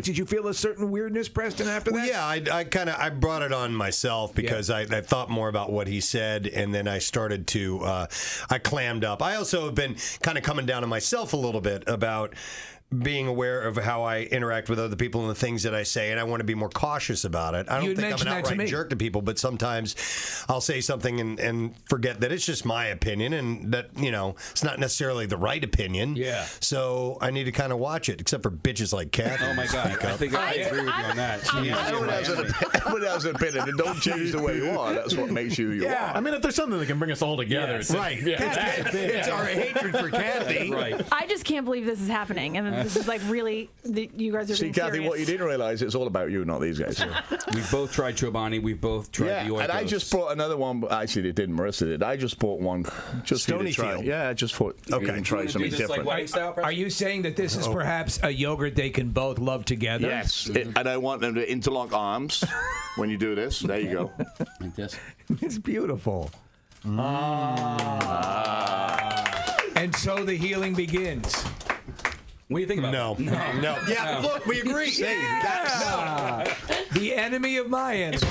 Did you feel a certain weirdness, Preston, after that? Well, yeah, I brought it on myself because I thought more about what he said, and then I started to, I clammed up. I also have been kind of coming down on myself a little bit about being aware of how I interact with other people and the things that I say, and I want to be more cautious about it. I don't think I'm an outright jerk to people, but sometimes I'll say something and forget that it's just my opinion and that, it's not necessarily the right opinion. Yeah. So I need to kind of watch it, except for bitches like Kathy. Oh, my God. I think I agree with you on that. Everyone has an opinion, and don't change the way you are. That's what makes you you are. I mean, if there's something that can bring us all together. Yes. Right. It's our hatred for Kathy. Right. I just can't believe this is happening. And this is like really, you guys are See, being Kathy, serious. what you didn't realize, it's all about you, not these guys. We've both tried Chobani. We've both tried the Oikos. And I just brought another one. Actually, they didn't. Marissa did. I just bought one just to try. Yeah, I just thought you can try something different. Are you saying that this is perhaps a yogurt they can both love together? Yes. And I want them to interlock arms when you do this. There you go. Like this. It's beautiful. And so the healing begins. What do you think about that? No. Yeah, look, we agree. The enemy of my enemy.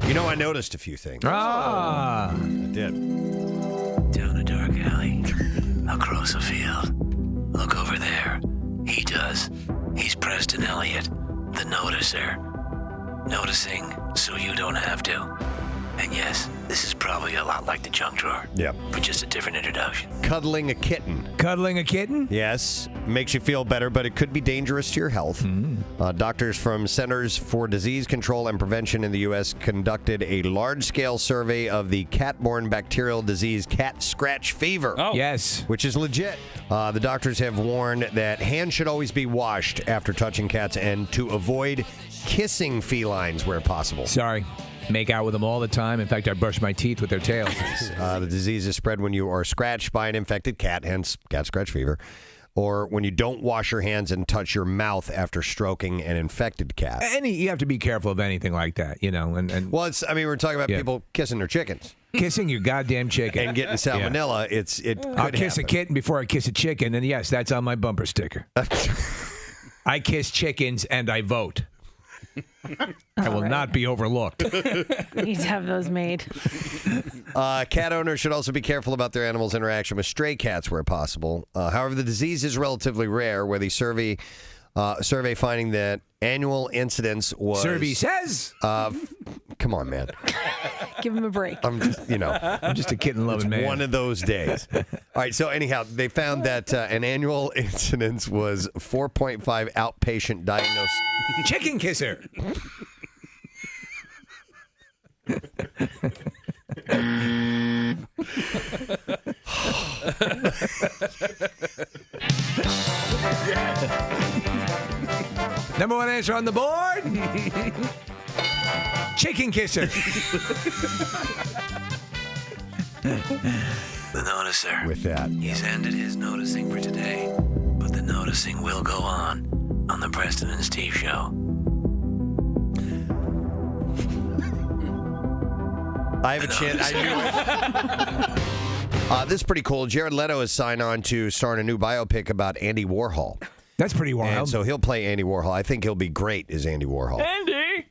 I noticed a few things. I did. Down a dark alley, across a field. Look over there. He does. He's Preston Elliott, the noticer. Noticing so you don't have to. And yes, this is probably a lot like the junk drawer. Yep. But just a different introduction. Cuddling a kitten. Cuddling a kitten? Yes. Makes you feel better, but it could be dangerous to your health. Doctors from Centers for Disease Control and Prevention in the U.S. conducted a large-scale survey of the cat-borne bacterial disease cat scratch fever. Oh. Yes. Which is legit. The doctors have warned that hands should always be washed after touching cats and to avoid kissing felines where possible. Sorry. Make out with them all the time. In fact, I brush my teeth with their tails. The disease is spread when you are scratched by an infected cat, hence cat scratch fever, or when you don't wash your hands and touch your mouth after stroking an infected cat. You have to be careful of anything like that, And well, we're talking about people kissing their chickens. Kissing your goddamn chicken. And getting salmonella, I'll kiss a kitten before I kiss a chicken, and yes, that's on my bumper sticker. I kiss chickens and I vote. I will not be overlooked. Need to have those made. Cat owners should also be careful about their animals' interaction with stray cats where possible. However, the disease is relatively rare, where the survey finding that annual incidence was... Survey says! Come on, man. Give him a break. I'm just, I'm just a kitten-loving man. One of those days. All right, so anyhow, they found that an annual incidence was 4.5 outpatient diagnosed... Chicken kisser! Number one answer on the board. Chicken kisser. The noticer. With that. He's ended his noticing for today, but the noticing will go on the Preston and Steve Show. I have a chance. This is pretty cool. Jared Leto has signed on to star in a new biopic about Andy Warhol. That's pretty wild. And so he'll play Andy Warhol. I think he'll be great as Andy Warhol. Andy!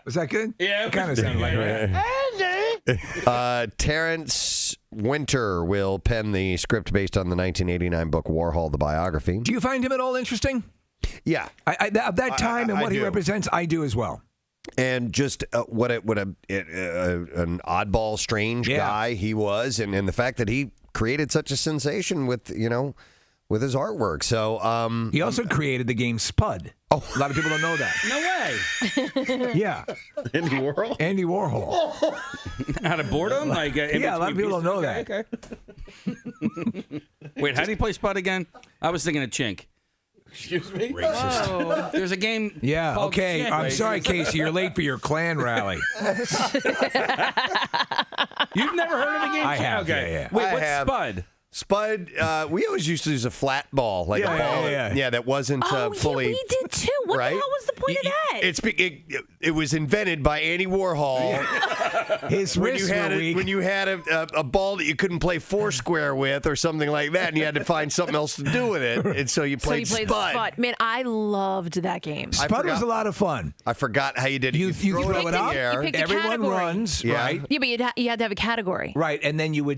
Was that good? Yeah. It kind of sounded like it. Andy! Terrence Winter will pen the script based on the 1989 book Warhol, the biography. Do you find him at all interesting? Yeah. Of that time and what he represents, I do as well. And just what an oddball, strange guy he was, and the fact that he created such a sensation with his artwork. So he also created the game Spud. Oh, a lot of people don't know that. No way. Yeah, Andy Warhol. Andy Warhol. Out of boredom, like yeah, a lot of people don't know that. Okay. Wait, how do you play Spud again? I was thinking of Chink. Excuse me? Racist. Oh, there's a game. Yeah, called okay. Chink. I'm sorry, Casey. You're late for your Klan rally. You've never heard of the game? I have. Okay. Yeah. Wait, I what's have. Spud? Spud, we always used to use a flat ball, like a ball. Yeah. That wasn't fully. Yeah, we did too. What right? the hell was the point of that? It was invented by Andy Warhol. His wrists were weak. When you had a ball that you couldn't play foursquare with or something like that, and you had to find something else to do with it, and so you played Spud. Man, I loved that game. Spud was a lot of fun. I forgot how you did it. You throw it up. You picked a Everyone category. runs, right? Yeah, but you had to have a category. Right, and then you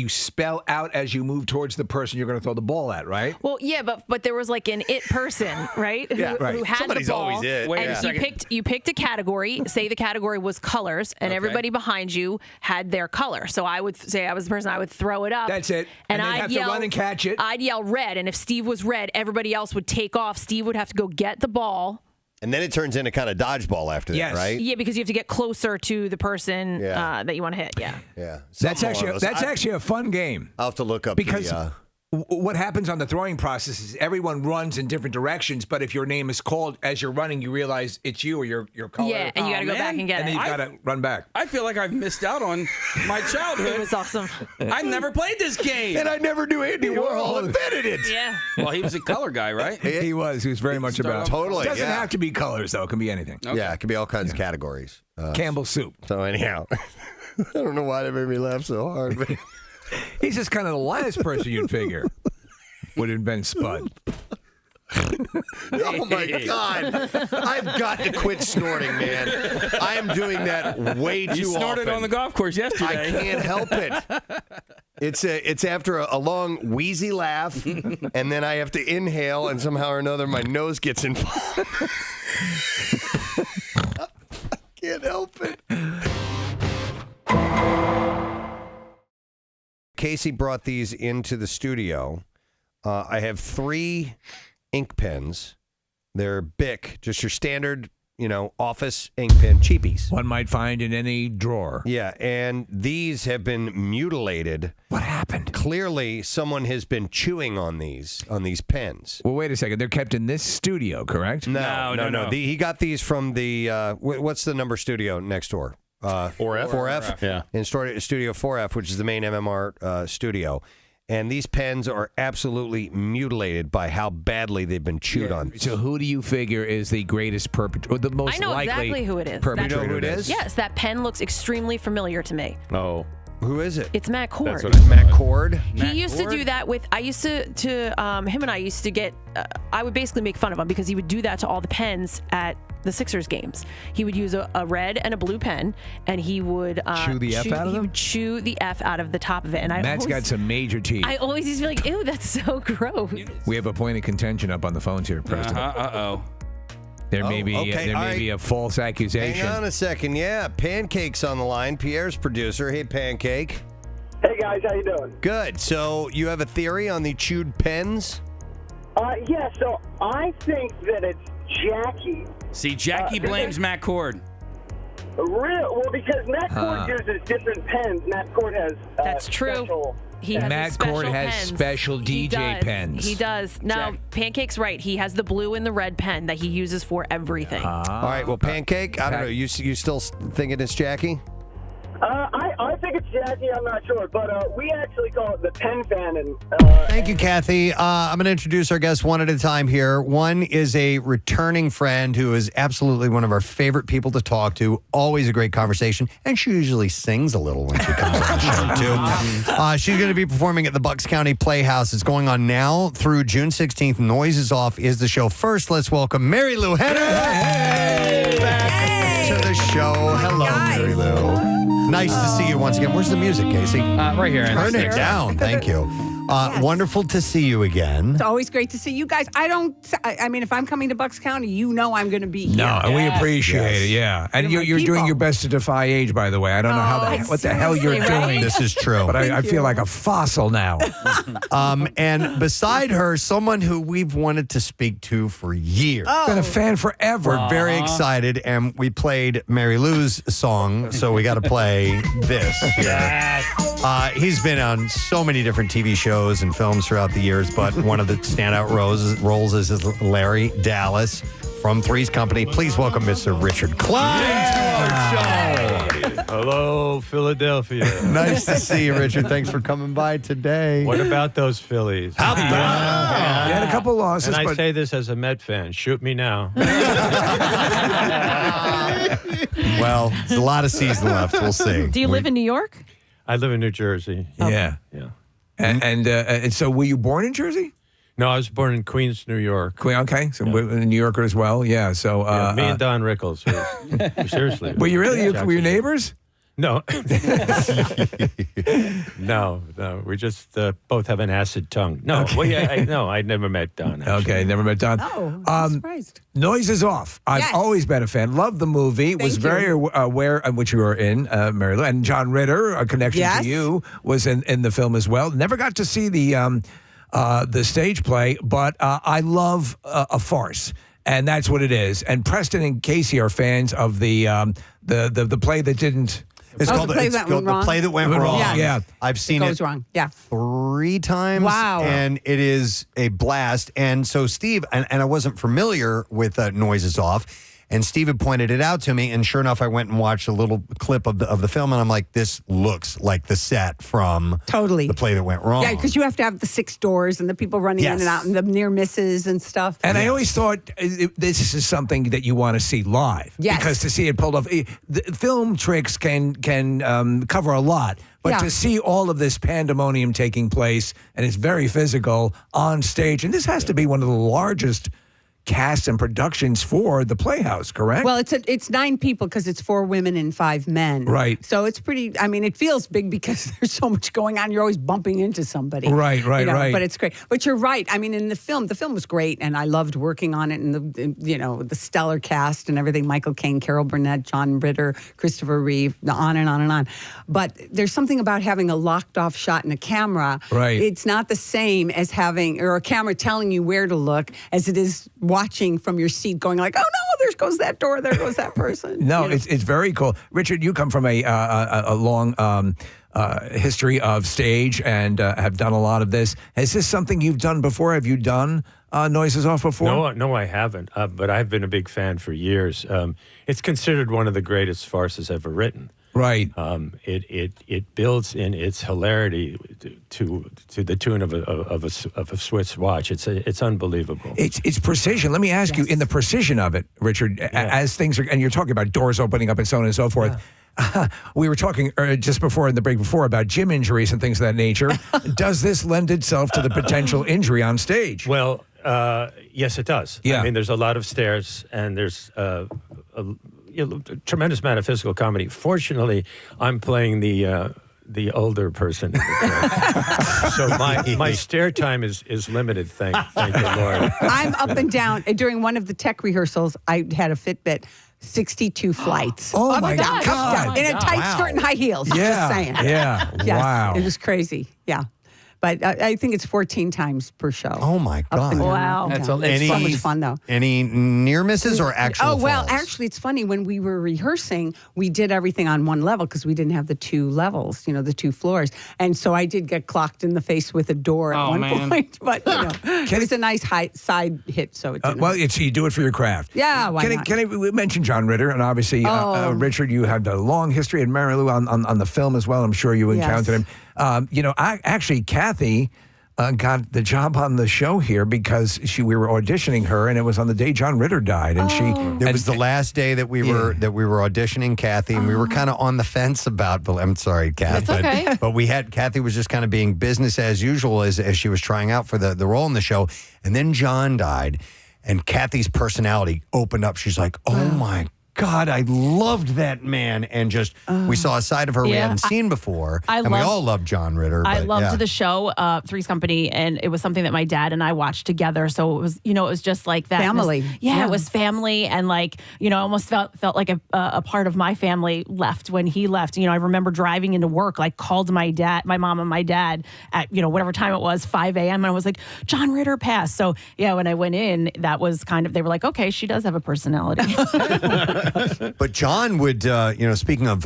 spell out as you move towards the person you're going to throw the ball at, right? Well, yeah, but there was like an it person, right? Yeah, right. Who had Somebody's the ball. always it. Wait a And second. you picked a category. Say the category was colors, and everybody behind you had their color. So I would say I was the person. I would throw it up. That's it. And then I'd have yell, to run and catch it. I'd yell red, and if Steve was red, everybody else would take off. Steve would have to go get the ball. And then it turns into kind of dodgeball after that, right? Yeah, because you have to get closer to the person that you want to hit. Yeah. Yeah. That's Something along those- actually a fun game. I'll have to look up Because the, what happens on the throwing process is everyone runs in different directions, but if your name is called as you're running, you realize it's you or your color. Yeah, and you got to go back and get and it. then you've got to run back. I feel like I've missed out on my childhood. It was awesome. I've never played this game. And I never knew Andy Warhol invented it. Yeah. Well, he was a color guy, right? He was very much about Totally, It doesn't yeah. have to be colors, though. It can be anything. Okay. Yeah, it can be all kinds of categories. Campbell's soup. So anyhow, I don't know why that made me laugh so hard. But He's just kind of the last person you'd figure would invent Spud. oh my God, I've got to quit snorting, man. I am doing that way too often. You snorted on the golf course yesterday. I can't help it. It's after a long wheezy laugh, and then I have to inhale, and somehow or another my nose gets involved. I can't help it. Casey brought these into the studio. I have 3 ink pens. They're Bic, just your standard, office ink pen, cheapies. One might find in any drawer. Yeah, and these have been mutilated. What happened? Clearly, someone has been chewing on these pens. Well, wait a second. They're kept in this studio, correct? No. He got these from the what's the number studio next door? 4F. 4F. Yeah. In Studio 4F, which is the main MMR studio. And these pens are absolutely mutilated by how badly they've been chewed on. So who do you figure is the greatest perpetrator, or the most I know likely exactly who it is. perpetrator? You know who it is? Yes, that pen looks extremely familiar to me. Oh. Who is it? It's Matt Cord. That's what I Matt Cord. He used to do that with. I used to him and I used to get. I would basically make fun of him because he would do that to all the pens at the Sixers games. He would use a red and a blue pen, and he would Chew the F out of He them? would chew the F out of the top of it. And Matt's got some major teeth. I always used to be like, ew, that's so gross. We have a point of contention up on the phones here, Preston. Uh-oh. There may be okay, all be a false accusation. Hang on a second. Yeah, Pancake's on the line. Pierre's producer. Hey, Pancake. Hey guys, how you doing? Good. So you have a theory on the chewed pens? Yeah, so I think that it's Jackie. See, Jackie blames Matt Cord. Well, because Matt Cord uses different pens. Matt Cord has That's true. special. He has Matt special Cord has pens. special He DJ does. pens. He does. Now, Pancake's right. He has the blue and the red pen that he uses for everything. All right. Well, Pancake, I don't know. You still thinking it's Jackie? I think it's Jackie. I'm not sure, but we actually call it the pen fan. And Thank you, Kathy. I'm going to introduce our guests one at a time here. One is a returning friend who is absolutely one of our favorite people to talk to. Always a great conversation, and she usually sings a little when she comes on the show too. She's going to be performing at the Bucks County Playhouse. It's going on now through June 16th. Noise is Off is the show. First, let's welcome Mary Lou Henner back to the show. Hello, Mary Lou. Nice to see you once again. Where's the music, Casey? Right here. Turn it down. Thank you. Wonderful to see you again. It's always great to see you guys. I mean, if I'm coming to Bucks County, you know I'm going to be here. No, and we appreciate it, yeah. And you're doing your best to defy age, by the way. I don't know what the hell you're doing. This is true. But I feel like a fossil now. And beside her, someone who we've wanted to speak to for years. Been a fan forever. We're very excited, and we played Mary Lou's song, so we got to play this here. He's been on so many different TV shows and films throughout the years, but one of the standout roles is Larry Dallas from Three's Company. Please welcome Mr. Richard Klein to our show. Hello, Philadelphia. Nice to see you, Richard. Thanks for coming by today. What about those Phillies? How about? You had a couple losses. And I say this as a Met fan. Shoot me now. Well, there's a lot of season left. We'll see. Do you live in New York? I live in New Jersey. Yeah. And so were you born in Jersey? No, I was born in Queens, New York. Okay, so we're a New Yorker as well. Yeah, so me and Don Rickles. Seriously. Were you really? Were you neighbors? No. No. We just both have an acid tongue. No, Okay. I never met Don. Actually. Okay, never met Don. Oh, I'm surprised. Noise is Off. I've always been a fan. Loved the movie. Was very aware of which you were in, Mary Lou. And John Ritter, a connection to you, was in the film as well. Never got to see the stage play, but I love a farce. And that's what it is. And Preston and Casey are fans of the play that didn't. It's called the play that went wrong. Yeah. I've seen it goes wrong. Yeah. 3 times. Wow. And it is a blast. And so Steve, and I wasn't familiar with Noise is Off. And Steve had pointed it out to me, and sure enough, I went and watched a little clip of the film, and I'm like, this looks like the set from the play that went wrong. Yeah, because you have to have the 6 doors and the people running in and out and the near misses and stuff. And I always thought this is something that you want to see live. Yes. Because to see it pulled off, the film tricks can cover a lot. But to see all of this pandemonium taking place, and it's very physical on stage, and this has to be one of the largest casts and productions for the Playhouse, correct? Well, it's 9 people because it's 4 women and 5 men. Right. So it's pretty, I mean, it feels big because there's so much going on. You're always bumping into somebody. Right. But it's great. But you're right. I mean, in the film was great, and I loved working on it, and the stellar cast and everything. Michael Caine, Carol Burnett, John Ritter, Christopher Reeve, on and on and on. But there's something about having a locked off shot in a camera. Right. It's not the same as having, or a camera telling you where to look as it is watching from your seat going like, oh no, there goes that door, there goes that person. No, it's very cool. Richard, you come from a long history of stage and have done a lot of this. Is this something you've done before? Have you done Noise is Off before? No, I haven't. But I've been a big fan for years. It's considered one of the greatest farces ever written. Right. It builds in its hilarity to the tune of a Swiss watch. It's unbelievable. It's precision. Let me ask you, in the precision of it, Richard, as things are, and you're talking about doors opening up and so on and so forth. We were talking just before in the break before about gym injuries and things of that nature. Does this lend itself to the potential injury on stage? Well, yes, it does. Yeah. I mean, there's a lot of stairs, and there's a tremendous amount of physical comedy. Fortunately, I'm playing the older person, so my stair time is limited. Thank the Lord. I'm up and down. During one of the tech rehearsals, I had a Fitbit. 62 flights. Oh up my and down, God. up and down, in a tight skirt and high heels. Yeah. Just saying. Yeah. Yes, Wow. It was crazy. Yeah. But I think it's 14 times per show. Oh my God! Wow, That's so much fun though. Any near misses or actual? Oh well, falls? actually, it's funny. When we were rehearsing, we did everything on one level because we didn't have the 2 levels, the 2 floors, and so I did get clocked in the face with a door at one point. But it was a nice side hit, so it didn't. Well, you do it for your craft. Yeah, why not? Can I mention John Ritter, and obviously Richard? You had a long history, and Mary Lou on the film as well. I'm sure you encountered him. Actually, Kathy got the job on the show here because we were auditioning her, and it was on the day John Ritter died, and It was the last day that we were auditioning Kathy, and we were kind of on the fence about. I'm sorry, Kath, but Kathy was just kind of being business as usual as she was trying out for the role in the show, and then John died, and Kathy's personality opened up. She's like, "Oh my God, I loved that man. And just, we saw a side of her we hadn't seen before. We all loved John Ritter. I but, loved the show, Three's Company, and it was something that my dad and I watched together. So it was, it was just like that. Family. It was family. And like, I almost felt like a part of my family left when he left. I remember driving into work, like called my mom and my dad at, whatever time it was, 5 a.m. And I was like, John Ritter passed. So when I went in, that was kind of, they were like, okay, she does have a personality. But John would, speaking of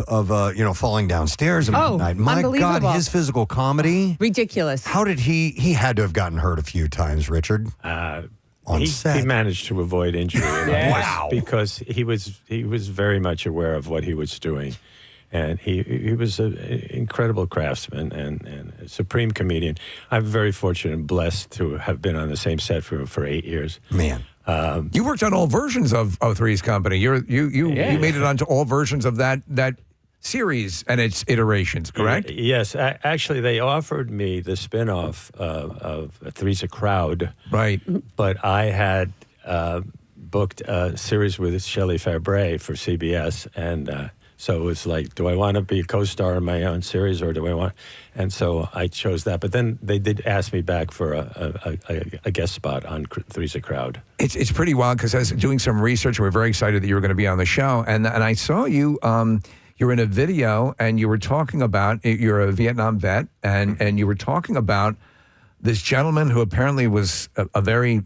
falling downstairs at midnight, my God, his physical comedy. Ridiculous. How did he had to have gotten hurt a few times, Richard? On set. He managed to avoid injury. Wow. Because he was very much aware of what he was doing. And he was an incredible craftsman and a supreme comedian. I'm very fortunate and blessed to have been on the same set for 8 years. Man. You worked on all versions of Three's Company. You made it onto all versions of that series and its iterations, correct? Yes. Actually, they offered me the spinoff of Three's a Crowd. Right. But I had booked a series with Shelley Fabre for CBS, and so it was like, do I want to be a co-star in my own series, or do I want? And so I chose that. But then they did ask me back for a guest spot on Three's a Crowd. It's pretty wild because I was doing some research, and we're very excited that you were going to be on the show. And I saw you. You were in a video, and you were talking about you're a Vietnam vet, and you were talking about this gentleman who apparently was a very,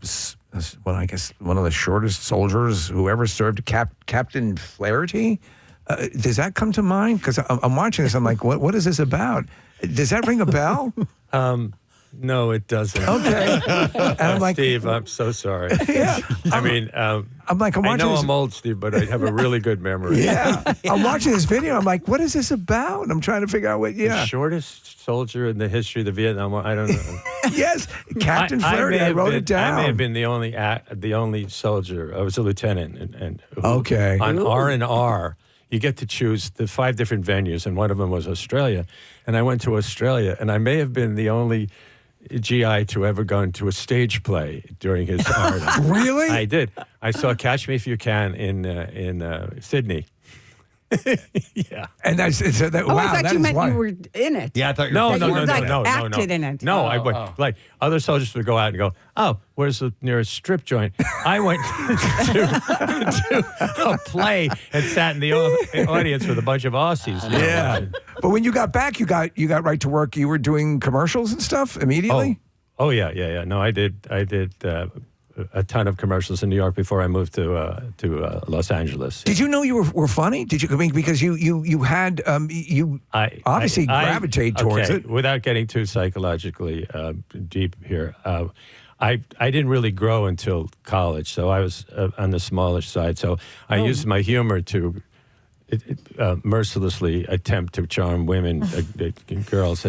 well, I guess one of the shortest soldiers who ever served, Captain Flaherty. Does that come to mind? Because I'm watching this, I'm like, what is this about? Does that ring a bell? No, it doesn't. Okay. And I'm like, Steve, I'm so sorry. Yeah. I'm watching I know this. I'm old, Steve, but I have a really good memory. Yeah. I'm watching this video. I'm like, what is this about? And I'm trying to figure out what, The shortest soldier in the history of the Vietnam War. I don't know. Yes. Captain Flaherty. I wrote it down. I may have been the only soldier. I was a lieutenant. And okay. On R&R. You get to choose the 5 different venues, and one of them was Australia. And I went to Australia, and I may have been the only GI to ever go into a stage play during his R&R. Really? I did. I saw Catch Me If You Can in Sydney. Yeah. And that's I thought you meant you were in it. Yeah, I thought you were No, acted in it. No, I went, like other soldiers would go out and go, oh, where's the nearest strip joint? I went to a play and sat in the audience with a bunch of Aussies. Yeah. But when you got back, you got right to work. You were doing commercials and stuff immediately? Oh yeah. No, I did a ton of commercials in New York before I moved to Los Angeles. Did you know you were funny? Did you? I mean, because you had I obviously gravitate towards it. Without getting too psychologically deep here, I didn't really grow until college, so I was on the smallish side. So I used my humor to mercilessly attempt to charm women, girls,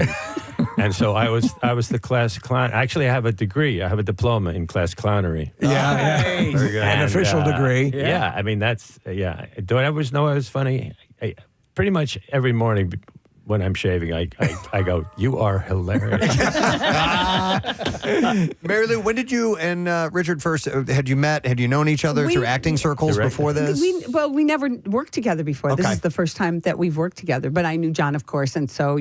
and so I was the class clown. Actually, I have a degree. I have a diploma in class clownery. Yeah. An official degree. Yeah, I mean that's Do I always know I was funny? Pretty much every morning when I'm shaving, I go, you are hilarious. Mary Lou, when did you and Richard first, had you met, had you known each other through acting circles before this? We never worked together before. Okay. This is the first time that we've worked together, but I knew John, of course, and so,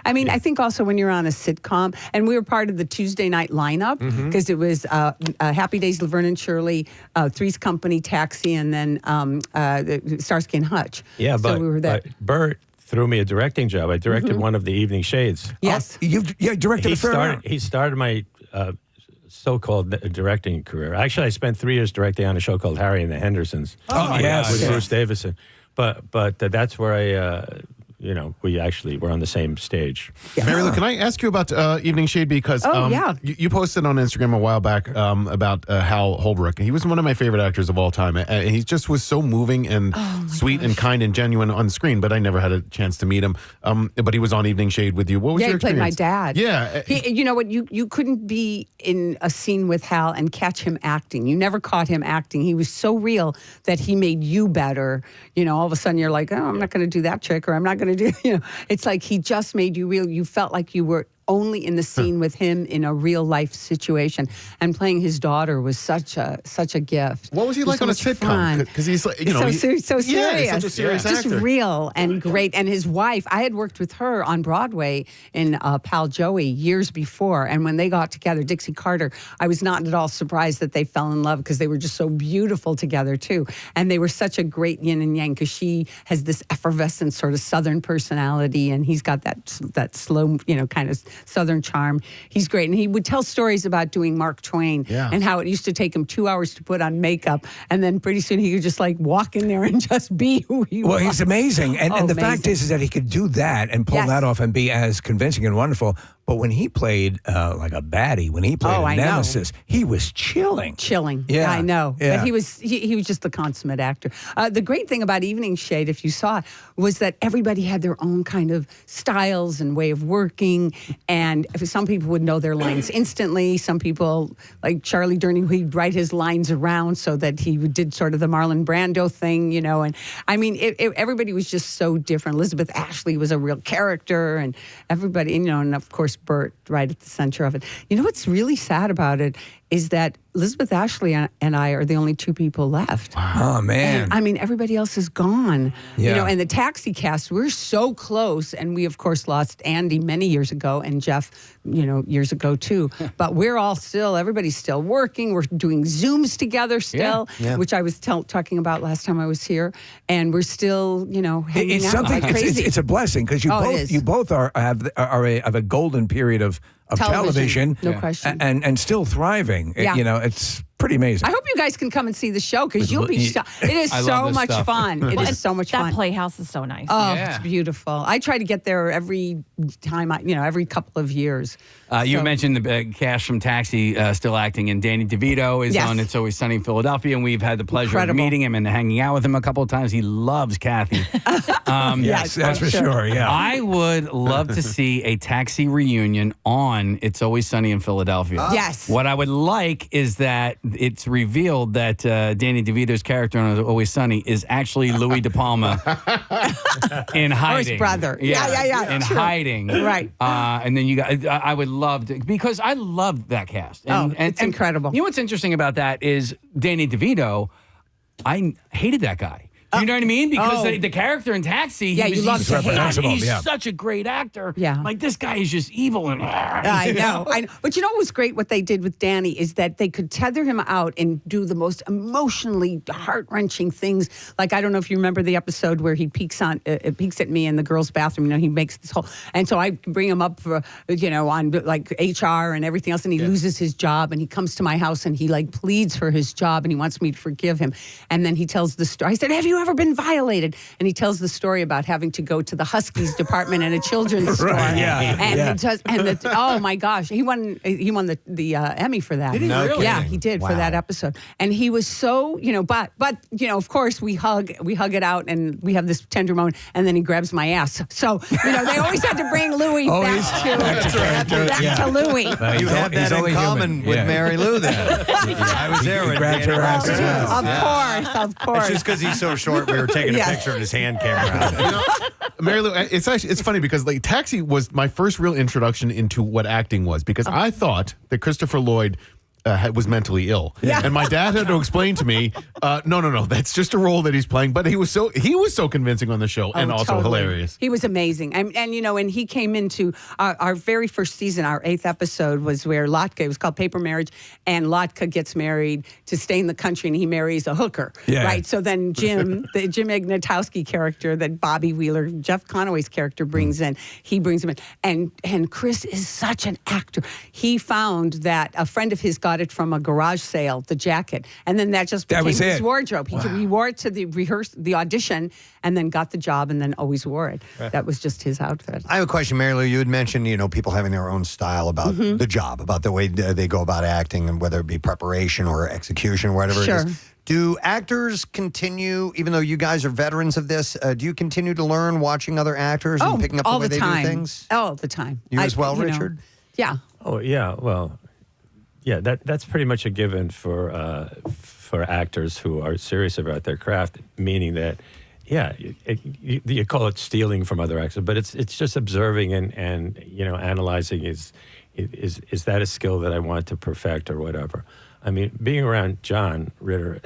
I mean, I think also when you're on a sitcom, and we were part of the Tuesday night lineup, because it was Happy Days, Laverne and Shirley, Three's Company, Taxi, and then Starsky and Hutch. Yeah, so we were that. But Bert threw me a directing job. I directed one of the Evening Shades. Yes. You directed a fair amount. He started my so-called directing career. Actually, I spent 3 years directing on a show called Harry and the Hendersons. Oh, yes. With Bruce Davison. But that's where we actually were on the same stage. Yeah. Mary Lou, can I ask you about Evening Shade? Because you posted on Instagram a while back about Hal Holbrook. He was one of my favorite actors of all time. He just was so moving and sweet and kind and genuine on screen, but I never had a chance to meet him. But he was on Evening Shade with you. What was your experience? He played my dad. Yeah. You know what? You couldn't be in a scene with Hal and catch him acting. You never caught him acting. He was so real that he made you better. All of a sudden you're like, oh, I'm not going to do that trick, or I'm not going to do, it's like he just made you real. You felt like you were only in the scene with him in a real life situation. And playing his daughter was such a gift. What was he like on a sitcom? Because he's like, so serious. Yeah, such a serious just actor. real and great. And his wife, I had worked with her on Broadway in Pal Joey years before. And when they got together, Dixie Carter, I was not at all surprised that they fell in love because they were just so beautiful together too. And they were such a great yin and yang because she has this effervescent sort of Southern personality and he's got that slow, kind of Southern charm. He's great. And he would tell stories about doing Mark Twain and how it used to take him 2 hours to put on makeup. And then pretty soon he could just like walk in there and just be who he was. Well, he's amazing. And the fact is that he could do that and pull that off and be as convincing and wonderful. But when he played like a baddie, when he played a nemesis, he was chilling. Yeah, I know. Yeah. But he was just the consummate actor. The great thing about Evening Shade, if you saw it, was that everybody had their own kind of styles and way of working. And some people would know their lines instantly. Some people, like Charlie Durning, he'd write his lines around so that he did sort of the Marlon Brando thing, And I mean, everybody was just so different. Elizabeth Ashley was a real character, and everybody, and of course, Bert right at the center of it. You know what's really sad about it is that Elizabeth Ashley and I are the only two people left. Wow. Oh, man. And, I mean, everybody else is gone. Yeah. And the Taxi cast, we're so close. And we, of course, lost Andy many years ago and Jeff, years ago, too. But we're all everybody's still working. We're doing Zooms together still, which I was talking about last time I was here. And we're still, hanging out like crazy. It's a blessing because you both have a golden period of television, no question, and still thriving. Yeah. It's pretty amazing. I hope you guys can come and see the show because you'll be shocked. It is so much fun. It is so much fun. That Playhouse is so nice. Oh, it's beautiful. I try to get there every time, every couple of years. You mentioned the cast from Taxi still acting, and Danny DeVito is on It's Always Sunny in Philadelphia, and we've had the pleasure of meeting him and hanging out with him a couple of times. He loves Kathy. Yes, that's for sure. Yeah, I would love to see a Taxi reunion on It's Always Sunny in Philadelphia. Yes. What I would like is that it's revealed that Danny DeVito's character on Always Sunny is actually Louis De Palma in hiding. Or his brother. Yeah. In hiding. Right. And then I would love to, because I love that cast. And it's incredible. You know what's interesting about that is Danny DeVito, I hated that guy. You know what I mean? Because the character in Taxi, he's such a great actor. Yeah. Like, this guy is just evil. And I know. But you know what was great, what they did with Danny, is that they could tether him out and do the most emotionally heart-wrenching things. Like, I don't know if you remember the episode where he peeks at me in the girls' bathroom. He makes this whole... And so I bring him up for, on, like, HR and everything else, and he loses his job, and he comes to my house, and he, like, pleads for his job, and he wants me to forgive him. And then he tells the story. I said, have you ever been violated? And he tells the story about having to go to the Huskies department in a children's store. Oh my gosh, he won the Emmy for that. Did he really? Yeah, he did for that episode. And he was so, but of course we hug it out and we have this tender moment, and then he grabs my ass. So they always had to bring Louis back to Louis. You have that in common with Mary Lou then. I was there when grabbed her ass as well. Of course. It's just because he's so short, we were taking a picture and his hand came around. Mary Lou, it's funny because like Taxi was my first real introduction into what acting was, because I thought that Christopher Lloyd was mentally ill. Yeah. And my dad had to explain to me, no, that's just a role that he's playing. But he was so convincing on the show and also totally. hilarious. He was amazing. And he came into our very first season, our 8th episode was where Latka, it was called Paper Marriage, and Latka gets married to stay in the country, and he marries a hooker. Yeah. Right? So then the Jim Ignatowski character that Bobby Wheeler, Jeff Conaway's character brings in, he brings him in. And Chris is such an actor. He found that a friend of his got it from a garage sale, the jacket, and then that just became his wardrobe. He wore it to the audition, and then got the job, and then always wore it. Right. That was just his outfit. I have a question, Mary Lou. You had mentioned, people having their own style about the job, about the way they go about acting, and whether it be preparation or execution, whatever it is. Do actors continue, even though you guys are veterans of this, do you continue to learn watching other actors and picking up the way they do things? All the time. You as well, Richard? Yeah. Oh, yeah. Well, yeah, that's pretty much a given for actors who are serious about their craft, meaning that yeah, you call it stealing from other actors, but it's just observing and analyzing. Is that a skill that I want to perfect or whatever? I mean, being around John Ritter,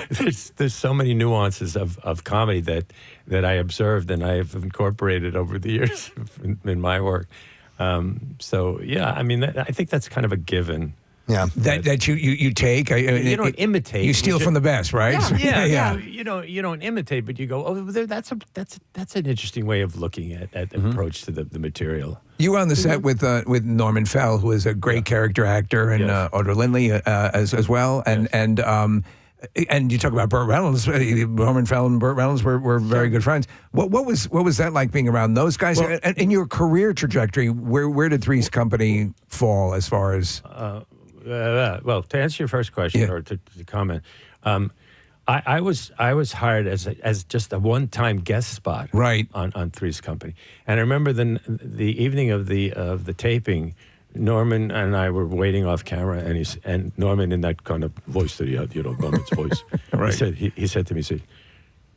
there's so many nuances of comedy that I observed and I have incorporated over the years in my work. So yeah, I mean, I think that's kind of a given. Yeah, that you take. You don't imitate. You steal from the best, right? Yeah. You don't imitate, but you go, oh, that's an interesting way of looking at approach to the material. You were on the set with Norman Fell, who is a great character actor, and Audra Lindley as well, and you talk about Burt Reynolds. Norman Fell and Burt Reynolds were very good friends. What was that like being around those guys? Well, and in your career trajectory, where did Three's Company fall as far as? Well, to answer your first question or to comment, I was hired as just a one-time guest spot, right, on Three's Company. And I remember the evening of the taping, Norman and I were waiting off camera, and Norman, in that kind of voice that he had, Norman's voice, right. he said to me,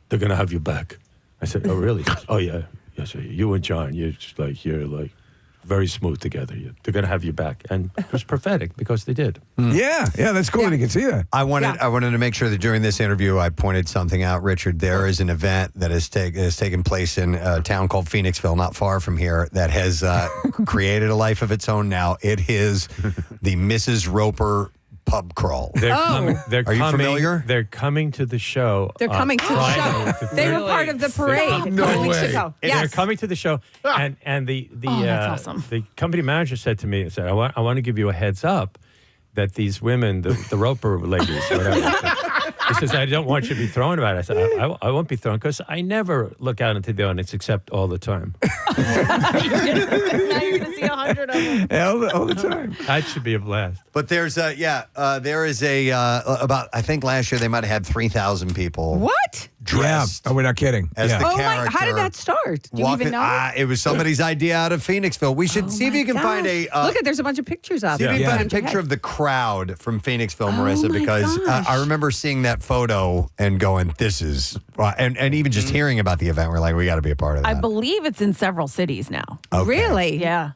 "They're gonna have you back." I said, "Oh, really?" He said, "Oh yeah, yes. You and John, you're very smooth together. They're going to have you back." And it was prophetic because they did. Yeah, that's cool. You can see that. I wanted to make sure that during this interview I pointed something out, Richard. There is an event that has taken place in a town called Phoenixville, not far from here, that has created a life of its own now. It is the Mrs. Roper pub crawl. Are you familiar? They're coming to the show. They're coming to the show. They were part of the parade. They're coming to the show, and the that's awesome. The company manager said to me, "I want to give you a heads up that these women, the Roper ladies, whatever." He says, "I don't want you to be thrown about it." I said, I won't be thrown because I never look out into the audience except all the time. Now you're going to see 100 of them. All the time. That should be a blast. But there's there is about, I think last year they might have had 3,000 people. What? Dressed. Yeah. Oh, we're not kidding. As the character. My! How did that start? Do you even know? It was somebody's idea out of Phoenixville. We should see if you can find a. Look, there's a bunch of pictures of it. See if you can find a picture of the crowd from Phoenixville, Marissa, because I remember seeing that photo and going, "This is," and even just hearing about the event, we're like, we got to be a part of that. I believe it's in several cities now. Okay. Really? Yeah.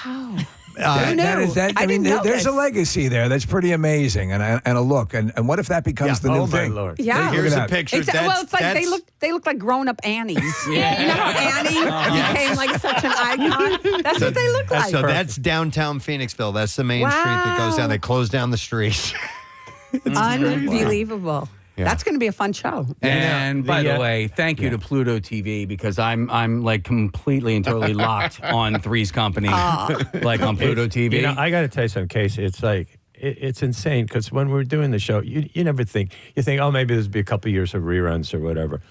Wow. There's a legacy there that's pretty amazing, and a look. And what if that becomes the new thing? Lord. Yeah. Here's a picture. It's like they look like grown-up Annies. Yeah. You know how Annie became like such an icon? That's what they look like. So that's downtown Phoenixville. That's the main street that goes down. They close down the street. Unbelievable. Yeah. That's going to be a fun show. And by the way, thank you to Pluto TV because I'm like completely and totally locked on Three's Company, like on Pluto TV. I got to tell you something, Casey. It's like it's insane because when we're doing the show, you never think oh, maybe there'll be a couple years of reruns or whatever.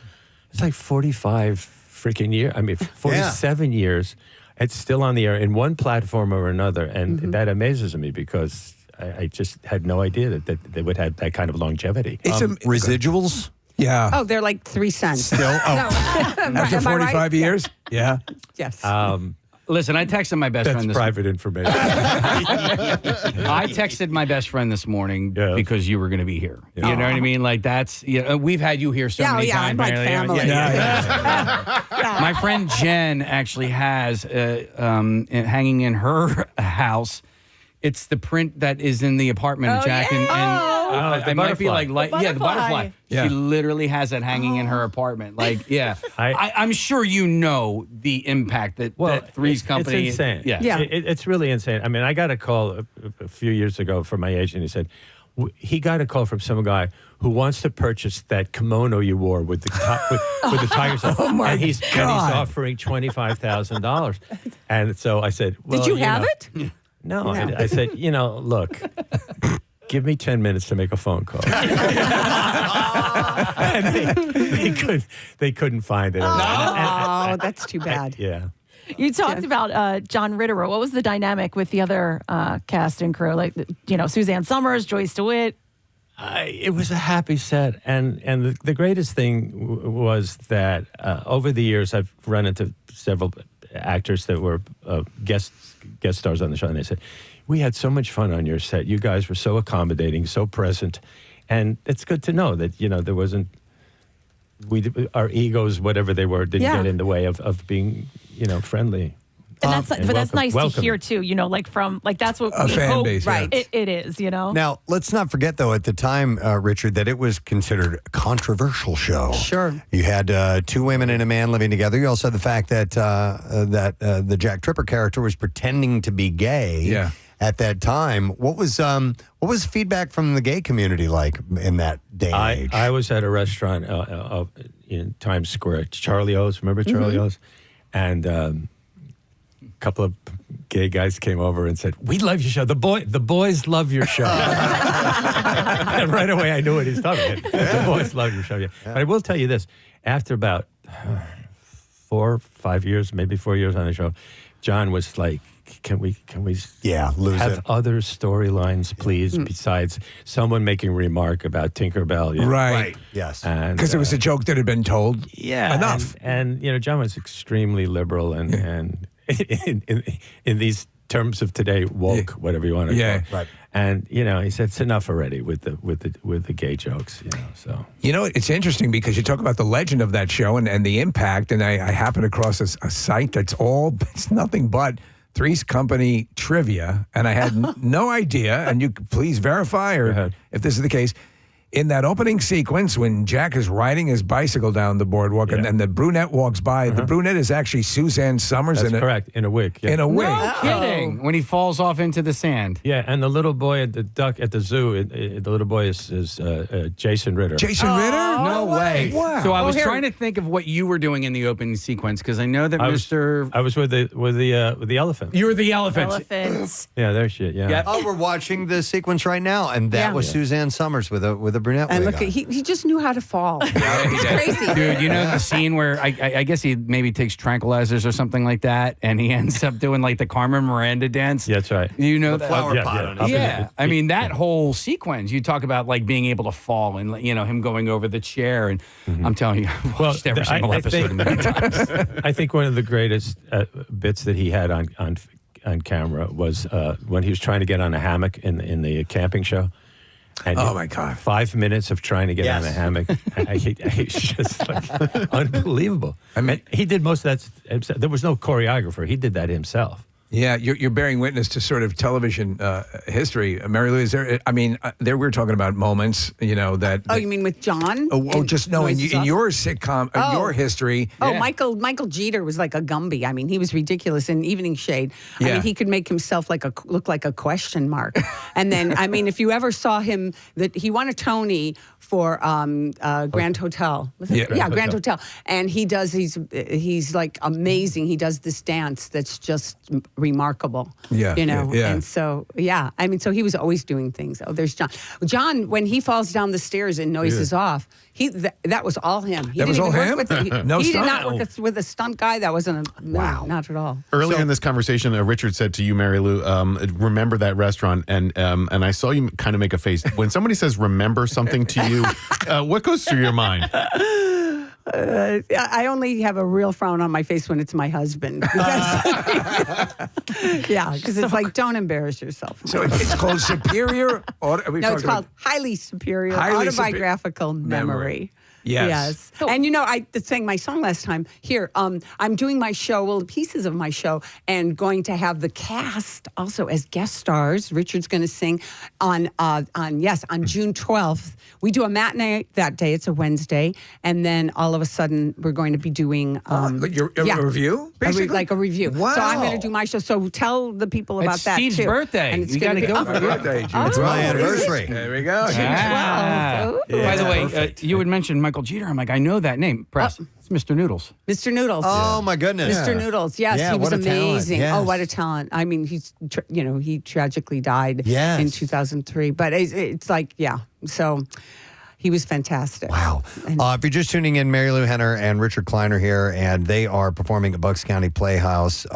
It's like 45 freaking years. I mean, 47 years. It's still on the air in one platform or another, and that amazes me because I just had no idea that they would have that kind of longevity. Residuals? Yeah. Oh, they're like 3 cents. Still? Oh. After 45 years? Yeah. Yes. Listen, I texted my best friend That's this private information. I texted my best friend this morning because you were going to be here. You know what I mean? Like that's, we've had you here so many times. I'm like family. My friend Jen actually has hanging in her house. It's the print that is in the apartment, Jack. The it might be like the butterfly. Yeah. She literally has it hanging in her apartment. Like, I'm sure you know the impact that Three's Company. It's insane. Yeah. It's really insane. I mean, I got a call a few years ago from my agent. He said he got a call from some guy who wants to purchase that kimono you wore with the with the tigers. Oh my and he's God. offering $25,000. And so I said, well, did you have it? No. I said, look, give me 10 minutes to make a phone call. And they couldn't find it. Oh, that's too bad. Yeah. You talked about John Ritter. What was the dynamic with the other cast and crew? Like, Suzanne Summers, Joyce DeWitt. It was a happy set. And the greatest thing was that over the years, I've run into several actors that were guest stars on the show. And they said, we had so much fun on your set. You guys were so accommodating, so present. And it's good to know that, there wasn't our egos, whatever they were, didn't get in the way of being, friendly. And that's nice to hear too. That's what a we fan hope. base, Right, it is. Now, let's not forget, though, at the time, Richard, that it was considered a controversial show. Sure. You had two women and a man living together. You also had the fact that the Jack Tripper character was pretending to be gay at that time. What was feedback from the gay community like in that day and age? I was at a restaurant in Times Square, Charlie O's. Remember Charlie O's? And a couple of gay guys came over and said, "We love your show. The boys love your show." And right away I knew what he's talking about. The boys love your show. Yeah. But I will tell you this: after about 4 or 5 years, maybe 4 years on the show, John was like, Can we lose have it. other storylines, please, besides someone making a remark about Tinkerbell? Right. Yes. Because it was a joke that had been told. Yeah. Enough. And John was extremely liberal and in these terms of today, woke, whatever you want to call it. Right. And he said it's enough already with the gay jokes. So it's interesting because you talk about the legend of that show and the impact, and I happened across a site it's nothing but Three's Company trivia, and I had no idea, and you please verify or if this is the case. In that opening sequence, when Jack is riding his bicycle down the boardwalk and the brunette walks by, the brunette is actually Suzanne Summers. That's correct, in a wig. Yeah. In a wig. No kidding. When he falls off into the sand. Yeah, and the little boy at the zoo, the little boy is Jason Ritter. Jason Ritter? No way. Wow. So I was trying to think of what you were doing in the opening sequence because I know that I Mr. was with the elephant. You were the elephant. Elephants. Yeah, there's shit. Yeah. Oh, we're watching the sequence right now, and that was Suzanne Summers with a brunette And wig look, on. he just knew how to fall. It's crazy. Dude, you know the scene where I guess he maybe takes tranquilizers or something like that, and he ends up doing like the Carmen Miranda dance. Yeah, that's right. You know The flower pot on his Yeah, I mean that whole sequence. You talk about like being able to fall and him going over the chair, and I'm telling you, I've watched every single episode many times. I think one of the greatest bits that he had on camera was when he was trying to get on a hammock in the camping show. And oh my God! 5 minutes of trying to get on a hammock. It's just like unbelievable. I mean, he did most of that himself. There was no choreographer. He did that himself. Yeah, you're bearing witness to sort of television history. Mary Lou, is there? I mean, there we were talking about moments, that. Oh, you mean with John? Just no. In your sitcom, your history. Oh, Michael Jeter was like a Gumby. I mean, he was ridiculous in Evening Shade. I mean, he could make himself look like a question mark. And then, I mean, if you ever saw him, that he won a Tony for Grand Hotel. Grand Hotel. And he's like amazing. He does this dance that's just remarkable. Yeah. And so, I mean, so he was always doing things. Oh, there's John. John, when he falls down the stairs and noises off, that was all him. He that was all him? He did not work with a stunt guy. That wasn't not at all. Earlier in this conversation, Richard said to you, Mary Lou, remember that restaurant, and I saw you kind of make a face. When somebody says remember something to you, what goes through your mind? I only have a real frown on my face when it's my husband. Because it's like, don't embarrass yourself. So it's called Superior? No, it's called Highly Superior Autobiographical Memory. Yes. And I sang my song last time. Here, I'm doing my show, pieces of my show, and going to have the cast also as guest stars. Richard's going to sing on June 12th. We do a matinee that day. It's a Wednesday. And then all of a sudden, we're going to be doing a review? Basically? Like a review. Wow. So I'm going to do my show. So tell the people about that, Steve's too. birthday. And it's You got to go for your birthday. It's my anniversary. There we go. June 12th. By the way, you had mentioned Michael Jeter. I'm like, I know that name. Preston. It's Mr. Noodles. Mr. Noodles. Oh, my goodness. Mr. Noodles. Yes, he was what a talent. amazing. Yes. Oh, what a talent. I mean, he tragically died Yes. in 2003. But it's like, so he was fantastic. Wow. If you're just tuning in, Mary Lou Henner and Richard Kleiner here, and they are performing at Bucks County Playhouse.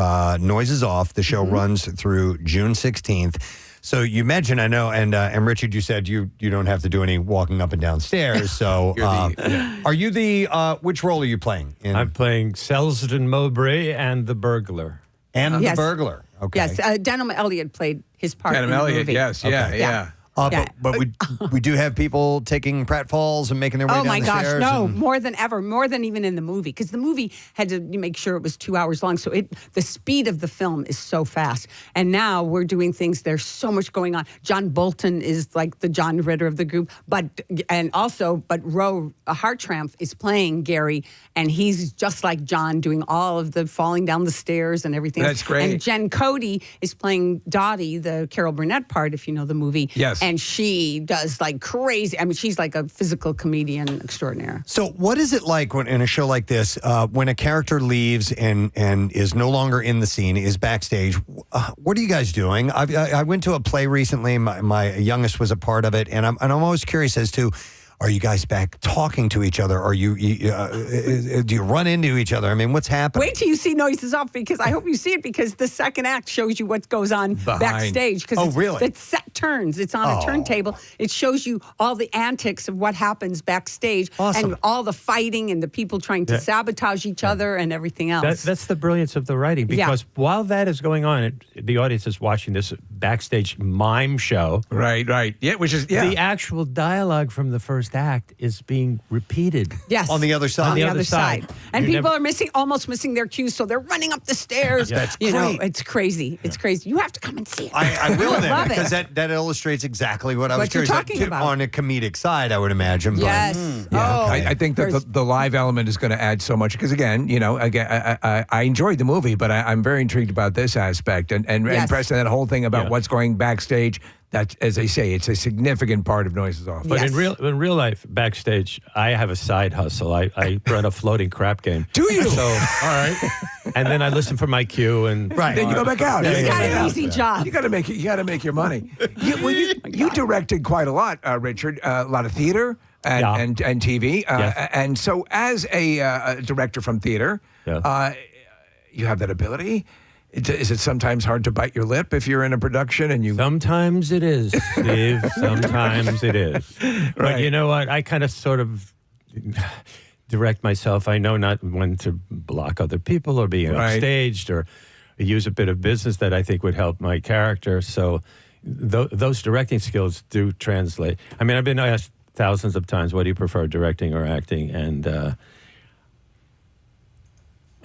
Noises Off. The show runs through June 16th. So you mentioned, I know, and Richard, you said you don't have to do any walking up and down stairs. So are you which role are you playing? I'm playing Selsden Mowbray and the burglar. And the burglar. Okay. Yes, Denham Elliott played his part Denham in the Elliott, movie. yes. Yeah. But we do have people taking pratfalls and making their way down the stairs. Oh my gosh, no, more than ever, more than even in the movie, because the movie had to make sure it was 2 hours long. So the speed of the film is so fast. And now we're doing things, there's so much going on. John Bolton is like the John Ritter of the group, but Roe Hartranft is playing Gary, and he's just like John, doing all of the falling down the stairs and everything. That's great. And Jen Cody is playing Dottie, the Carol Burnett part, if you know the movie. Yes. And she does like crazy. I mean, she's like a physical comedian extraordinaire. So, what is it like when in a show like this, when a character leaves and is no longer in the scene, is backstage? What are you guys doing? I went to a play recently. My youngest was a part of it, and I'm always curious as to, are you guys back talking to each other? Are you do you run into each other? I mean, what's happening? Wait till you see Noises Off, because I hope you see it, because the second act shows you what goes on backstage. Really? It's set turns. It's on a turntable. It shows you all the antics of what happens backstage, and all the fighting and the people trying to sabotage each other and everything else. That's the brilliance of the writing, because while that is going on, the audience is watching this backstage mime show. Right. Yeah, which is the actual dialogue from the first act is being repeated. Yes. On the other side. On the other side. And people are almost missing their cues, so they're running up the stairs. Yeah, that's you know, great. it's crazy. It's crazy. You have to come and see it. I will then, love because it. that illustrates exactly what I was What you're curious talking about. on a comedic side, I would imagine. Yes. Yeah, Oh. okay. I think that the live element is going to add so much, because again, I enjoyed the movie, but I'm very intrigued about this aspect and Yes. Preston, that whole thing about what's going backstage. That, as they say, it's a significant part of Noises Off. But in real life, backstage, I have a side hustle. I run a floating crap game. Do you? So, all right. And then I listen for my cue, and then you go back out. He's got an easy job. You got to make it. You got to make your money. You directed quite a lot, Richard. A lot of theater and TV. And so, as a director from theater, you have that ability. Is it sometimes hard to bite your lip if you're in a production and you? Sometimes it is, Steve. Sometimes it is. But Right. you know what? I kind of sort of direct myself. I know not when to block other people or be upstaged or use a bit of business that I think would help my character. So those directing skills do translate. I mean, I've been asked thousands of times, what do you prefer, directing or acting? And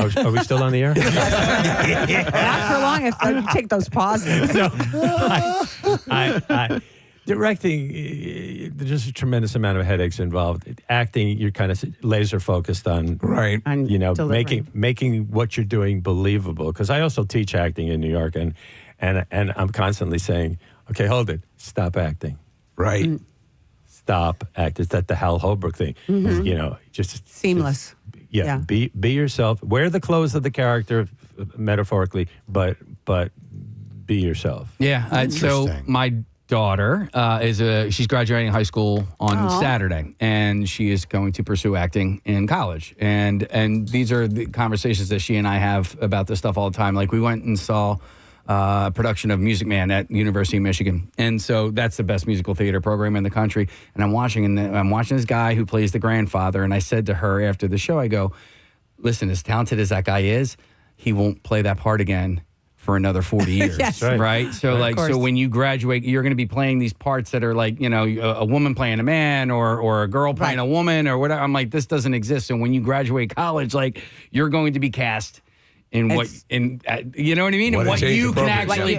are we still on the air? Not for long if you take those pauses. Directing, there's just a tremendous amount of headaches involved. Acting, you're kind of laser focused on, making what you're doing believable. Because I also teach acting in New York, and I'm constantly saying, okay, hold it, stop acting. Right. Stop acting. It's that the Hal Holbrook thing. Mhm. Just seamless. Be yourself. Wear the clothes of the character, metaphorically, but be yourself. Yeah. So my daughter she's graduating high school on Saturday, and she is going to pursue acting in college. And these are the conversations that she and I have about this stuff all the time. Like, we went and saw a production of Music Man at University of Michigan, and so that's the best musical theater program in the country. And I'm watching this guy who plays the grandfather, and I said to her after the show, I go, listen, as talented as that guy is, he won't play that part again for another 40 years. Yes. Right? So so when you graduate, you're going to be playing these parts that are like, a woman playing a man or a girl playing a woman or whatever. I'm like, this doesn't exist. So when you graduate college, like, you're going to be cast in you know what I mean? And what you can actually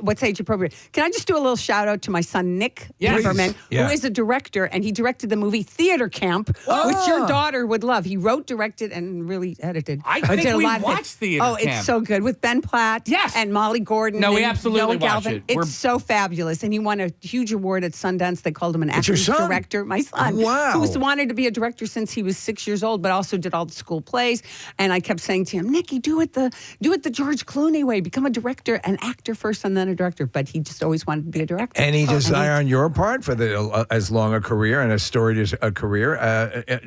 what's age appropriate. Can I just do a little shout out to my son, Nick Lieberman, who is a director, and he directed the movie Theater Camp, which your daughter would love. He wrote, directed, and really edited. I think did a we lot of watched it. Theater It's Camp. so good with Ben Platt and Molly Gordon. No, we and absolutely Noah watched Galvin. it. It's so fabulous. And he won a huge award at Sundance. They called him an It's your acting son? director. My son, who's wanted to be a director since he was 6 years old, but also did all the school plays. And I kept saying to him, Nicky, do it the George Clooney way. Become a director, an actor first, and then a director. But he just always wanted to be a director. Any desire on your part for as long a career and as storied as a career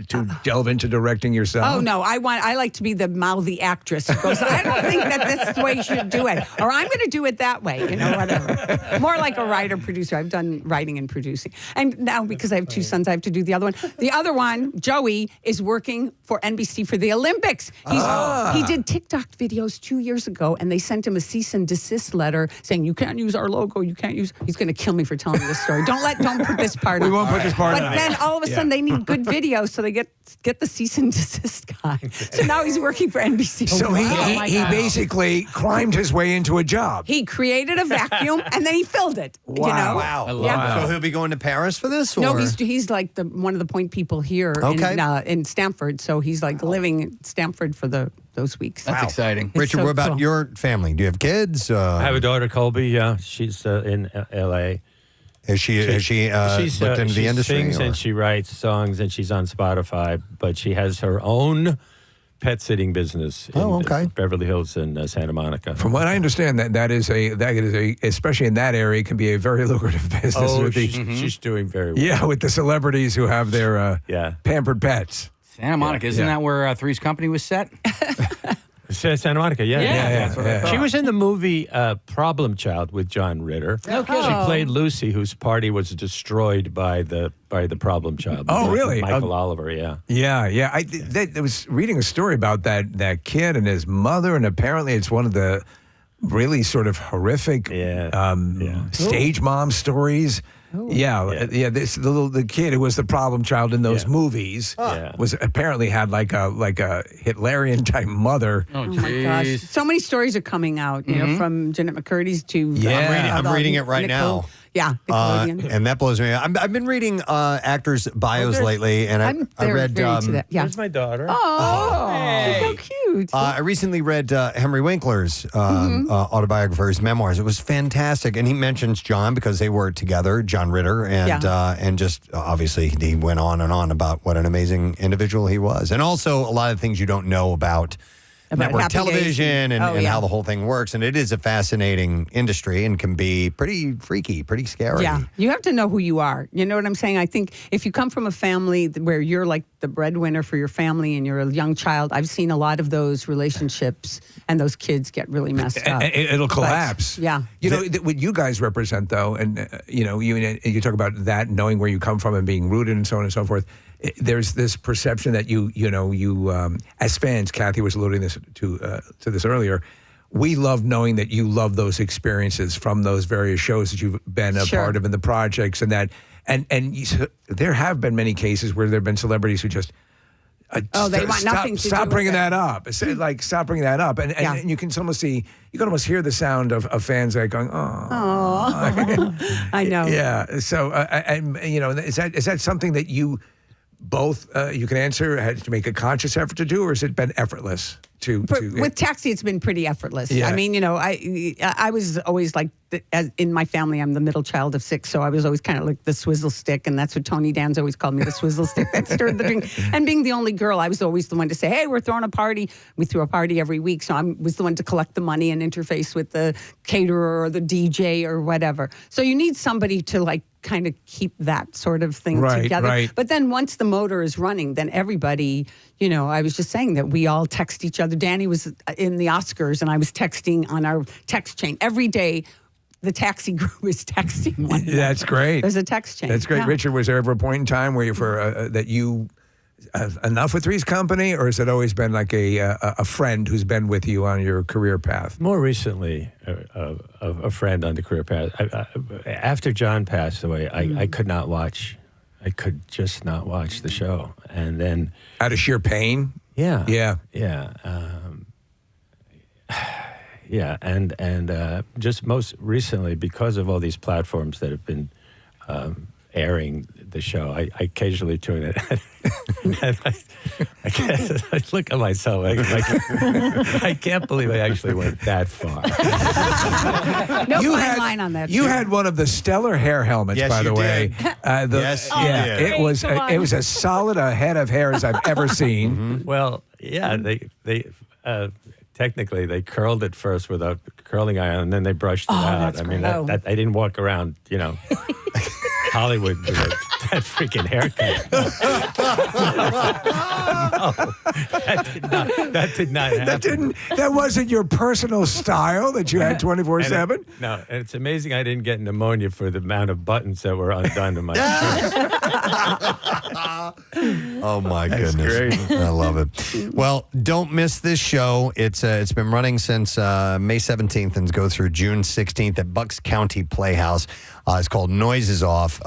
to delve into directing yourself? Oh no, I like to be the mouthy actress who goes, I don't think that this is the way you should do it, or I'm going to do it that way. Whatever. More like a writer producer. I've done writing and producing, and now because I have two sons, I have to do the other one. The other one, Joey, is working for NBC for the Olympics. He did TikTok videos 2 years ago, and they sent him a cease and desist letter saying, you can't use our logo, you can't use. He's going to kill me for telling you this story. Don't put this part on. We won't put this part on. But then all of a sudden they need good videos, so they get the cease and desist guy. So now he's working for NBC. So he basically climbed his way into a job. He created a vacuum and then he filled it. Wow. You know? Wow. So he'll be going to Paris for this? Or? No, he's like one of the point people here in Stamford. So he's like living in Stamford for those weeks. That's exciting. Richard, what about your family? Do you have kids? I have a daughter, Colby. Yeah, she's in L.A. Has she looked into the industry? She sings and she writes songs and she's on Spotify, but she has her own pet sitting business in Beverly Hills and Santa Monica. From what I understand, that is a especially in that area, can be a very lucrative business. Oh, she's doing very well. Yeah, with the celebrities who have their pampered pets. Santa Monica, isn't that where Three's Company was set? Santa Monica, yeah. That's what I thought. She was in the movie Problem Child with John Ritter. Okay. She played Lucy, whose party was destroyed by the Problem Child. Oh, really? Michael Oliver, yeah. Yeah. I was reading a story about that kid and his mother, and apparently it's one of the really sort of horrific stage mom stories. The kid who was the problem child in those movies was apparently had like a Hitlerian type mother. Oh my gosh! So many stories are coming out, you know, from Jeanette McCurdy's to I'm reading it right now. Yeah, and that blows me. I've been reading actors' bios lately, and I read. There's my daughter. Oh, so cute. I recently read Henry Winkler's autobiography, his memoirs. It was fantastic, and he mentions John because they were together, John Ritter, and just obviously he went on and on about what an amazing individual he was, and also a lot of things you don't know about network Happy television Days. and how the whole thing works. And it is a fascinating industry and can be pretty freaky, pretty scary. Yeah, you have to know who you are. You know what I'm saying? I think if you come from a family where you're like the breadwinner for your family and you're a young child, I've seen a lot of those relationships and those kids get really messed up. It'll collapse. Yeah. You know, what you guys represent, though, and, you talk about that, knowing where you come from and being rooted and so on and so forth. There's this perception that you as fans, Kathy was alluding to this earlier. We love knowing that you love those experiences from those various shows that you've been a part of in the projects, and that, and there have been many cases where there have been celebrities who just they want nothing to do stop with bringing it. that up. Like stop bringing that up, and you can almost hear the sound of fans like going, oh, I know. Yeah. So, is that something that you both you can answer, had to make a conscious effort to do, or has it been effortless with Taxi? It's been pretty effortless. Yeah. I mean, I was always like, in my family, I'm the middle child of 6, so I was always kind of like the swizzle stick, and that's what Tony Danza always called me, the swizzle stick that stirred the drink. And being the only girl, I was always the one to say, hey, we're throwing a party. We threw a party every week, so I was the one to collect the money and interface with the caterer or the DJ or whatever. So you need somebody to like kind of keep that sort of thing together. Right. But then once the motor is running, then everybody, I was just saying that we all text each other. Danny was in the Oscars, and I was texting on our text chain every day. The Taxi group is texting one another. That's great. There's a text chain. That's great. Yeah. Richard, was there ever a point in time where that you enough with Three's Company, or has it always been like a friend who's been with you on your career path? More recently, a friend on the career path. After John passed away, I could not watch. I could just not watch the show, and then out of sheer pain. Yeah. And just most recently, because of all these platforms that have been airing the show, I occasionally tune it. And I look at myself. I can't believe I actually went that far. No fine line on that. You had one of the stellar hair helmets, Yes, by the you way. did. Yes, you did. It was as solid a head of hair as I've ever seen. Well, yeah, they technically they curled it first with a curling iron, and then they brushed it out. That's I mean, great. that I didn't walk around, Hollywood with that freaking haircut. No, that did not happen. That wasn't your personal style that you had 24/7? No, and it's amazing I didn't get pneumonia for the amount of buttons that were undone in my shirt. Oh my That's goodness, great. I love it. Well, don't miss this show. It's been running since May 17th and goes through June 16th at Bucks County Playhouse. It's called Noises Off.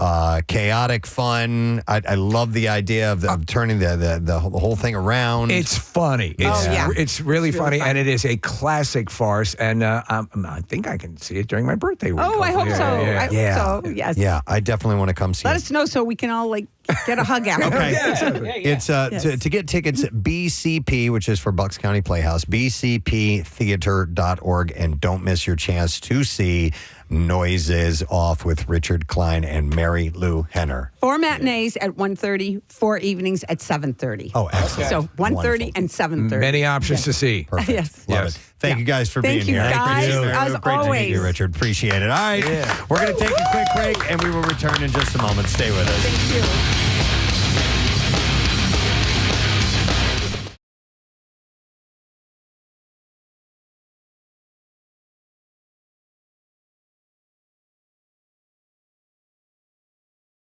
Chaotic fun. I love the idea of turning the whole thing around. It's funny. It's really funny, and it is a classic farce. And I think I can see it during my birthday week. Oh, I hope so. I hope so. Yes. Yeah, I definitely want to come see Let it. us know so we can all get a hug out. Okay. Yes. It's to get tickets, BCP, which is for Bucks County Playhouse, bcptheater.org, and don't miss your chance to see Noises Off with Richard Klein and Mary Lou Henner. 4 matinees at 1:30, 4 evenings at 7:30. Oh, excellent. So 1:30 and 7:30. Many options to see. Perfect. Yes. Love it. Thank you guys for Thank being you, here. guys. As Great to meet always. you, Richard. Appreciate it. All right. We're going to take a quick break, and we will return in just a moment. Stay with us. Thank you.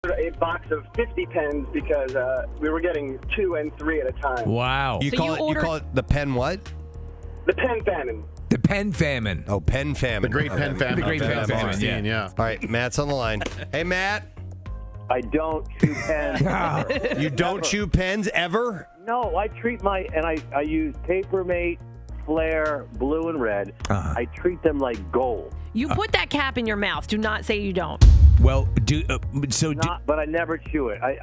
A box of 50 pens because we were getting 2 and 3 at a time. Wow. You call it the pen what? The pen famine. The pen famine. Oh, pen famine. The great pen famine. The great pen famine. 16, yeah. All right, Matt's on the line. Hey, Matt. I don't chew pens. You don't chew pens ever? No, I treat I use Papermate, Flair, blue and red. I treat them like gold. You put that cap in your mouth. Do not say you don't. Well, But I never chew it. I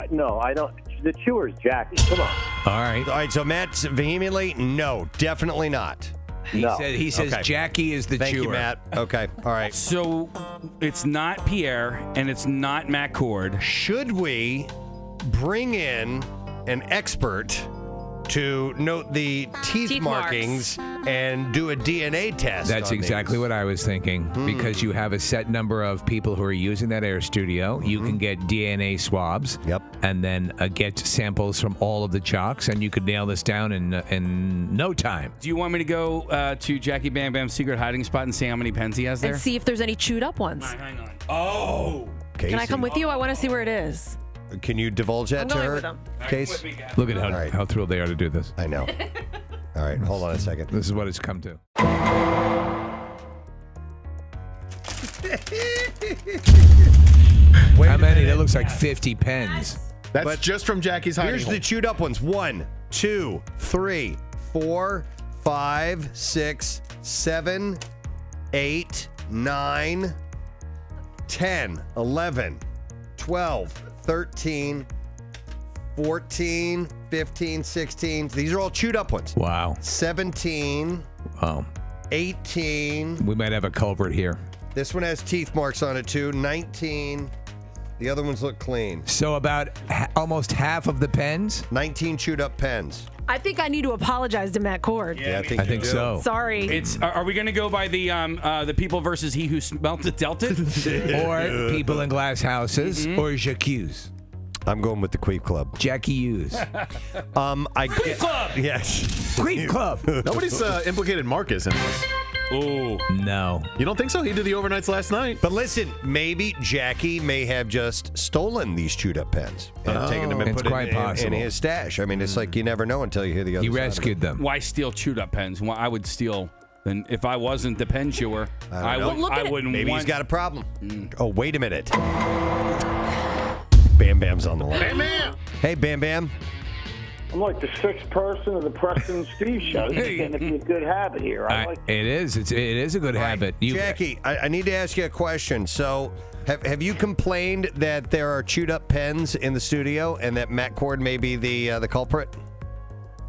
don't. The chewer's Jackie. Come on. All right. All right, so Matt's vehemently, no, definitely not. He says Okay. Jackie is the Thank chewer. you, Matt. Okay, all right. So it's not Pierre and it's not Matt Cord. Should we bring in an expert to note the teeth markings and do a DNA test? That's exactly what I was thinking. Because you have a set number of people who are using that air studio. You can get DNA swabs. Yep. And then get samples from all of the jocks, and you could nail this down in no time. Do you want me to go to Jackie Bam Bam's secret hiding spot and see how many pens he has there? And see if there's any chewed up ones. Hang on. Oh. Can I come with you? I want to see where it is. Can you divulge that I'm to going her? with him. Case? Look at how thrilled they are to do this. I know. All right, hold on a second. This is what it's come to. How many? That looks like 50 pens. That's just from Jackie's hiding Here's hole. the chewed up ones. 1, 2, 3, 4, 5, 6, 7, 8, 9, 10, 11, 12, 13, 14, 15, 16. These are all chewed up ones. Wow. 17. Wow. 18. We might have a culprit here. This one has teeth marks on it too. 19. The other ones look clean. So about almost half of the pens? 19 chewed up pens. I think I need to apologize to Matt Cord. Yeah, I think so. Sorry. Are we going to go by the people versus he who smelt it dealt it? Or people in glass houses, or Jacques. I'm going with the Queef Club. Jackie Hughes. Queef Club! Yes. Queef Club! Nobody's implicated Marcus in this. Oh. No. You don't think so? He did the overnights last night. But listen, maybe Jackie may have just stolen these chewed up pens and taken them and It's put quite it in possible. his stash. I mean, it's like you never know until you hear the other He side of rescued it. them. Why steal chewed up pens? Why I would steal. And if I wasn't the pen chewer, I wouldn't. Maybe want... he's got a problem. Oh, wait a minute. Bam Bam's on the line. Bam Bam! Hey, Bam Bam. I'm like the 6th person of the Preston Steve show. This is getting to be a good habit here. It is. It is a good habit. Jackie, I need to ask you a question. So, have you complained that there are chewed up pens in the studio and that Matt Cord may be the culprit?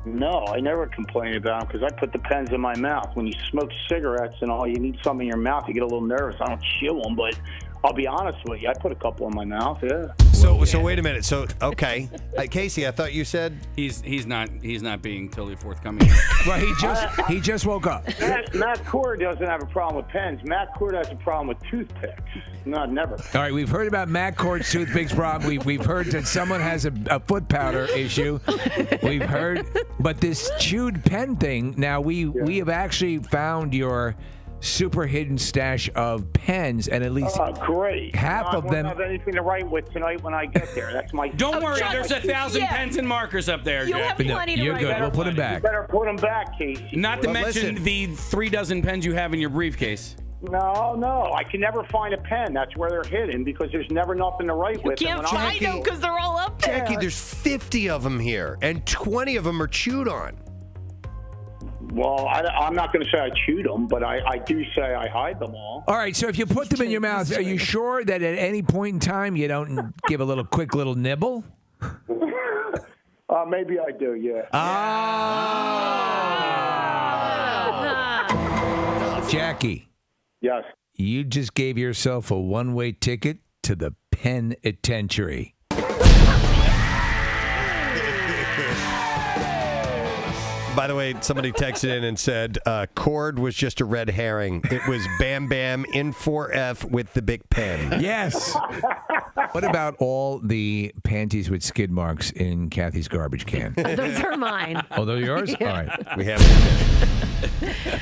No, I never complain about them because I put the pens in my mouth. When you smoke cigarettes and all, you need something in your mouth. You get a little nervous. I don't chew them, but I'll be honest with you. I put a couple in my mouth. Yeah. So wait a minute. So okay, Casey, I thought you said he's not being totally forthcoming. Well, he just woke up. Matt Cord doesn't have a problem with pens. Matt Cord has a problem with toothpicks. No, never. All right, we've heard about Matt Cord's toothpicks problem. We've heard that someone has a foot powder issue. We've heard, but this chewed pen thing. Now we have actually found your super hidden stash of pens, and at least great. half I of won't them. have anything to write with tonight when I get there. That's my. Don't worry, there's 1,000 pens and markers up there. You'll have plenty to You're write. good. We'll put them back. You better put them back, Casey. Not to Well, mention listen. the 3 dozen pens you have in your briefcase. No. I can never find a pen. That's where they're hidden because there's never nothing to write with. You can't find them because they're all up there. Jackie, there's 50 of them here, and 20 of them are chewed on. Well, I'm not going to say I chewed them, but I do say I hide them all. All right, so if you put them in your mouth, are you sure that at any point in time you don't give a quick little nibble? Maybe I do, yeah. Jackie. Yes. You just gave yourself a one-way ticket to the penitentiary. By the way, somebody texted in and said, Cord was just a red herring. It was Bam Bam in 4F with the big pen. Yes. What about all the panties with skid marks in Kathy's garbage can? Those are mine. Oh, they're yours? Yeah. All right. We have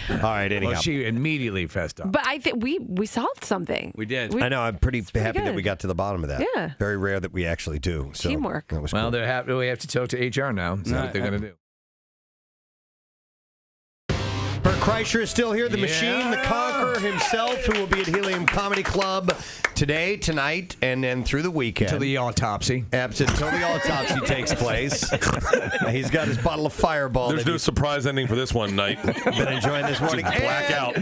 All right, anyhow. Well, she immediately fessed up. But I think we solved something. We did. I know. I'm pretty happy that good. we got to the bottom of that. Yeah. Very rare that we actually do. So Teamwork. That was Well, cool. we have to talk to HR now. See what they're going to do. Bert Kreischer is still here, the machine, the conqueror himself, who will be at Helium Comedy Club today, tonight, and then through the weekend. Until the autopsy. Until the autopsy takes place. He's got his bottle of Fireball. There's no surprise ending for this one night. Been enjoying this morning. Just blackout.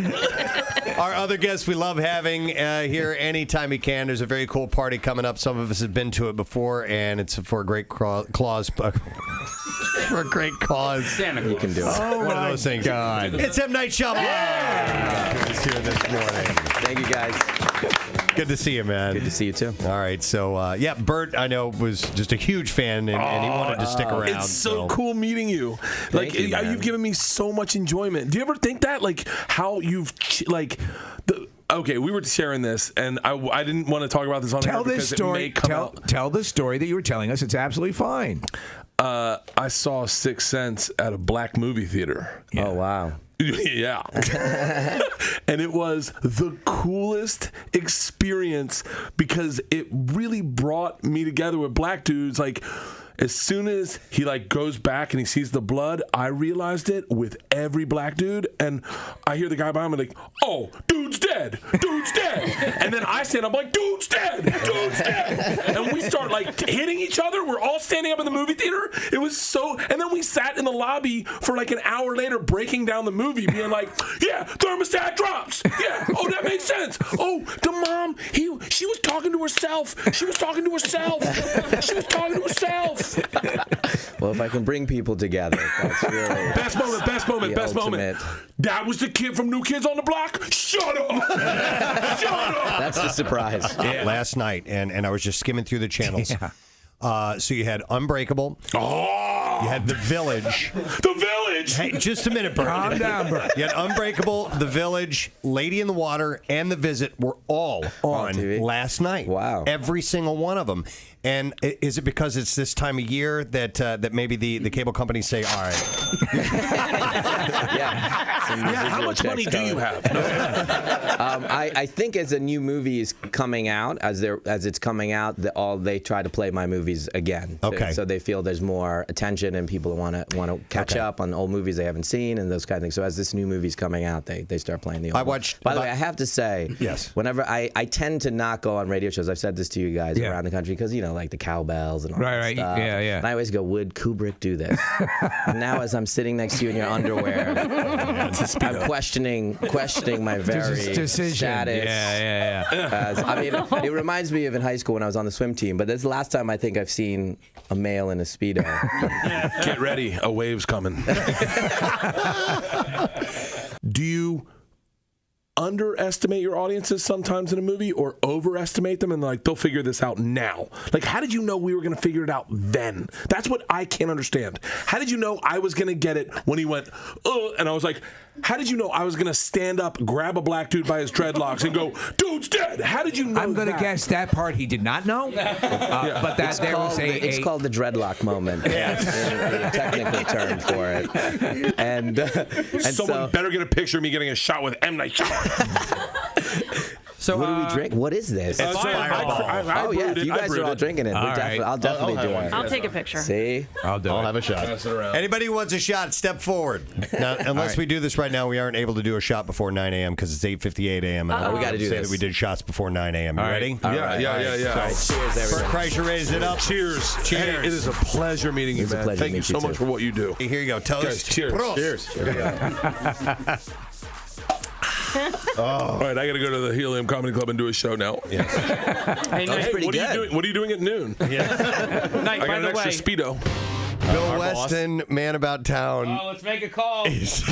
Our other guest we love having here anytime he can. There's a very cool party coming up. Some of us have been to it before, and it's for a great cause. For a great cause. Santa Claus. You can do it. Oh, One of those things. God. It's M. Night Shyamalan. Good to see you this morning. Thank you, guys. Good to see you, man. Good to see you, too. All right. So, Bert, I know, was just a huge fan, and he wanted to stick around. It's so cool meeting you. Like, you've given me so much enjoyment. Do you ever think that? Like, how you've, okay, we were sharing this, and I didn't want to talk about this on air because it may come out. Tell the story that you were telling us. It's absolutely fine. I saw Sixth Sense at a black movie theater. Yeah. Oh, wow. Yeah. And it was the coolest experience because it really brought me together with black dudes. Like, as soon as he goes back and he sees the blood, I realized it with every black dude. And I hear the guy behind me like, oh, dude's dead. Dude's dead. And then I stand up like, dude's dead. Dude's dead. And we start hitting each other. We're all standing up in the movie theater. It was so, and then we sat in the lobby for an hour later breaking down the movie being like, yeah, thermostat drops. Yeah. Oh, that makes sense. Oh, the mom, she was talking to herself. She was talking to herself. She was talking to herself. Well, if I can bring people together, that's really best moment. That was the kid from New Kids on the Block. Shut up! Shut up! That's the surprise. Last night, and I was just skimming through the channels. Yeah. So you had Unbreakable. Oh! You had The Village. The Village! Hey, just a minute, Bert. Calm down, Bert. You had Unbreakable, The Village, Lady in the Water, and The Visit were all on TV? last night. Wow. Every single one of them. And is it because it's this time of year that maybe the cable companies say, all right. How much money do you have? I think as a new movie is coming out, as it's coming out, they try to play my movies again. Okay. So they feel there's more attention and people want to catch up on old movies they haven't seen and those kind of things. So as this new movie's coming out, they start playing the old. I watched. By the way, I have to say, yes. Whenever I tend to not go on radio shows, I've said this to you guys around the country because like the cowbells and all that stuff. Yeah. And I always go, would Kubrick do this? And now as I'm sitting next to you in your underwear, I'm questioning my very decision. Status. Yeah. I mean, it reminds me of in high school when I was on the swim team, but this is the last time I think I've seen a male in a Speedo. Get ready, a wave's coming. Do you underestimate your audiences sometimes in a movie or overestimate them and they'll figure this out now? How did you know we were going to figure it out then? That's what I can't understand. How did you know I was going to get it when he went, and I was like, how did you know I was going to stand up, grab a black dude by his dreadlocks and go, dude's dead? How did you know I'm going to guess that part he did not know. But that it's called the dreadlock moment. Yes. A technical term for it. And someone better get a picture of me getting a shot with M. Night Shyamalan. So what do we drink? What is this? It's Fireball. If you guys are all drinking it, I'll definitely do it. I'll take a picture. See? I'll have a shot. Anybody who wants a shot, step forward. Now, unless we do this right now, we aren't able to do a shot before 9 a.m. because it's 8:58 a.m. And we got to do this. That we did shots before 9 a.m. You ready? Yeah. So, cheers, everybody. Bert Kreischer, raise it up. Cheers. Cheers. Hey, it is a pleasure meeting you, man. Thank you so much for what you do. Here you go. Toast. Guys, cheers. Prost. Cheers. All right, I got to go to the Helium Comedy Club and do a show now. Hey, What are you doing at noon? Night, I got an extra Speedo. Bill Weston, man about town. Oh, let's make a call. Is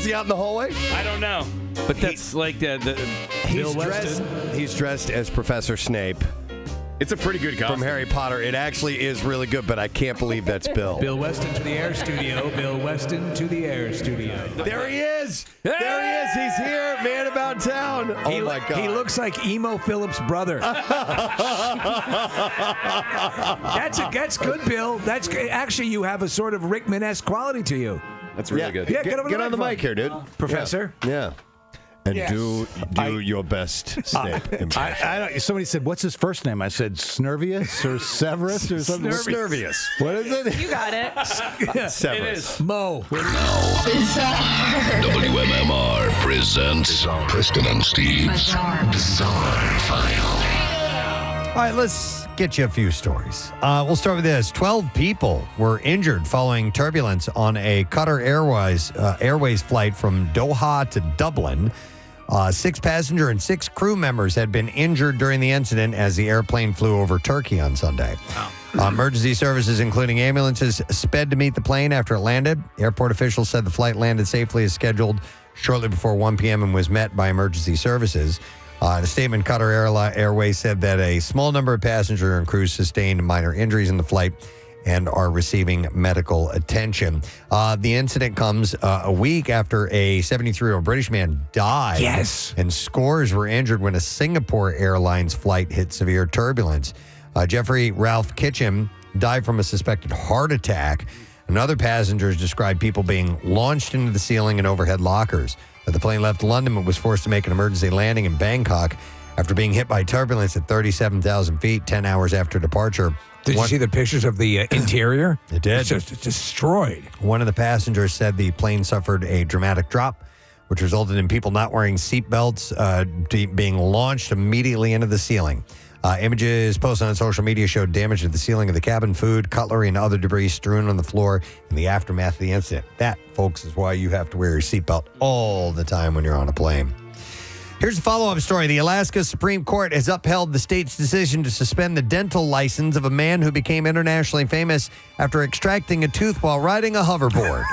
he out in the hallway? I don't know. But that's like the Bill Weston. He's dressed as Professor Snape. It's a pretty good costume. From Harry Potter. It actually is really good, but I can't believe that's Bill. Bill Weston to the Air Studio. Bill Weston to the Air Studio. There he is. There he is. He's here, man about town. Oh, my God. He looks like Emo Phillips' brother. That's good, Bill. That's actually, you have a sort of Rickman-esque quality to you. That's really good. Yeah, Get on the mic here, dude. Professor. Yeah. And do your best Snape impression. Somebody said, "What's his first name?" I said, "Snervius" or Severus or something. Snervius. What is it? You got it. Severus. It is. Mo. WMMR presents Preston and Steve's Bizarre File. All right, let's get you a few stories. We'll start with this. 12 people were injured following turbulence on a Qatar Airways flight from Doha to Dublin. 6 passenger and 6 crew members had been injured during the incident as the airplane flew over Turkey on Sunday. Emergency services, including ambulances, sped to meet the plane after it landed. Airport officials said the flight landed safely as scheduled shortly before 1 p.m. and was met by emergency services. In a statement, Qatar Airways said that a small number of passengers and crews sustained minor injuries in the flight and are receiving medical attention. The incident comes a week after a 73-year-old British man died. Yes. And scores were injured when a Singapore Airlines flight hit severe turbulence. Jeffrey Ralph Kitchen died from a suspected heart attack. And other passengers described people being launched into the ceiling and overhead lockers. The plane left London but was forced to make an emergency landing in Bangkok after being hit by turbulence at 37,000 feet 10 hours after departure. Did you see the pictures of the interior? It did. It's just destroyed. One of the passengers said the plane suffered a dramatic drop, which resulted in people not wearing seatbelts being launched immediately into the ceiling. Images posted on social media showed damage to the ceiling of the cabin, food, cutlery, and other debris strewn on the floor in the aftermath of the incident. That, folks, is why you have to wear your seatbelt all the time when you're on a plane. Here's a follow-up story. The Alaska Supreme Court has upheld the state's decision to suspend the dental license of a man who became internationally famous after extracting a tooth while riding a hoverboard.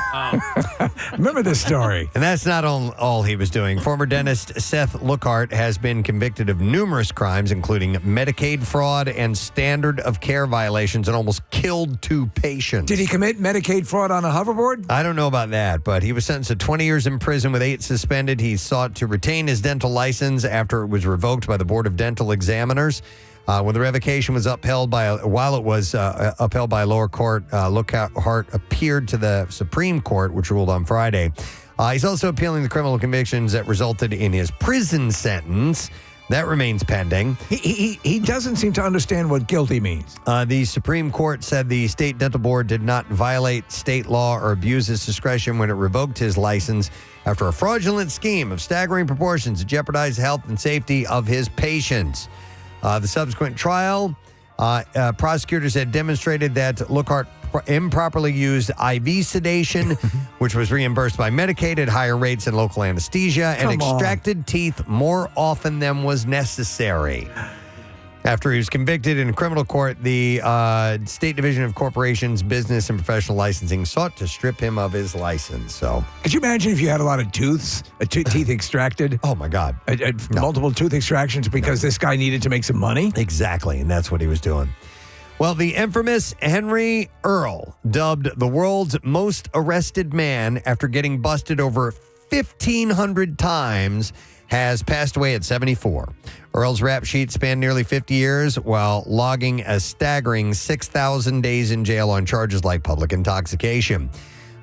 Remember this story. And that's not all he was doing. Former dentist Seth Lookhart has been convicted of numerous crimes, including Medicaid fraud and standard of care violations, and almost killed 2 patients. Did he commit Medicaid fraud on a hoverboard? I don't know about that, but he was sentenced to 20 years in prison with 8 suspended. He sought to retain his dental license after it was revoked by the Board of Dental Examiners. When the revocation was upheld by a lower court, Lookhart appeared to the Supreme Court, which ruled on Friday. He's also appealing the criminal convictions that resulted in his prison sentence. That remains pending. He doesn't seem to understand what guilty means. The Supreme Court said the state dental board did not violate state law or abuse its discretion when it revoked his license after a fraudulent scheme of staggering proportions to jeopardize the health and safety of his patients. The subsequent trial, prosecutors had demonstrated that Lookhart improperly used IV sedation, which was reimbursed by Medicaid at higher rates than local anesthesia, and extracted teeth more often than was necessary. After he was convicted in criminal court, the State Division of Corporations, Business, and Professional Licensing sought to strip him of his license. So, could you imagine if you had a lot of teeth extracted? Oh, my God. Multiple tooth extractions because this guy needed to make some money? Exactly, and that's what he was doing. Well, the infamous Henry Earl, dubbed the world's most arrested man after getting busted over 1,500 times, has passed away at 74. Earl's rap sheet spanned nearly 50 years while logging a staggering 6,000 days in jail on charges like public intoxication.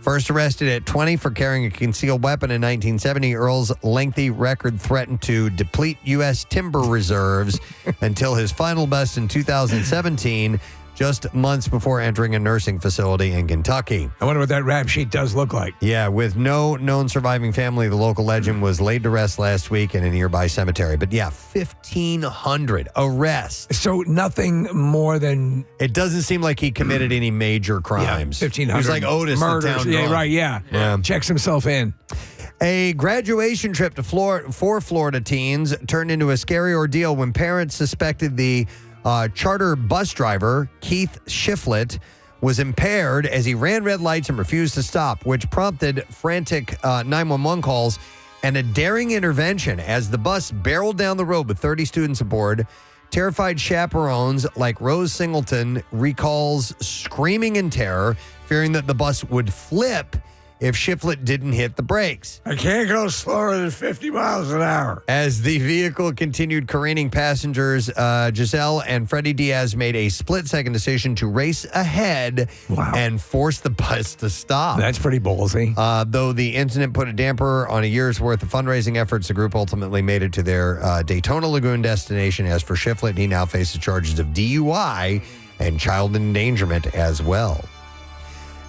First arrested at 20 for carrying a concealed weapon in 1970, Earl's lengthy record threatened to deplete U.S. timber reserves until his final bust in 2017, just months before entering a nursing facility in Kentucky. I wonder what that rap sheet does look like. Yeah, with no known surviving family, the local legend was laid to rest last week in a nearby cemetery. But yeah, 1,500 arrests. So nothing more than... It doesn't seem like he committed any major crimes. Yeah, 1,500 He was like Otis, murders. the town Yeah, drunk. right, yeah. Checks himself in. A graduation trip to for Florida teens turned into a scary ordeal when parents suspected the charter bus driver, Keith Shiflett, was impaired as he ran red lights and refused to stop, which prompted frantic 911 calls and a daring intervention as the bus barreled down the road with 30 students aboard. Terrified chaperones like Rose Singleton recalls screaming in terror, fearing that the bus would flip if Shiflett didn't hit the brakes. I can't go slower than 50 miles an hour. As the vehicle continued careening, passengers Giselle and Freddie Diaz made a split-second decision to race ahead and force the bus to stop. That's pretty ballsy. Though the incident put a damper on a year's worth of fundraising efforts, the group ultimately made it to their Daytona Lagoon destination. As for Shiflett, he now faces charges of DUI and child endangerment as well.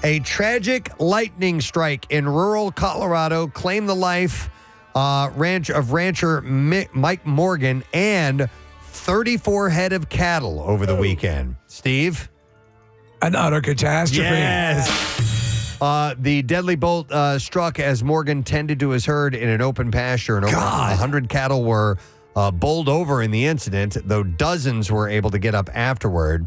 A tragic lightning strike in rural Colorado claimed the life of rancher Mike Morgan and 34 head of cattle over the weekend. Steve? An utter catastrophe. Yes. The deadly bolt struck as Morgan tended to his herd in an open pasture, and over 100 cattle were bowled over in the incident, though dozens were able to get up afterward.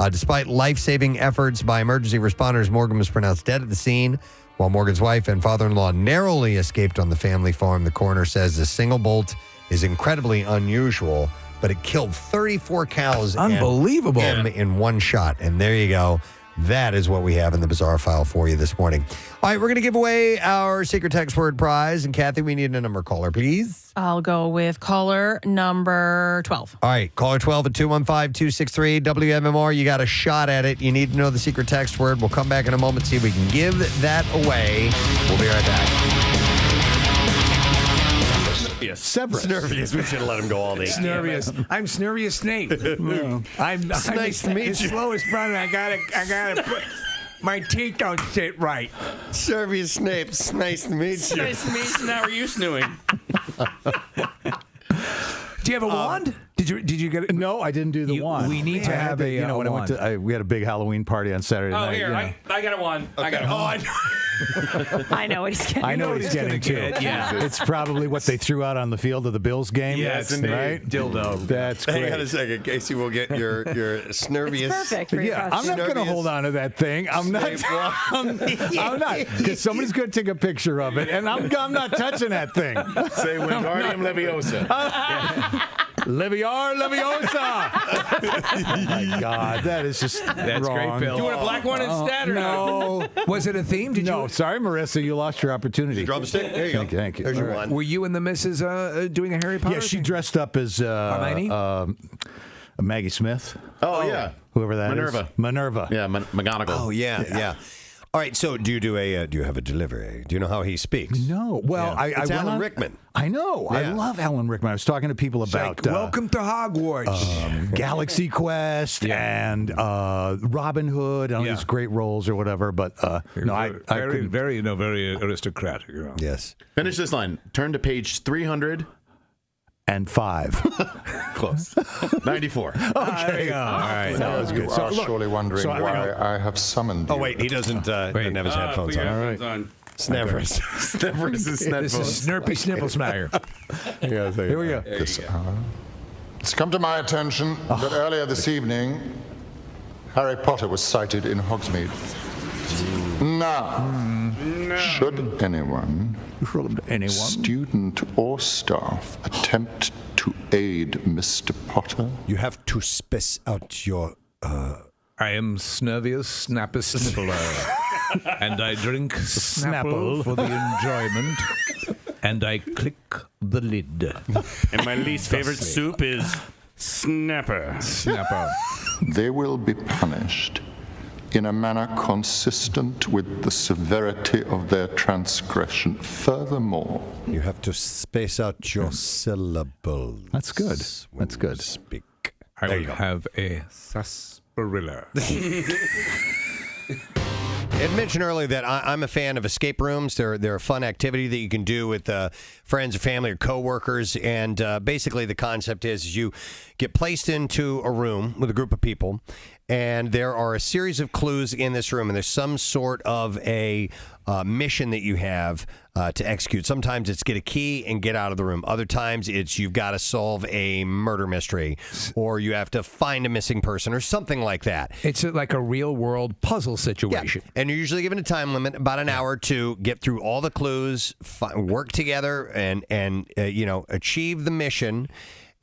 Despite life-saving efforts by emergency responders, Morgan was pronounced dead at the scene, while Morgan's wife and father-in-law narrowly escaped on the family farm. The coroner says the single bolt is incredibly unusual, but it killed 34 cows. Unbelievable. In one shot. And there you go. That is what we have in the bizarre file for you this morning. All right, we're going to give away our secret text word prize. And Kathy, we need a number caller, please. I'll go with caller number 12. All right, caller 12 at 215-263 WMMR. You got a shot at it. You need to know the secret text word. We'll come back in a moment, see if we can give that away. We'll be right back. Severus. Snurvius. We should have let him go all day. Snurvius. I'm Snurvius Snape. I'm nice to meet you. The slowest runner. I gotta put. My teeth don't sit right. Snurvius Snape. It's nice to meet you. Nice to meet you. How are you snooing? Do you have a wand? Did you get it? No, I didn't do the wand. We need to have a when wand. I went to we had a big Halloween party on Saturday night. Here, I got a wand. Okay. I got a wand. I know what he's getting. I know what he's getting too. Yeah. It's probably what they threw out on the field of the Bills game. Yes, right? Dildo. That's great. Hang on a second, Casey. We'll get your Snurvius. It's perfect for your I'm not going to hold on to that thing. I'm not. I'm not, because somebody's going to take a picture of it, and I'm not touching that thing. Say Wingardium Leviosa. Leviar Leviosa. Oh my God, that is just That's wrong. great, Bill. Do you want a black one instead or no? Was it a theme? Did No, you? sorry, Marissa, you lost your opportunity. Drumstick? There you go. Thank you. There's your All right. one. Were you and the missus doing a Harry Potter? Yeah, she thing? dressed up as Maggie Smith. Oh, yeah. Whoever that is. Minerva. Minerva. Yeah, McGonagall. Oh, yeah. All right, so do you have a delivery? Do you know how he speaks? No. Well, Yeah. I It's went Alan on- Rickman. I know. I Yeah. love Alan Rickman. I was talking to people about Welcome to Hogwarts. Galaxy Quest and Robin Hood and all these great roles or whatever. But no, I couldn't. very aristocratic. You know. Yes. Finish this line. Turn to page 305. Close. 94. Okay. All right. That was good. You are surely wondering I why I have summoned you. Oh, wait, he doesn't have his headphones on. All right. Severus. Severus is This is Snurpy Snipplesmayer. Here we go. It's come to my attention that earlier this evening, Harry Potter was sighted in Hogsmeade. Now, should anyone, student or staff, attempt to aid Mr. Potter, You have to space out your... I am Snurvius Snappus Snippler, and I drink Snapple for the enjoyment, and I click the lid. And my least favorite soup is Snapper. Snapper. they will be punished in a manner consistent with the severity of their transgression. Furthermore, you have to space out your syllables. That's good. That's good. Speak. I There will you go. have a sarsaparilla. I had mentioned earlier that I'm a fan of escape rooms. They're a fun activity that you can do with friends or family or coworkers. And basically the concept is you get placed into a room with a group of people, and there are a series of clues in this room, and there's some sort of a mission that you have to execute. Sometimes it's get a key and get out of the room. Other times it's you've got to solve a murder mystery, or you have to find a missing person, or something like that. It's like a real-world puzzle situation. Yeah. And you're usually given a time limit, about an hour, to get through all the clues, work together, and achieve the mission.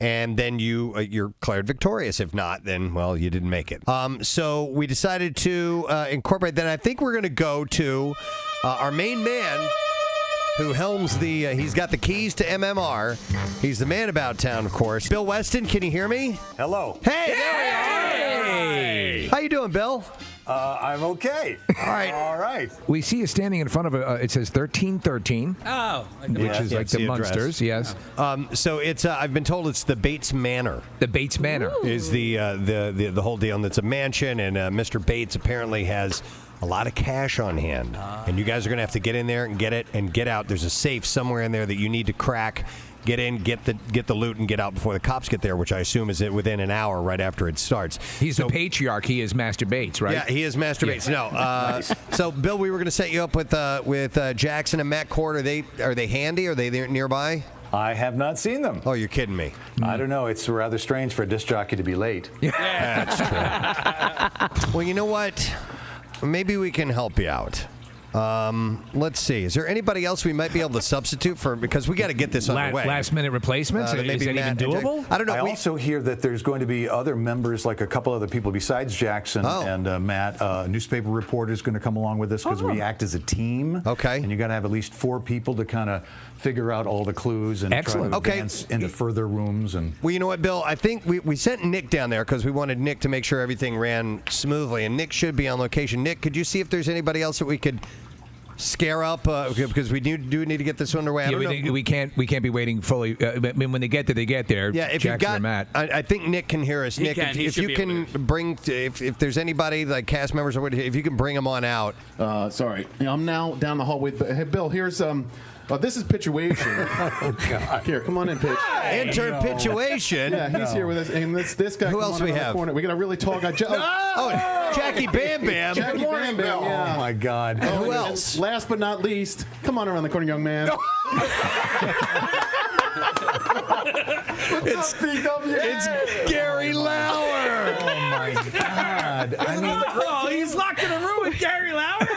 And then you're declared victorious. If not, then, well, you didn't make it. So we decided to incorporate that. I think we're going to go to our main man who helms he's got the keys to MMR. He's the man about town, of course. Bill Weston, can you hear me? Hello. Hey, there we are. Hey. How you doing, Bill? I'm okay. All right. All right. We see you standing in front of it says 1313. Oh. Which is like the Munsters, yes. So it's I've been told it's the Bates Manor. The Bates Manor is the whole deal, and it's a mansion, and Mr. Bates apparently has a lot of cash on hand, and you guys are going to have to get in there and get it and get out. There's a safe somewhere in there that you need to crack. Get in, get the loot, and get out before the cops get there, which I assume is within an hour right after it starts. He's the patriarch. He is Master Bates, right? Yeah, he is Master Bates. No, nice. So Bill, we were going to set you up with Jackson and Matt Cord. Are they handy? Are they there nearby? I have not seen them. Oh, you're kidding me. I don't know. It's rather strange for a disc jockey to be late. Yeah, that's true. Well, you know what? Maybe we can help you out. Let's see. Is there anybody else we might be able to substitute for? Because we got to get this underway. Last minute replacements? Maybe is that even doable? I don't know. I also hear that there's going to be other members, like a couple other people besides Jackson and Matt. A newspaper reporter is going to come along with us because we act as a team. Okay. And you got to have at least 4 people to kind of figure out all the clues and try to advance into further rooms. And well, you know what, Bill? I think we sent Nick down there because we wanted Nick to make sure everything ran smoothly, and Nick should be on location. Nick, could you see if there's anybody else that we could scare up because we do need to get this underway? We can't be waiting fully. I mean, when they get there, they get there. Yeah, if Jackson you've got, or Matt. I think Nick can hear us. Nick, if you can bring, if there's anybody like cast members or whatever, if you can bring them on out. Sorry, I'm now down the hallway. Hey, Bill, here's this is Pitchuation. Oh, God. Here, come on in, Pitch. Enter Pitchuation. Yeah, he's here with us. And this guy. Who else we have? We got a really tall guy. Jackie Bam Bam. Jackie Bam Bam. Yeah. Oh, my God. And who else? And last but not least, come on around the corner, young man. It's Gary Lauer. Oh, my God. He's locked in a room with Gary Lauer?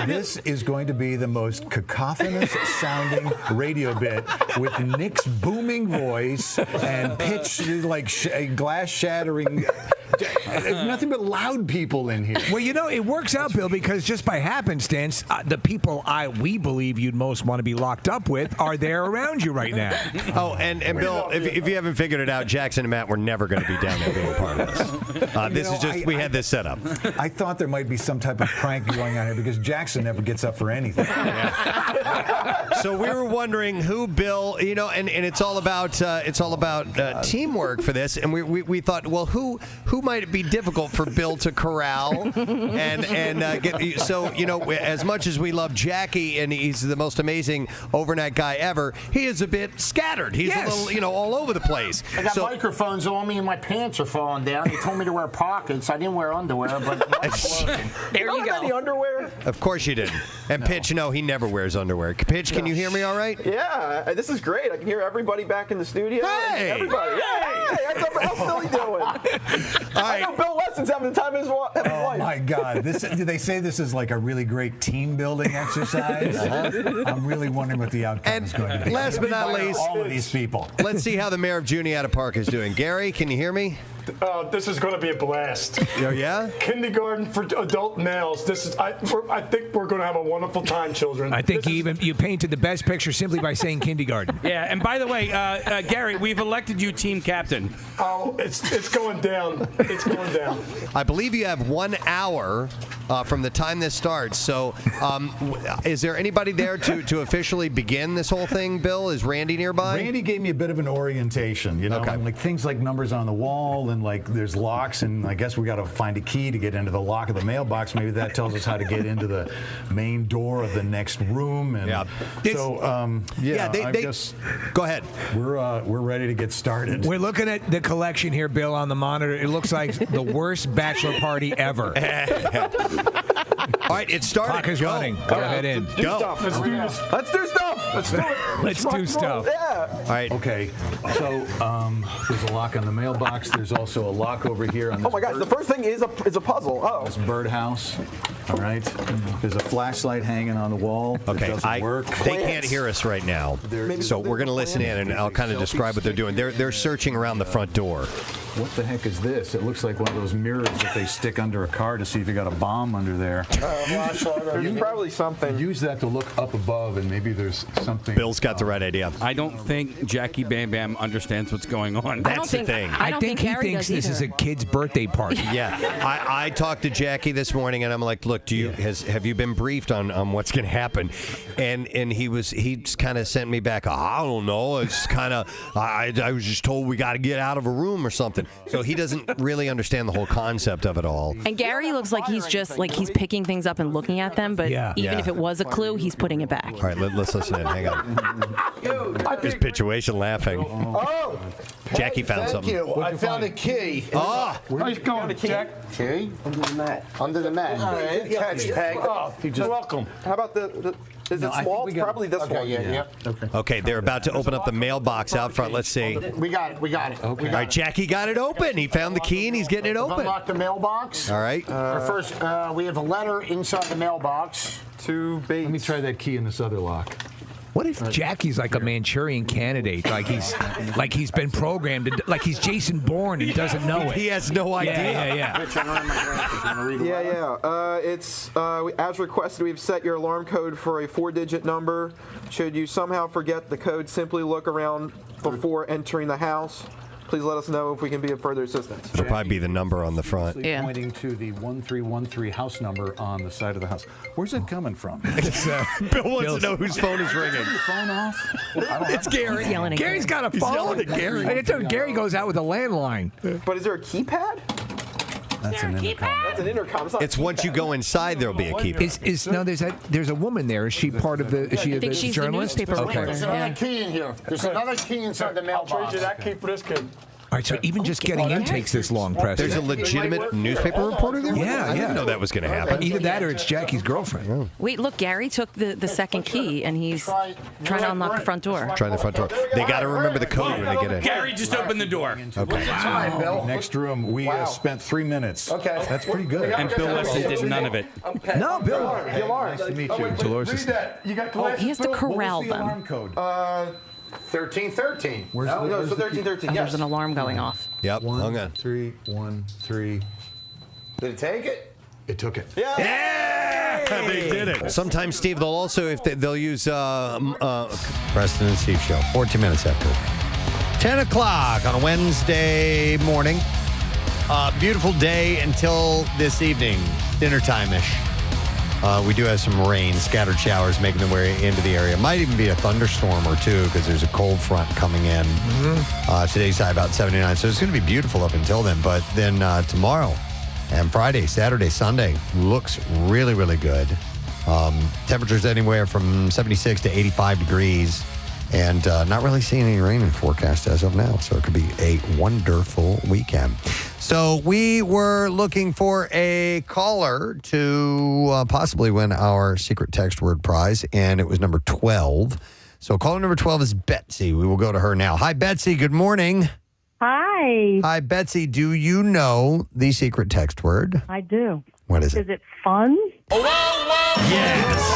This is going to be the most cacophonous sounding radio bit with Nick's booming voice and pitch like glass shattering. Nothing but loud people in here. Well, it works out, Bill, because just by happenstance, the people we believe you'd most want to be locked up with are there around you right now. Oh, and Bill, if you haven't figured it out, Jackson and Matt were never going to be down there being a part of this. We had this set up. I thought there might be some type of prank going on here because Jackson never gets up for anything. So we were wondering who Bill, and it's all about teamwork for this, and we thought, well, who might it be difficult for Bill to corral and get? So as much as we love Jackie and he's the most amazing overnight guy ever, he is a bit scattered. He's a little, all over the place. I got microphones on me and my pants are falling down. He told me to wear pockets. I didn't wear underwear, but there you go. Any underwear? Of course you didn't. And Pitch, no, he never wears underwear. Pitch, can you hear me all right? Yeah, this is great. I can hear everybody back in the studio. Hey! Everybody. Hey, how's Billy doing? I know Bill Weston's having the time of his life. Oh, my God. They say this is like a really great team building exercise. I'm really wondering what the outcome is going to be. Last but not least, all of these people. Let's see how the mayor of Juniata Park is doing. Gary, can you hear me? This is going to be a blast. Oh, yeah? Kindergarten for adult males. I think we're going to have a wonderful time, children. I think you painted the best picture simply by saying kindergarten. Yeah, and by the way, Gary, we've elected you team captain. Oh, it's going down. It's going down. I believe you have 1 hour from the time this starts. So, is there anybody there to officially begin this whole thing, Bill? Is Randy nearby? Randy gave me a bit of an orientation, and like things like numbers on the wall and like there's locks, and I guess we got to find a key to get into the lock of the mailbox. Maybe that tells us how to get into the main door of the next room. And so, I guess go ahead. We're ready to get started. We're looking at the collection here, Bill, on the monitor. It looks like the worst bachelor party ever. All right, it's starting. Clock is running. Go ahead in. Go. Let's do this. Let's do stuff. Let's do it. Let's do stuff. Yeah. All right. Okay. So there's a lock on the mailbox. There's also a lock over here on this. Oh my gosh! The first thing is a puzzle. Oh. This birdhouse. All right. There's a flashlight hanging on the wall. Okay, It doesn't work. They can't hear us right now, so we're going to listen in, and I'll kind of describe what they're doing. They're searching around the front door. What the heck is this? It looks like one of those mirrors that they stick under a car to see if you got a bomb under there. There's probably something. Use that to look up above, and maybe there's something. Bill's got the right idea. I don't think Jackie Bam Bam understands what's going on. That's the thing. I think he thinks this is a kid's birthday party. Yeah, I talked to Jackie this morning, and I'm like, "Look, have you been briefed on what's going to happen?" And he just kind of sent me back. I don't know. It's kind of I was just told we got to get out of a room or something. So he doesn't really understand the whole concept of it all. And Gary looks like he's just like he's picking things up and looking at them, but even if it was a clue, he's putting it back. All right, let's listen in. Hang on. There's Pituation laughing. Oh, Jackie found something. Thank you. I found a key. Ah, Nice going, Jack. Key? Under the mat. Under the mat. All right. Good catch, Peg. Oh, You're welcome. How about the is it small? It's probably this one. Yeah. Okay, they're about to open up the mailbox out front. Let's see. We got it. Okay. All right, Jackie got it open. He found the key and he's getting it open. Unlock the mailbox. All right. First, we have a letter inside the mailbox. 2 baits. Let me try that key in this other lock. What if Jackie's like a Manchurian candidate? Like he's been programmed, like he's Jason Bourne and doesn't know it. He has no idea. Yeah. It's as requested. We've set your alarm code for a 4-digit number. Should you somehow forget the code, simply look around before entering the house. Please let us know if we can be of further assistance. It'll probably be the number on the front. Pointing to the 1313 house number on the side of the house. Where's it coming from? Bill wants to know whose phone is ringing. Your phone off? It's Gary. Gary's got a phone. He's yelling at Gary. I told Gary goes out with a landline. But is there a keypad? That's an intercom. That's an intercom. It's once you go inside, there'll be a keypad. No, there's a woman there. Is she part of the? Is she I think she's journalist? the newspaper reporter. There's another key in here. There's another key inside the I'll trade mailbox. you that key for this kid. All right, so even just getting in takes this long, Preston. There's a legitimate newspaper reporter there? Yeah. I didn't know that was going to happen. Either that or it's Jackie's girlfriend. Wait, look, Gary took the second key and he's trying to unlock the front door. Trying the front door. They got to remember the code when they get in. Gary just opened the door. Okay. Time, Bill. Next room, we spent 3 minutes. Okay. That's pretty good. And Bill Leslie did none of it. No, Bill. Nice to meet you. Dolores Read is- that. You got He glasses. has to Bill? corral What was the them. alarm code? 1313. Where's No, where's so the 1313. And Yes. there's an alarm going off. Yep. Hang on. 1313. Did it take it? It took it. Yeah, they did it. Sometimes, Steve, they'll also, if they'll use Preston and Steve show, 14 minutes after 10 o'clock on a Wednesday morning. Beautiful day until this evening, dinner time-ish. We do have some rain, scattered showers making their way into the area. Might even be a thunderstorm or two because there's a cold front coming in. Today's high about 79, so it's going to be beautiful up until then. But then tomorrow and Friday, Saturday, Sunday looks really, really good. Temperatures anywhere from 76 to 85 degrees. And not really seeing any rain in the forecast as of now. So it could be a wonderful weekend. So we were looking for a caller to possibly win our secret text word prize. And it was number 12. So caller number 12 is Betsy. We will go to her now. Hi, Betsy. Good morning. Hi. Hi, Betsy. Do you know the secret text word? I do. What is it? Is it fun? Yes.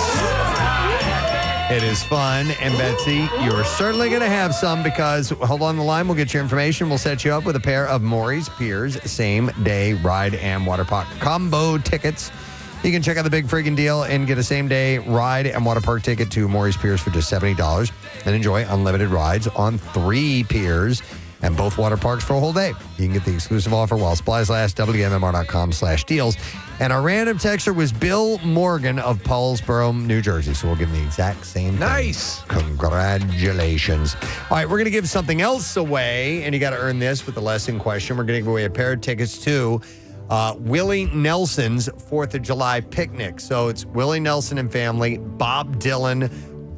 It is fun. And Betsy, you're certainly going to have some because, hold on the line, we'll get your information. We'll set you up with a pair of Maurice Piers same-day ride and water park combo tickets. You can check out the big friggin' deal and get a same-day ride and water park ticket to Maurice Piers for just $70 and enjoy unlimited rides on 3 piers and both water parks for a whole day. You can get the exclusive offer while supplies last, WMMR.com/deals. And our random texter was Bill Morgan of Paulsboro, New Jersey. So we'll give him the exact same thing. Nice. Congratulations. All right, we're going to give something else away, and you got to earn this with the lesson question. We're going to give away a pair of tickets to Willie Nelson's 4th of July picnic. So it's Willie Nelson and family, Bob Dylan,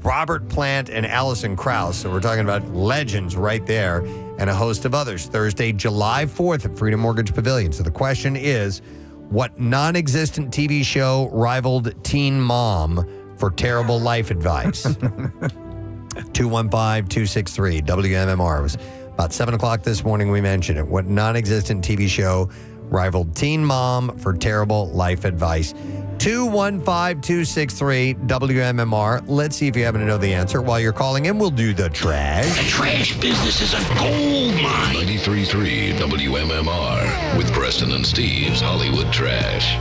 Robert Plant, and Alison Krauss. So we're talking about legends right there, and a host of others. Thursday, July 4th at Freedom Mortgage Pavilion. So the question is, what non-existent TV show rivaled Teen Mom for terrible life advice? 215-263-WMMR. It was about 7 o'clock this morning we mentioned it. What non-existent TV show rivaled Teen Mom for terrible life advice? 215-263-WMMR. Let's see if you happen to know the answer. While you're calling in, we'll do the trash. The trash business is a gold mine. 93.3 WMMR with Preston and Steve's Hollywood Trash.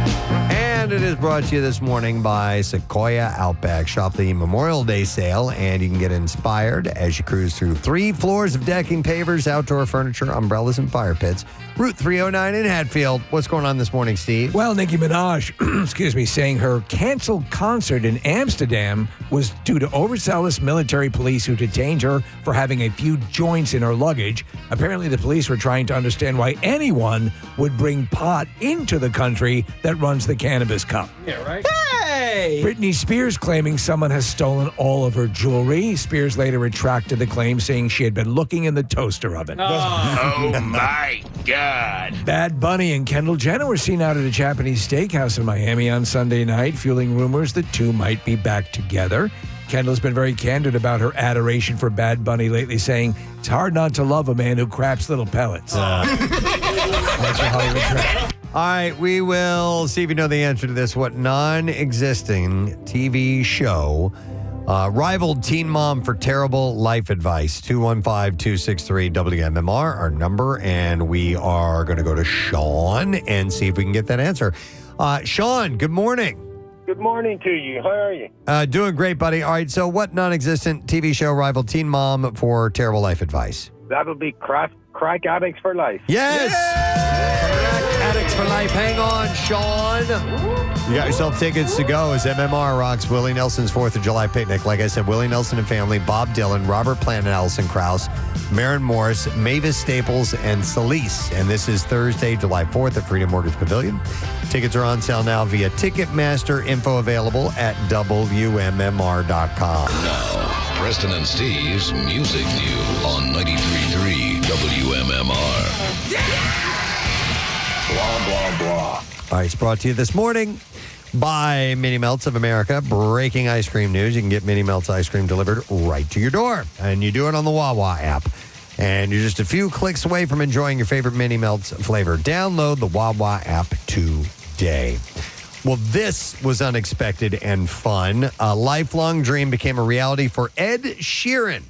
And it is brought to you this morning by Sequoia Outback. Shop the Memorial Day sale, and you can get inspired as you cruise through 3 floors of decking, pavers, outdoor furniture, umbrellas, and fire pits. Route 309 in Hatfield. What's going on this morning, Steve? Well, Nicki Minaj, excuse me, saying her canceled concert in Amsterdam was due to overzealous military police who detained her for having a few joints in her luggage. Apparently, the police were trying to understand why anyone would bring pot into the country that runs the Cannabis Cup. Yeah, right? Hey! Britney Spears claiming someone has stolen all of her jewelry. Spears later retracted the claim, saying she had been looking in the toaster oven. Oh my God. Bad Bunny and Kendall Jenner were seen out at a Japanese steakhouse in Miami on Sunday night, fueling rumors the two might be back together. Kendall's been very candid about her adoration for Bad Bunny lately, saying, "It's hard not to love a man who craps little pellets." That's your Hollywood Trash. All right, we will see if you know the answer to this. What non-existing TV show rivaled Teen Mom for terrible life advice? 215-263-WMMR, our number, and we are going to go to Sean and see if we can get that answer. Sean, good morning. Good morning to you. How are you? Doing great, buddy. All right, so what non-existent TV show rivaled Teen Mom for terrible life advice? That'll be crack addicts for life. Yes! Crack addicts for life. Hang on, Sean. You got yourself tickets to go as MMR rocks Willie Nelson's 4th of July picnic. Like I said, Willie Nelson and family, Bob Dylan, Robert Plant and Alison Krauss, Maren Morris, Mavis Staples, and Celise. And this is Thursday, July 4th at Freedom Mortgage Pavilion. Tickets are on sale now via Ticketmaster. Info available at WMMR.com. Now, Preston and Steve's Music News on 93.3 WMMR. Blah, blah, blah. All right, it's brought to you this morning by Mini Melts of America. Breaking ice cream news. You can get Mini Melts ice cream delivered right to your door. And you do it on the Wawa app. And you're just a few clicks away from enjoying your favorite Mini Melts flavor. Download the Wawa app today. Well, this was unexpected and fun. A lifelong dream became a reality for Ed Sheeran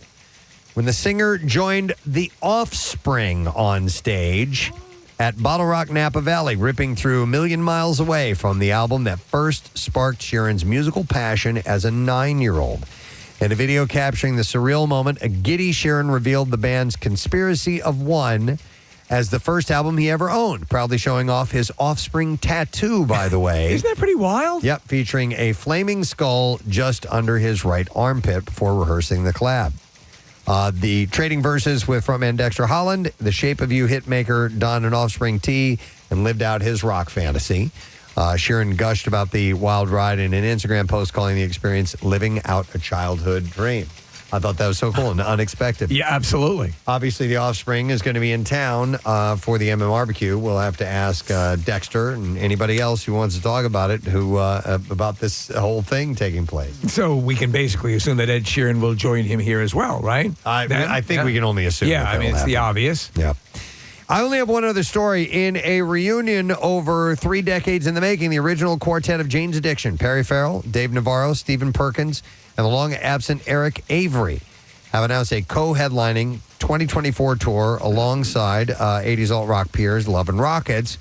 when the singer joined The Offspring on stage at Bottle Rock, Napa Valley, ripping through A Million Miles Away from the album that first sparked Sheeran's musical passion as a 9-year-old. In a video capturing the surreal moment, a giddy Sheeran revealed the band's Conspiracy of One as the first album he ever owned, proudly showing off his Offspring tattoo, by the way. Isn't that pretty wild? Yep, featuring a flaming skull just under his right armpit before rehearsing the collab. The trading verses with frontman Dexter Holland, The Shape of You hitmaker donned an Offspring tee and lived out his rock fantasy. Sheeran gushed about the wild ride in an Instagram post calling the experience living out a childhood dream. I thought that was so cool and unexpected. Yeah, absolutely. Obviously, The Offspring is going to be in town for the MMRBQ. We'll have to ask Dexter and anybody else who wants to talk about it, about this whole thing taking place. So we can basically assume that Ed Sheeran will join him here as well, right? I think we can only assume. Yeah, that I mean, it's the obvious. Yeah. I only have one other story. In a reunion over 3 decades in the making, the original quartet of Jane's Addiction, Perry Farrell, Dave Navarro, Stephen Perkins, and the long-absent Eric Avery have announced a co-headlining 2024 tour alongside 80s alt-rock peers Love and Rockets,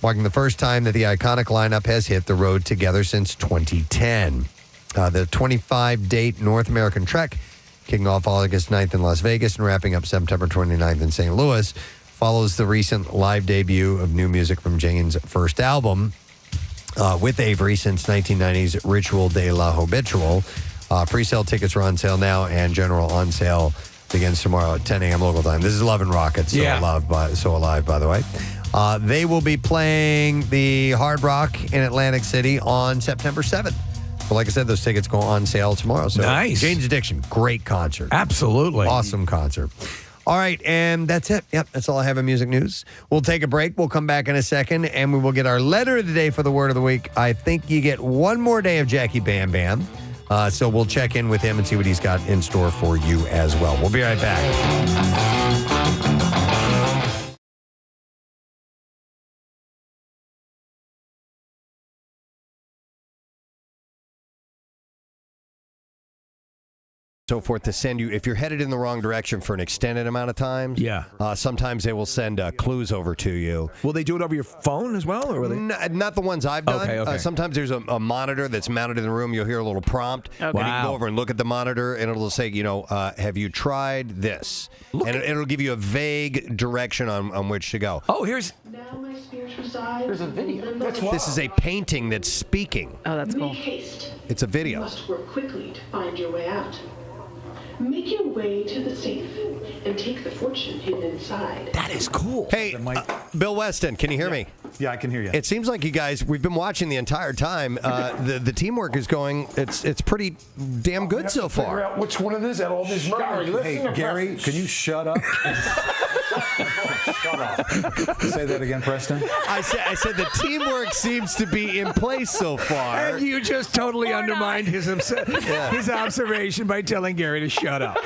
marking the first time that the iconic lineup has hit the road together since 2010. The 25-date North American trek, kicking off August 9th in Las Vegas and wrapping up September 29th in St. Louis, follows the recent live debut of new music from Jane's first album with Avery since 1990's Ritual de la Habitual. Pre-sale tickets are on sale now, and general on sale begins tomorrow at 10 a.m. local time. This is Love and Rockets, So Alive, by the way. They will be playing the Hard Rock in Atlantic City on September 7th. So like I said, those tickets go on sale tomorrow. So nice. Jane's Addiction, great concert. Absolutely. Awesome concert. All right, and that's it. Yep, that's all I have in music news. We'll take a break. We'll come back in a second, and we will get our letter of the day for the word of the week. I think you get one more day of Jackie Bam Bam. So we'll check in with him and see what he's got in store for you as well. We'll be right back. So forth to send you if you're headed in the wrong direction for an extended amount of time. Yeah. Sometimes they will send clues over to you. Will they do it over your phone as well, or will they? Not the ones I've done. Okay. Sometimes there's a monitor that's mounted in the room. You'll hear a little prompt, and you can go over and look at the monitor, and it'll say, have you tried this? And it'll give you a vague direction on which to go. Oh, here's There's a video. This is a painting that's speaking. Oh, that's cool. Make haste. It's a video. You must work quickly to find your way out. Make your way to the safe and take the fortune hidden inside. That is cool. Hey, Bill Weston, can you hear me? Yeah, I can hear you. It seems like you guys, we've been watching the entire time. The teamwork is going, it's pretty damn good so Figure far. out which one it is out of all these murders. Hey, Gary, can you shut up? Shut up. Say that again, Preston. I said the teamwork seems to be in place so far. And you just totally undermined his observation by telling Gary to shut up.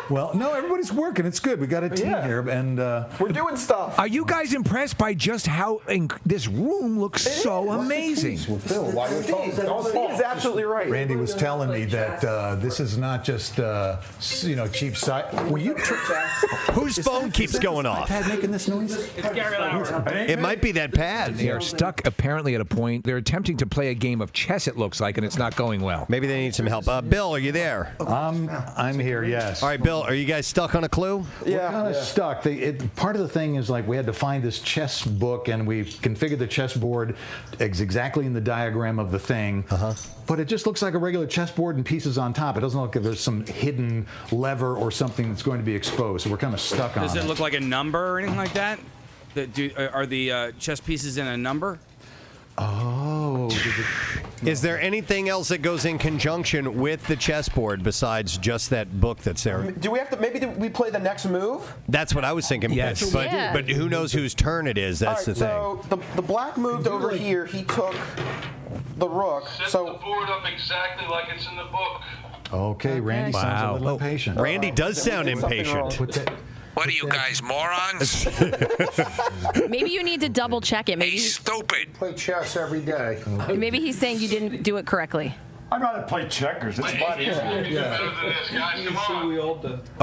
Well, no, everybody's working. It's good. We got a team here, and we're doing stuff. Are you guys impressed by just how this room looks so amazing? Well, Phil, why are you talking? Steve is absolutely right. Randy was telling me that this is not just cheap site. Were you? Whose phone keeps going off? Pad making this noise? It's Gary Lauer. It might be that pad. They are stuck apparently at a point. They're attempting to play a game of chess, it looks like, and it's not going well. Maybe they need some help. Bill, are you there? I'm here, yes. All right, Bill, are you guys stuck on a clue? Yeah. We're kind of stuck. Part of the thing is like we had to find this chess book, and we configured the chessboard exactly in the diagram of the thing. But it just looks like a regular chessboard and pieces on top. It doesn't look like there's some hidden lever or something that's going to be exposed. So we're kind of stuck on it. Does it look like a number or anything like that? Are the chess pieces in a number? Oh. Is there anything else that goes in conjunction with the chessboard besides just that book that's there? Do we have to? Maybe we play the next move. That's what I was thinking. Yes. But who knows whose turn it is? That's the thing. So the black moved over here. He took the rook. Set the board up exactly like it's in the book. Okay, Randy sounds a little impatient. Randy does sound impatient. What are you guys, morons? Maybe you need to double check it. Maybe stupid. Play chess every day. Maybe he's saying you didn't do it correctly. I'd rather play checkers. It's All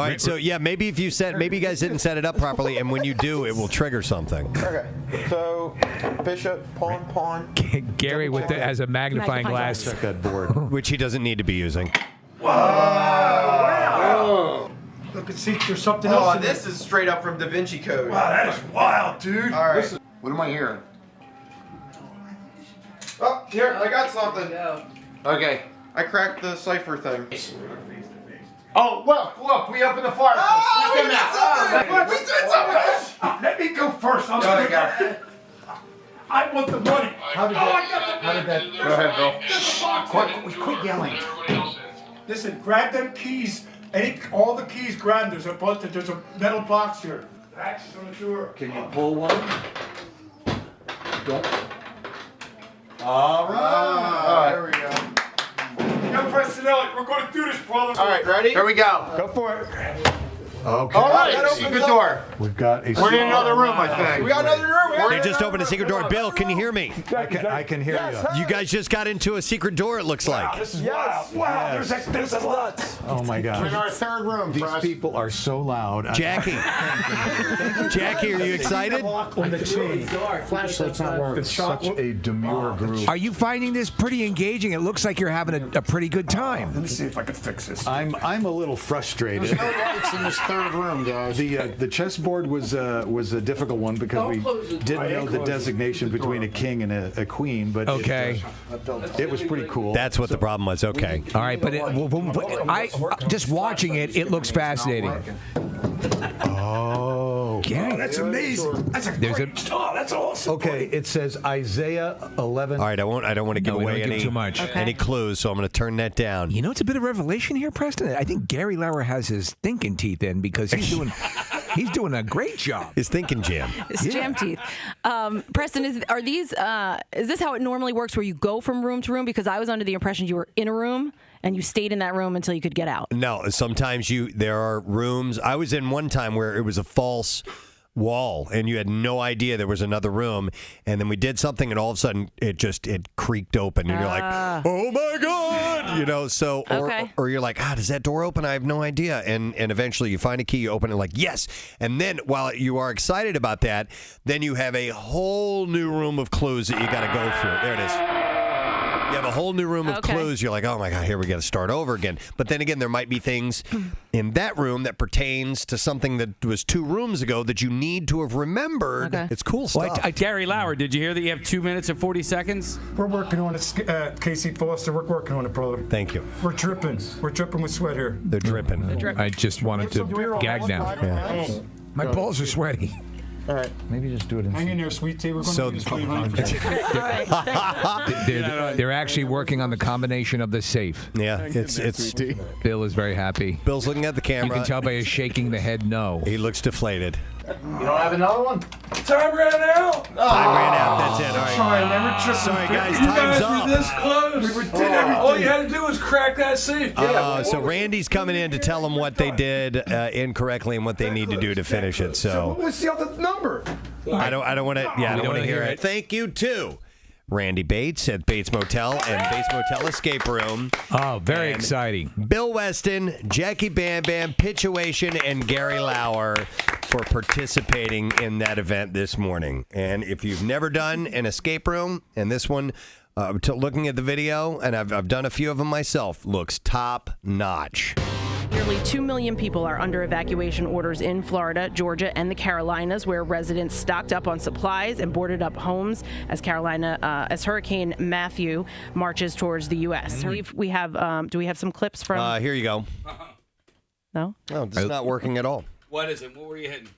right, so maybe if you maybe you guys didn't set it up properly, and when you do, it will trigger something. Okay, so bishop, pawn. Gary has a magnifying glass. Check that board, which he doesn't need to be using. Wow. Look and see if there's something else. Oh, this is straight up from Da Vinci Code. Wow, that is wild, dude. All right. What am I hearing? Oh, here, I got something. Okay. I cracked the cipher thing. Oh, look, we opened the fire. Oh, we did something! Let me go first. I want the money. How did that? Go ahead, Bill. Quit yelling. Listen, grab them keys. All the keys, grab. There's a metal box here. Access on the door. Can you pull one? Don't. All right. There we go. Yo, Preston, we're going to do this, brother. All right, ready? Here we go. Go for it. Okay. All right, secret door. We've got a. We're in another room, I think. We got another room. They just opened a secret door. Bill, can you hear me? I can hear you. You guys just got into a secret door, it looks like. This is wild. Wow, there's a lot. Oh my God. We're in our third room. These people are so loud. Jackie. Jackie, are you excited? On the chain. Flashlight's not working. It's such a demure group. Are you finding this pretty engaging? It looks like you're having a pretty good time. Let me see if I can fix this. I'm a little frustrated. There's no lights in this third room, guys. The chessboard was a difficult one because we didn't know the designation between a king and a queen, but it was pretty cool. That's what the problem was. Okay. All right, but just watching it, it looks fascinating. Oh, Gary, that's amazing. That's that's awesome. Okay, it says Isaiah 11. All right, I don't want to give away too much. any clues, so I'm going to turn that down. You know, it's a bit of revelation here, Preston. I think Gary Lauer has his thinking teeth in because he's doing a great job. His thinking jam. His jam teeth. Preston, is this how it normally works where you go from room to room? Because I was under the impression you were in a room and you stayed in that room until you could get out. No, sometimes there are rooms. I was in one time where it was a false wall and you had no idea there was another room, and then we did something and all of a sudden it creaked open and you're like, oh my God, so or you're like, does that door open? I have no idea, and eventually you find a key, you open it, like, yes, and then while you are excited about that, then you have a whole new room of clues that you got to go through. There it is. You have a whole new room of clues. You're like, oh my God, here we got to start over again. But then again, there might be things in that room that pertains to something that was 2 rooms ago that you need to have remembered. Okay. It's cool stuff. Gary Lauer, did you hear that you have 2 minutes and 40 seconds? We're working on it, Casey Foster. We're working on it, brother. Thank you. We're dripping. We're dripping with sweat here. They're dripping. I just wanted to gag now. Yeah. My balls are sweaty. All right, maybe just do it in. Hang in there, sweet tea. We're going to do this. They're actually working on the combination of the safe. Yeah, it's. Bill is very happy. Bill's looking at the camera. You can tell by his shaking the head no. He looks deflated. You don't have another one? Time ran out. Time ran out. That's it. All right. Sorry, guys. You Time's guys up. were this close. We did everything. All you had to do was crack that safe. So Randy's coming in to tell them what they did incorrectly and what they need to do to finish it. So what's the other number? I don't want to. Yeah, I don't want to hear it. Thank you too. Randy Bates at Bates Motel and Bates Motel Escape Room. Oh, very exciting. Bill Weston, Jackie Bam Bam, Pitchuation, and Gary Lauer for participating in that event this morning. And if you've never done an escape room, and this one, looking at the video, and I've done a few of them myself, looks top notch. Nearly 2 million people are under evacuation orders in Florida, Georgia, and the Carolinas, where residents stocked up on supplies and boarded up homes as Hurricane Matthew marches towards the U.S. We have. Do we have some clips from? Here you go. No. No, it's not working at all. What is it? What were you hitting?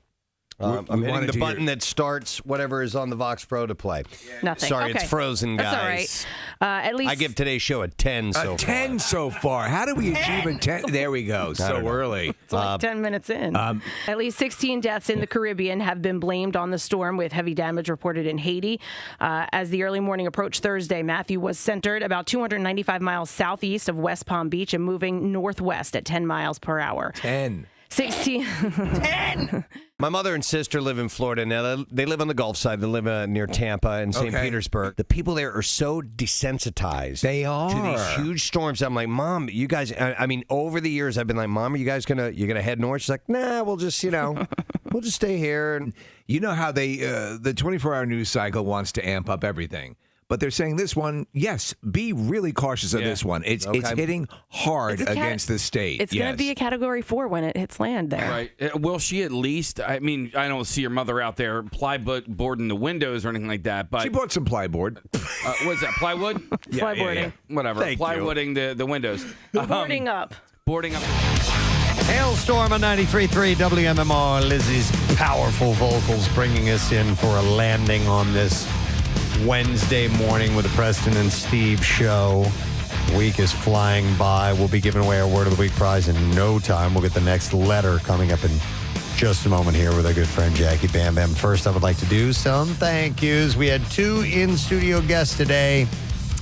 I'm hitting the button that starts whatever is on the Vox Pro to play. Nothing. Sorry, Okay. it's frozen, guys. That's all right. At least I give today's show a 10 so far. A 10 so far. How do we achieve a 10? There we go. So early. It's like 10 minutes in. At least 16 deaths in the Caribbean have been blamed on the storm, with heavy damage reported in Haiti. As the early morning approached Thursday, Matthew was centered about 295 miles southeast of West Palm Beach and moving northwest at 10 miles per hour. 10. 10. My mother and sister live in Florida now. They live on the Gulf side. They live near Tampa and St. Petersburg. The people there are so desensitized. They are to these huge storms. I'm like, Mom, you guys. I mean, over the years, I've been like, Mom, are you guys gonna head north? She's like, Nah, we'll just we'll just stay here. And you know how they the 24-hour news cycle wants to amp up everything. But they're saying this one, yes, be really cautious of this one. It's hitting hard against the state. It's going to be a Category 4 when it hits land there. Right. Will she at least, I mean, I don't see your mother out there plyboarding the windows or anything like that. But she bought some plyboard. What's that, plywood? Plyboarding. Whatever. Plywooding the windows. Boarding up. Boarding up. Hailstorm on 93.3 WMMR. Lizzie's powerful vocals bringing us in for a landing on this Wednesday morning with the Preston and Steve show. Week is flying by. We'll be giving away our Word of the Week prize in no time. We'll get the next letter coming up in just a moment here with our good friend Jackie Bam Bam. First, I would like to do some thank yous. We had 2 in-studio guests today.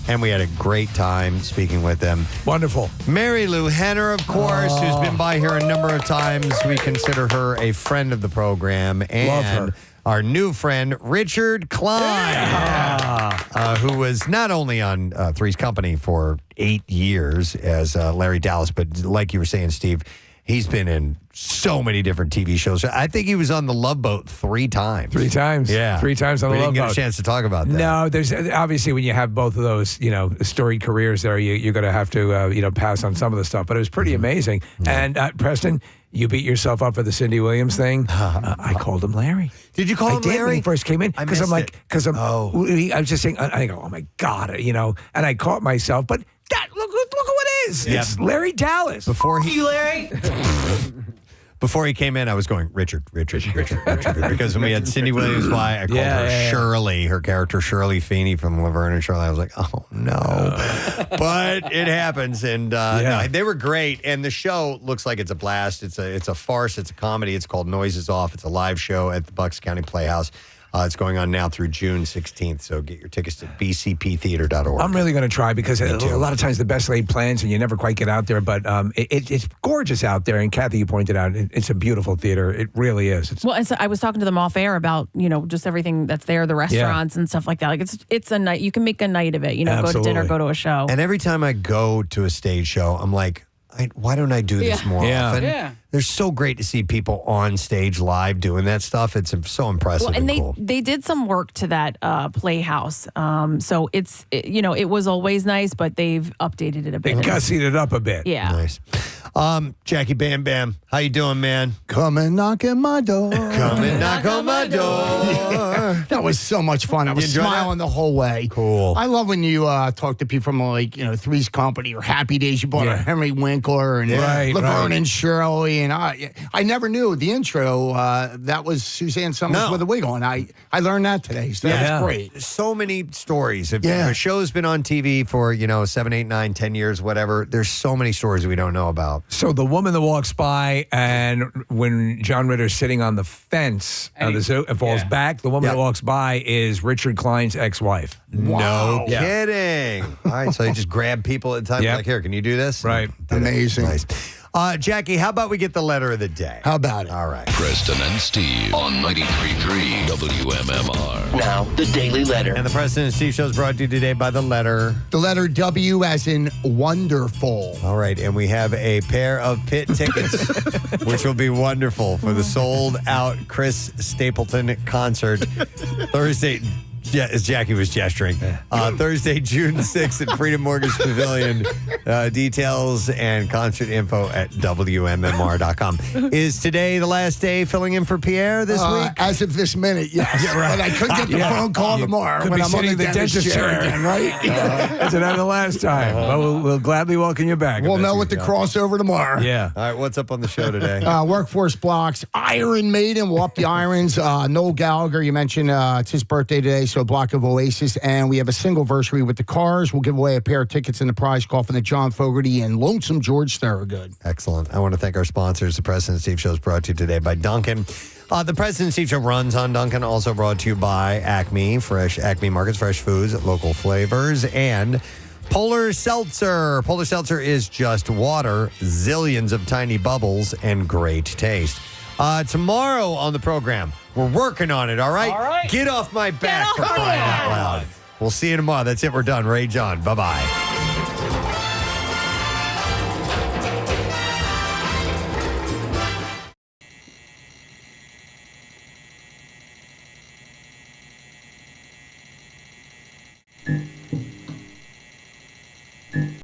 and we had a great time speaking with them. Wonderful. Mary Lou Henner, of course, who's been by here a number of times. We consider her a friend of the program. And Love her. Our new friend, Richard Klein, who was not only on Three's Company for 8 years as Larry Dallas, but like you were saying, Steve, he's been in so many different TV shows. I think he was on The Love Boat 3 times. 3 times? Yeah. 3 times on The Love Boat. We didn't get a chance to talk about that. No, there's obviously when you have both of those, storied careers there, you're going to have to, pass on some of the stuff. But it was pretty amazing. And Preston, you beat yourself up for the Cindy Williams thing. I called him Larry. Did you call him Larry? When he first came in, because I'm like, I was just saying, I go, oh my God, and I caught myself, but that look who it is. Yeah. It's Larry Dallas. Before he came in, I was going, Richard. Because when we had Cindy Williams by, I called her Shirley, her character Shirley Feeney from Laverne and Shirley. I was like, oh, no. But it happens. And no, they were great. And the show looks like it's a blast. It's a farce. It's a comedy. It's called Noises Off. It's a live show at the Bucks County Playhouse. It's going on now through June 16th, so get your tickets at bcptheater.org. I'm really going to try because a lot of times the best laid plans and you never quite get out there, but it's gorgeous out there. And Kathy, you pointed out, it's a beautiful theater. It really is. And so I was talking to them off air about, just everything that's there, the restaurants and stuff like that. Like it's a night, you can make a night of it, go to dinner, go to a show. And every time I go to a stage show, I'm like, why don't I do this more often? Yeah. They're so great to see people on stage live doing that stuff. It's so impressive. Well, and cool. they did some work to that Playhouse. So it was always nice, but they've updated it a bit. They gussied it up a bit. Yeah. Nice. Jackie Bam Bam, how you doing, man? Come and knock at my door. Come and knock on my door. That was so much fun. I was smiling the whole way. Cool. I love when you talk to people from Three's Company or Happy Days. You brought Henry Winkler and Laverne and Shirley. And I never knew the intro. That was Suzanne Summers with a wig on. I learned that today. So that's great. So many stories. If a show's been on TV for 7, 8, 9, 10 years, whatever, there's so many stories we don't know about. So the woman that walks by, and when John Ritter's sitting on the fence of the zoo and falls back, the woman that walks by is Richard Klein's ex-wife. Wow. No kidding. All right, so you just grab people at times like, here, can you do this? Right. Amazing. Nice. Jackie, how about we get the letter of the day? How about it? All right. Preston and Steve on 93.3 WMMR. Now, the Daily Letter. And the Preston and Steve show is brought to you today by the letter. The letter W as in wonderful. All right, and we have a pair of pit tickets, which will be wonderful for the sold-out Chris Stapleton concert Thursday. Yeah, as Jackie was gesturing. Thursday, June 6th at Freedom Mortgage Pavilion. Details and concert info at WMMR.com. Is today the last day filling in for Pierre this week? As of this minute, yes. Yeah, right. But I could get the phone call tomorrow when I'm on the dentist chair again, right? That's another the last time. But we'll gladly welcome you back. We'll know what the crossover tomorrow. Yeah. All right, what's up on the show today? Workforce blocks. Iron Maiden. We'll up the irons. Noel Gallagher, you mentioned it's his birthday today, so a block of Oasis. And we have a single versary with the Cars. We'll give away a pair of tickets in the prize call for the John Fogerty and Lonesome George Thorogood. Excellent. I want to thank our sponsors. The President Steve Show is brought to you today by Dunkin'. The President Steve Show runs on Dunkin', also brought to you by Acme, fresh Acme Markets, fresh foods, local flavors, and Polar Seltzer. Polar Seltzer is just water, zillions of tiny bubbles, and great taste. Tomorrow on the program, we're working on it, all right? All right. Get off my back for crying out loud. We'll see you tomorrow. That's it. We're done. Ray John. Bye-bye.